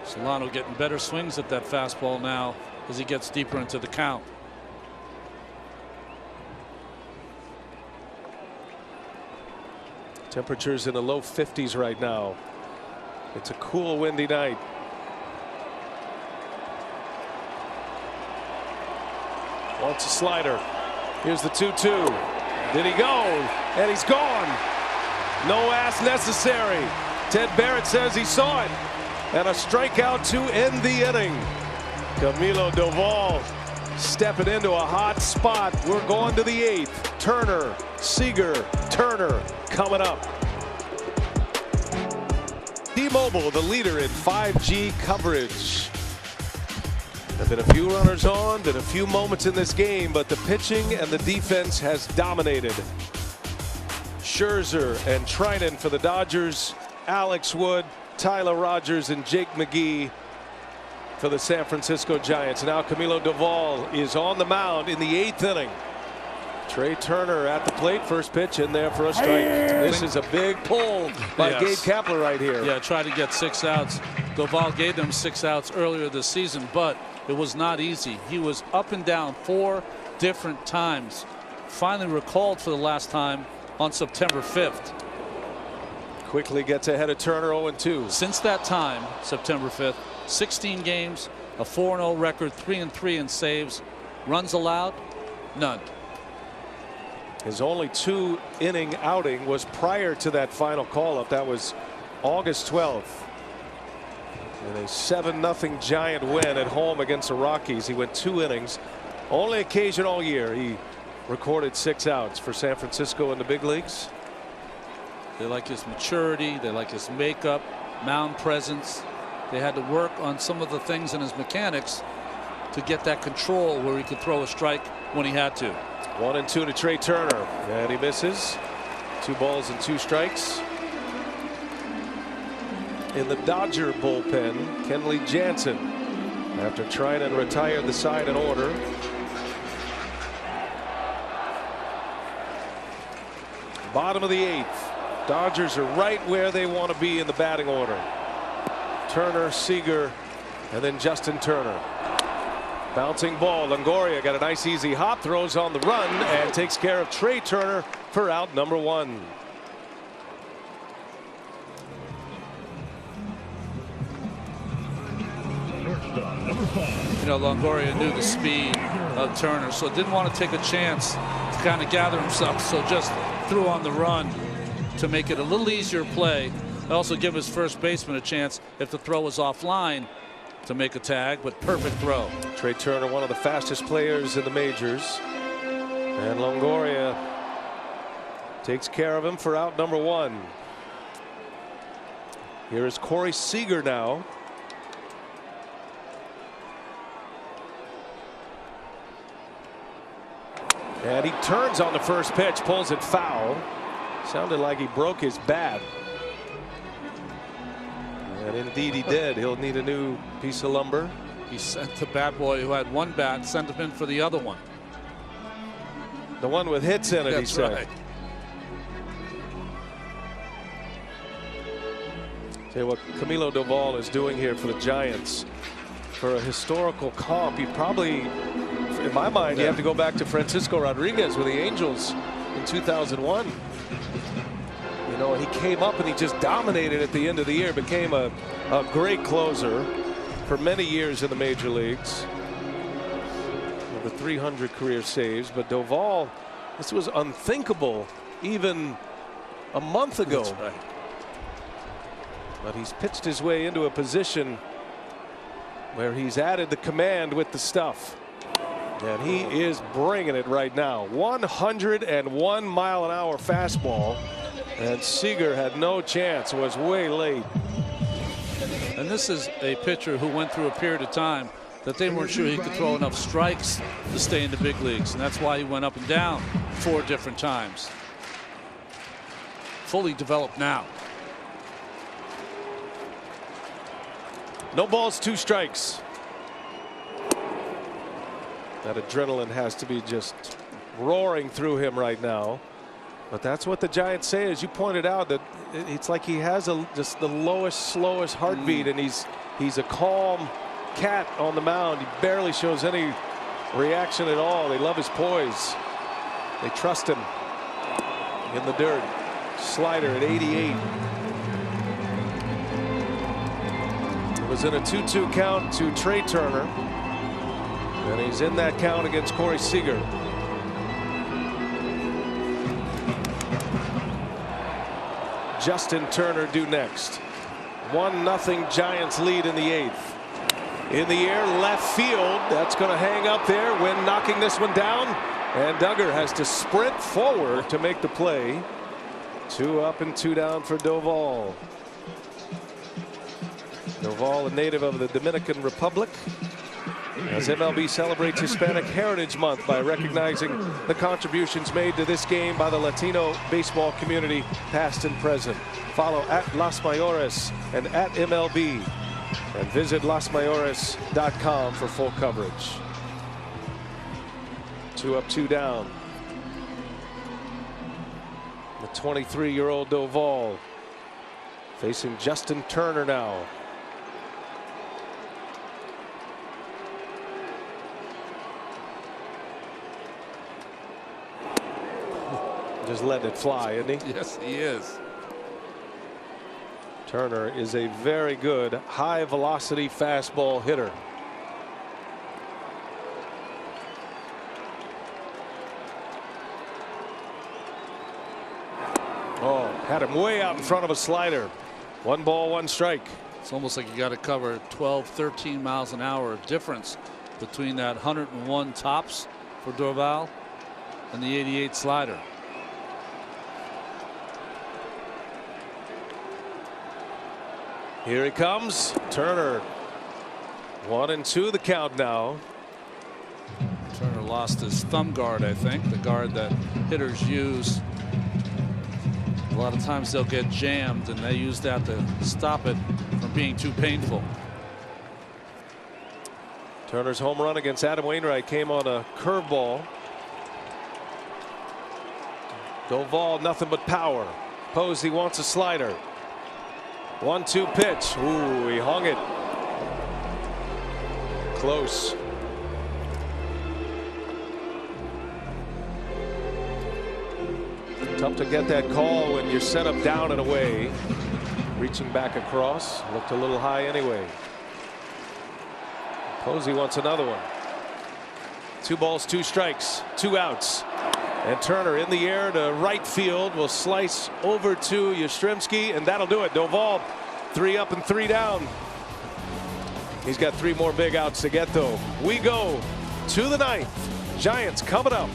Solano getting better swings at that fastball now as he gets deeper into the count. Temperatures in the low 50s right now. It's a cool, windy night. Wants a slider. Here's the 2-2. Did he go? And he's gone. No ass necessary. Ted Barrett says he saw it. And a strikeout to end the inning. Camilo Doval stepping into a hot spot. We're going to the 8th. Turner, Seager, Turner coming up. T-Mobile, the leader in 5G coverage. There have been a few runners on, been a few moments in this game, but the pitching and the defense has dominated. Scherzer and Trinan for the Dodgers, Alex Wood, Tyler Rogers, and Jake McGee for the San Francisco Giants. Now Camilo Doval is on the mound in the 8th inning. Trey Turner at the plate, first pitch in there for a strike. This is a big pull by Gabe Kapler right here. Yeah, tried to get 6 outs. Doval gave them 6 outs earlier this season, but it was not easy. He was up and down 4 different times. Finally recalled for the last time on September 5th. Quickly gets ahead of Turner, 0-2. Since that time, September 5th, 16 games, a 4-0 record, 3-3 in saves. Runs allowed, none. His only 2-inning outing was prior to that final call-up. That was August 12th. In a 7-0 Giant win at home against the Rockies. He went 2 innings. Only occasion all year he recorded 6 outs for San Francisco in the big leagues. They like his maturity. They like his makeup, mound presence. They had to work on some of the things in his mechanics to get that control where he could throw a strike when he had to. 1-2 to Trey Turner, and he misses. 2 balls and 2 strikes. In the Dodger bullpen, Kenley Jansen, after trying to retire the side in order. Bottom of the 8th. Dodgers are right where they want to be in the batting order. Turner, Seager, and then Justin Turner. Bouncing ball. Longoria got a nice easy hop, throws on the run, and takes care of Trey Turner for out number 1. You know, Longoria knew the speed of Turner, so didn't want to take a chance to kind of gather himself, so just threw on the run to make it a little easier play. Also give his first baseman a chance if the throw was offline to make a tag, but perfect throw. Trey Turner, one of the fastest players in the majors, and Longoria takes care of him for out number 1. Here is Corey Seager now. And he turns on the first pitch, pulls it foul. Sounded like he broke his bat. And indeed he did. He'll need a new piece of lumber. He sent the bat boy who had 1 bat, sent him in for the other one. The one with hits in it, That's he said. right. Tell you what Camilo Doval is doing here for the Giants. For a historical comp, he probably, in my mind, you have to go back to Francisco Rodriguez with the Angels in 2001. You know, he came up and he just dominated at the end of the year, became a great closer for many years in the major leagues. Over 300 career saves, but Doval, this was unthinkable even a month ago. That's right. But he's pitched his way into a position where he's added the command with the stuff. And he is bringing it right now. 101 mile an hour fastball. And Seager had no chance, was way late. And this is a pitcher who went through a period of time that they weren't sure he could throw enough strikes to stay in the big leagues. And that's why he went up and down 4 different times. Fully developed now. No balls, 2 strikes. That adrenaline has to be just roaring through him right now. But that's what the Giants say, as you pointed out, that it's like he has just the lowest, slowest heartbeat, and he's a calm cat on the mound. He barely shows any reaction at all. They love his poise. They trust him in the dirt. Slider at 88. It was in a 2-2 count to Trey Turner, and he's in that count against Corey Seager. Justin Turner due next. 1-0 Giants lead in the 8th. In the air, left field. That's going to hang up there. Wynn knocking this one down. And Duggar has to sprint forward to make the play. 2 up and 2 down for Doval. Doval, a native of the Dominican Republic, as MLB celebrates Hispanic Heritage Month by recognizing the contributions made to this game by the Latino baseball community, past and present. Follow at Las Mayores and at MLB, and visit lasmayores.com for full coverage. 2 up, 2 down. The 23-year-old Doval facing Justin Turner now. Just letting it fly, isn't he? Yes, he is. Turner is a very good high velocity fastball hitter. Oh, had him way out in front of a slider. 1 ball, 1 strike. It's almost like you got to cover 12, 13 miles an hour of difference between that 101 tops for Doval and the 88 slider. Here he comes. Turner. 1-2 the count now. Turner lost his thumb guard, I think, the guard that hitters use. A lot of times they'll get jammed, and they use that to stop it from being too painful. Turner's home run against Adam Wainwright came on a curveball. Doval, nothing but power. Posey wants a slider. 1-2 pitch. Ooh, he hung it. Close. Tough to get that call when you're set up down and away. Reaching back across. Looked a little high anyway. Posey wants another one. 2 balls, 2 strikes, 2 outs. And Turner in the air to right field will slice over to Yastrzemski, and that'll do it. Doval 3 up and 3 down. He's got 3 more big outs to get though. We go to the 9th. Giants coming up.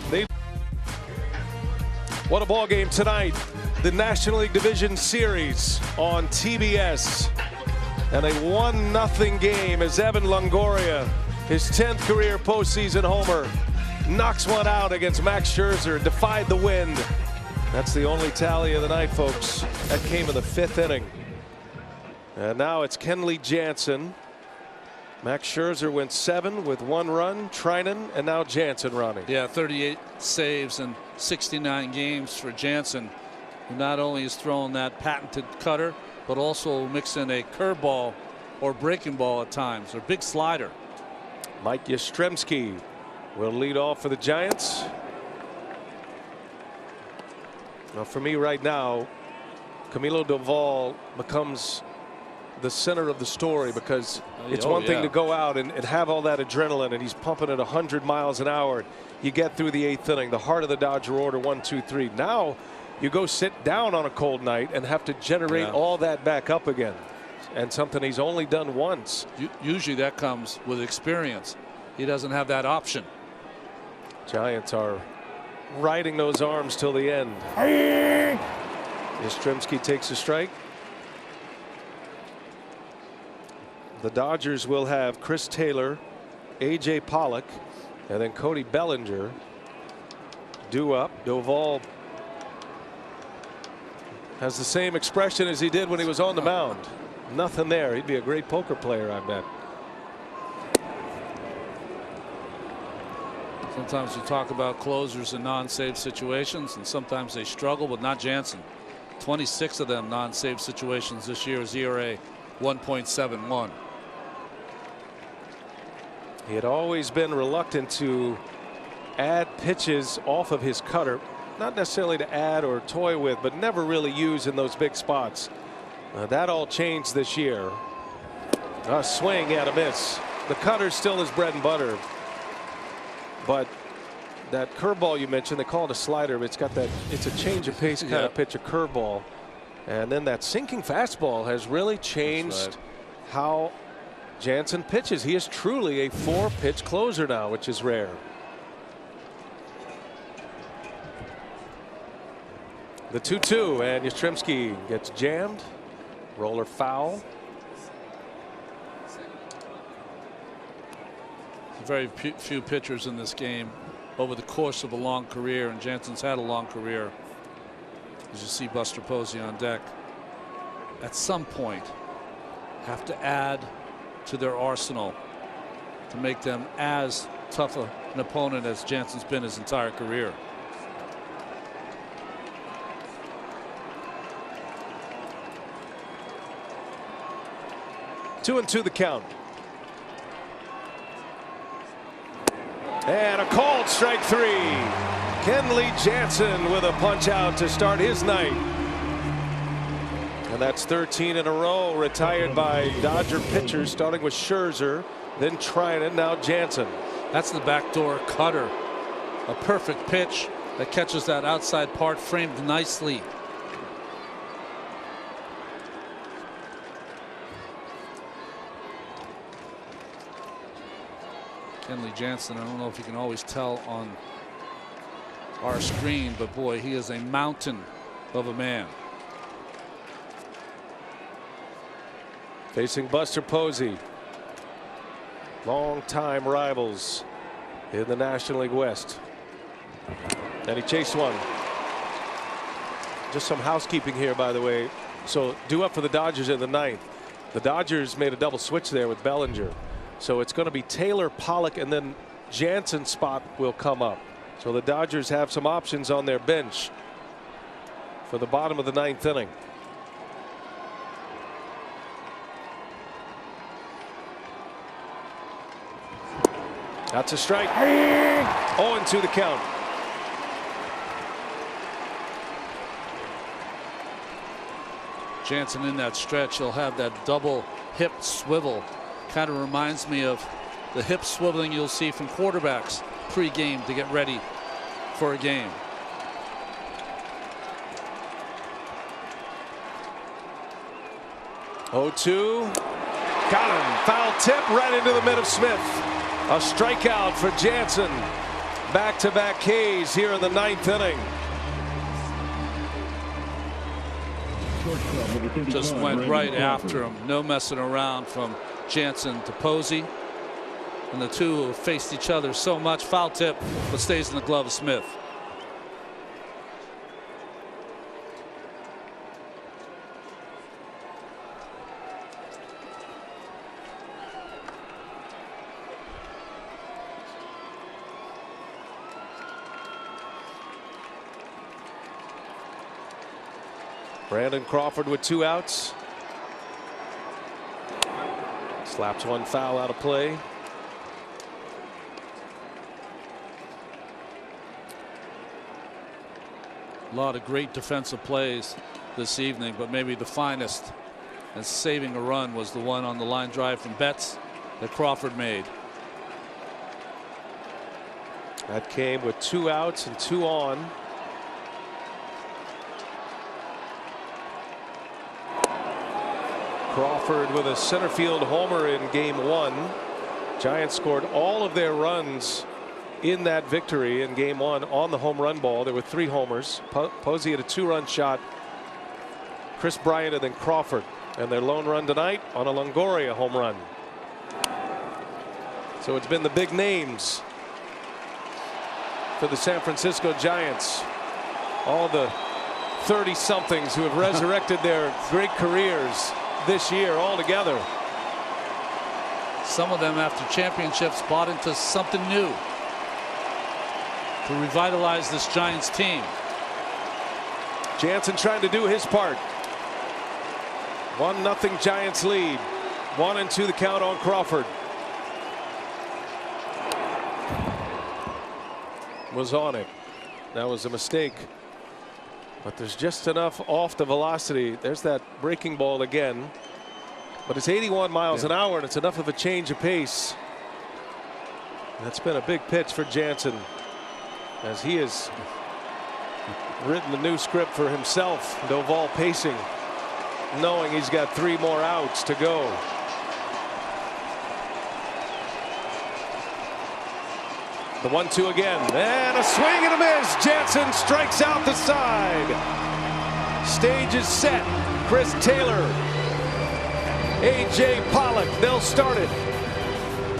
What a ball game tonight. The National League Division Series on TBS. And a 1-0 game as Evan Longoria, his 10th career postseason homer, knocks one out against Max Scherzer, defied the wind. That's the only tally of the night, folks. That came in the 5th inning. And now it's Kenley Jansen. Max Scherzer went 7 with 1 run, Trinan, and now Jansen running. Yeah, 38 saves in 69 games for Jansen, who not only is throwing that patented cutter, but also mix in a curveball or breaking ball at times, or big slider. Mike Yastrzemski will lead off for the Giants. Well, for me right now, Camilo Doval becomes the center of the story, because it's one thing to go out and have all that adrenaline, and he's pumping at 100 miles an hour. You get through the 8th inning, the heart of the Dodger order, 1, 2, 3. Now you go sit down on a cold night and have to generate all that back up again, and something he's only done once. Usually that comes with experience. He doesn't have that option. Giants are riding those arms till the end. Yastrzemski takes a strike. The Dodgers will have Chris Taylor, A.J. Pollock, and then Cody Bellinger due up. Doval has the same expression as he did when he was on the mound. Nothing there. He'd be a great poker player, I bet. Sometimes you talk about closers in non-save situations, and sometimes they struggle, but not Jansen. 26 of them non-save situations this year. His ERA 1.71. He had always been reluctant to add pitches off of his cutter, not necessarily to add or toy with, but never really use in those big spots. That all changed this year. A swing and a miss. The cutter's still his bread and butter, but that curveball you mentioned, they call it a slider, but it's got that, it's a change of pace kind of pitch, a curveball, and then that sinking fastball has really changed how Jansen pitches. He is truly a 4-pitch closer now, which is rare. The 2-2, and Yastrzemski gets jammed. Roller foul. Very few pitchers in this game over the course of a long career, and Jansen's had a long career. As you see Buster Posey on deck, at some point have to add to their arsenal to make them as tough an opponent as Jansen's been his entire career. Two and two the count. And a called strike 3. Kenley Jansen with a punch out to start his night. And that's 13 in a row retired by Dodger pitchers, starting with Scherzer, then Trinan, now Jansen. That's the backdoor cutter. A perfect pitch that catches that outside part, framed nicely. Kenley Jansen, I don't know if you can always tell on our screen, but boy, he is a mountain of a man. facing Buster Posey. Long-time rivals in the National League West. And he chased one. Just some housekeeping here, by the way. So due up for the Dodgers in the ninth. The Dodgers made a double switch there with Bellinger. So it's going to be Taylor, Pollock, and then Jansen's spot will come up. So the Dodgers have some options on their bench for the bottom of the ninth inning. That's a strike. 0-2 the count. Jansen in that stretch, he'll have that double hip swivel. Kind of reminds me of the hip swiveling you'll see from quarterbacks pre-game to get ready for a game. Oh-2. Got him. Foul tip right into the mid of Smith. A strikeout for Jansen. Back-to-back Ks here in the ninth inning. Just went right after him. No messing around from Jansen to Posey. And the two have faced each other so much. Foul tip, but stays in the glove of Smith. Brandon Crawford with 2 outs. Slaps one foul out of play. A lot of great defensive plays this evening, but maybe the finest and saving a run was the one on the line drive from Betts that Crawford made. That came with 2 outs and 2 on. Crawford with a center field homer in game 1. Giants scored all of their runs in that victory in game 1 on the home run ball. There were 3 homers. Posey had a 2-run shot. Chris Bryant and then Crawford. And their lone run tonight on a Longoria home run. So it's been the big names for the San Francisco Giants. All the 30-somethings who have resurrected their great careers this year all together. Some of them after championships bought into something new to revitalize this Giants team. Jansen trying to do his part. 1-0 Giants lead. 1-2 the count on Crawford. Was on it. That was a mistake. But there's just enough off the velocity. There's that breaking ball again. But it's 81 miles an hour, and it's enough of a change of pace. That's been a big pitch for Jansen, as he has written the new script for himself. Doval pacing, knowing he's got 3 more outs to go. The 1-2 again, and a swing and a miss. Jansen strikes out the side. Stage is set. Chris Taylor, A.J. Pollock, they'll start it.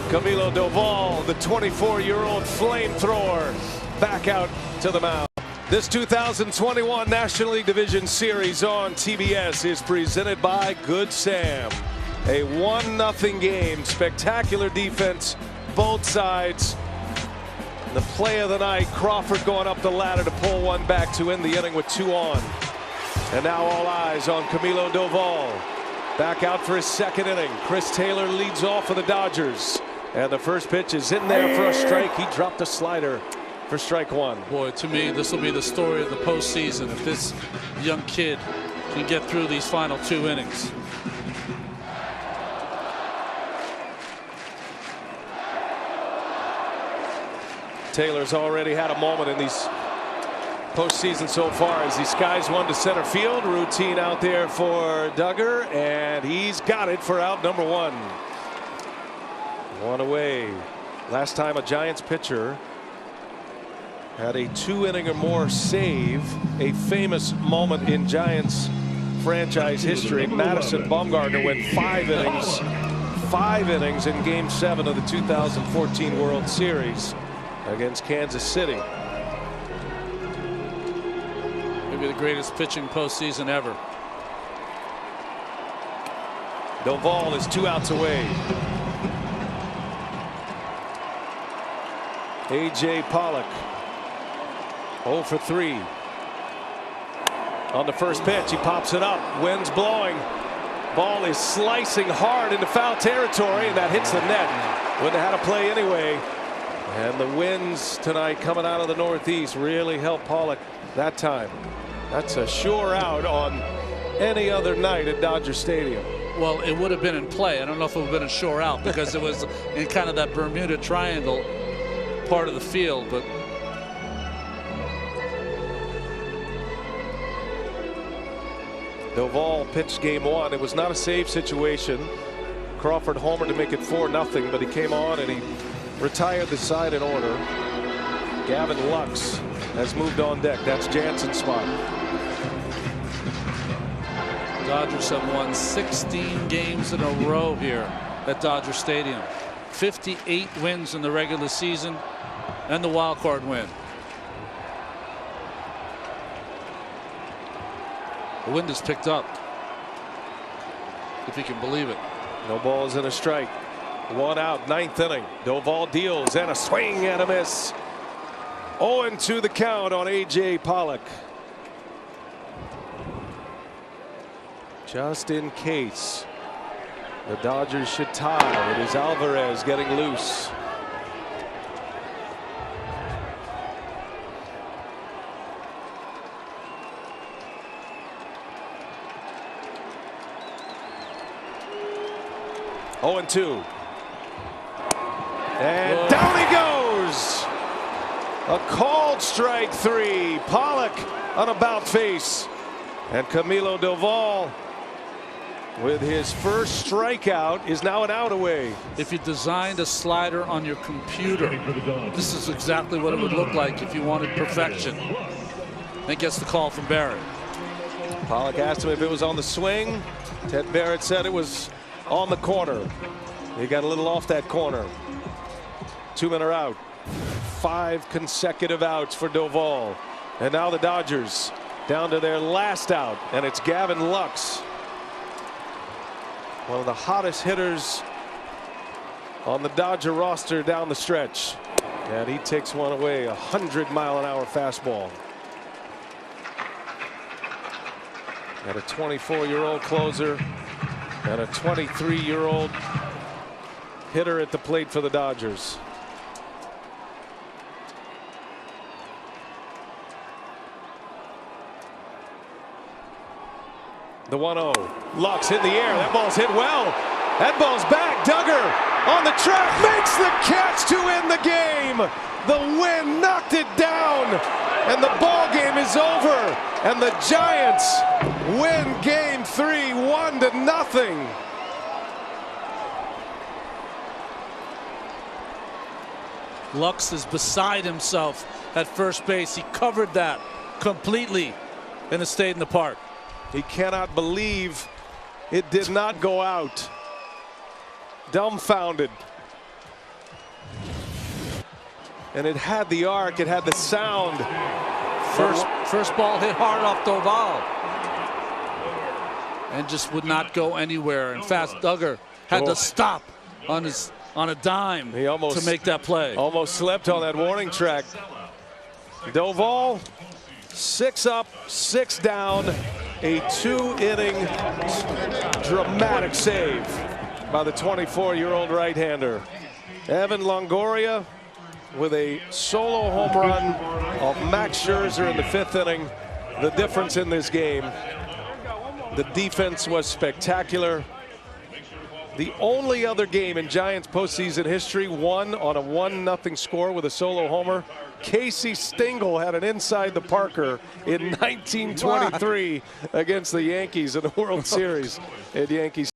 Camilo Doval, the 24-year-old flamethrower, back out to the mound. This 2021 National League Division Series on TBS is presented by Good Sam. A 1-0 game, spectacular defense, both sides. The play of the night, Crawford going up the ladder to pull one back to end the inning with 2 on. And now all eyes on Camilo Doval. Back out for his 2nd inning. Chris Taylor leads off for the Dodgers. And the first pitch is in there for a strike. He dropped a slider for strike 1. Boy, to me, this will be the story of the postseason if this young kid can get through these final 2 innings. Taylor's already had a moment in these postseason so far as he skies one to center field. Routine out there for Duggar, and he's got it for out number 1. 1 away. Last time a Giants pitcher had a 2-inning or more save, a famous moment in Giants franchise history. Madison Bumgarner went 5 innings in Game 7 of the 2014 World Series against Kansas City. Maybe the greatest pitching postseason ever. Doval is 2 outs away. A.J. Pollock 0 for 3. On the first pitch, he pops it up. Wind's blowing. Ball is slicing hard into foul territory, and that hits the net. Wouldn't have had a play anyway. And the winds tonight coming out of the northeast really helped Pollock that time. That's a sure out on any other night at Dodger Stadium. Well, it would have been in play. I don't know if it would have been a sure out because it was in kind of that Bermuda Triangle part of the field, but Doval pitched Game 1. It was not a save situation. Crawford homered to make it 4-0, but he came on and he retired the side in order. Gavin Lux has moved on deck. That's Jansen's spot. Dodgers have won 16 games in a row here at Dodger Stadium. 58 wins in the regular season and the wild card win. The wind has picked up, if you can believe it. No balls and a strike. 1 out, 9th inning. Doval deals and a swing and a miss. 0-2 the count on A.J. Pollock. Just in case the Dodgers should tie, it is Alvarez getting loose. Oh, and 2. And down he goes. A called strike 3. Pollock on about face. And Camilo Doval, with his first strikeout, is now an out away. If you designed a slider on your computer, this is exactly what it would look like if you wanted perfection. And gets the call from Barrett. Pollock asked him if it was on the swing. Ted Barrett said it was on the corner. He got a little off that corner. 2 men are out. 5 consecutive outs for Doval. And now the Dodgers down to their last out, and it's Gavin Lux, one of the hottest hitters on the Dodger roster down the stretch. And he takes one away. 100-mile-an-hour fastball. And a 24-year-old closer and a 23-year-old hitter at the plate for the Dodgers. The 1-0. Lux in the air. That ball's hit well. That ball's back. Duggar on the track makes the catch to end the game. The wind knocked it down, and the ball game is over. And the Giants win Game 3, 1-0. Lux is beside himself at first base. He covered that completely, and it stayed in the park. He cannot believe it did not go out. Dumbfounded. And it had the arc, it had the sound. First ball hit hard off Doval and just would not go anywhere. In fact, Duggar had to stop on a dime to make that play. Almost slept on that warning track. Doval, 6 up, 6 down. A 2-inning dramatic save by the 24-year-old right-hander. Evan Longoria with a solo home run of Max Scherzer in the 5th inning. The difference in this game. The defense was spectacular. The only other game in Giants postseason history won on a 1-0 score with a solo homer. Casey Stengel had an inside the Parker in 1923 against the Yankees in the World Series at Yankee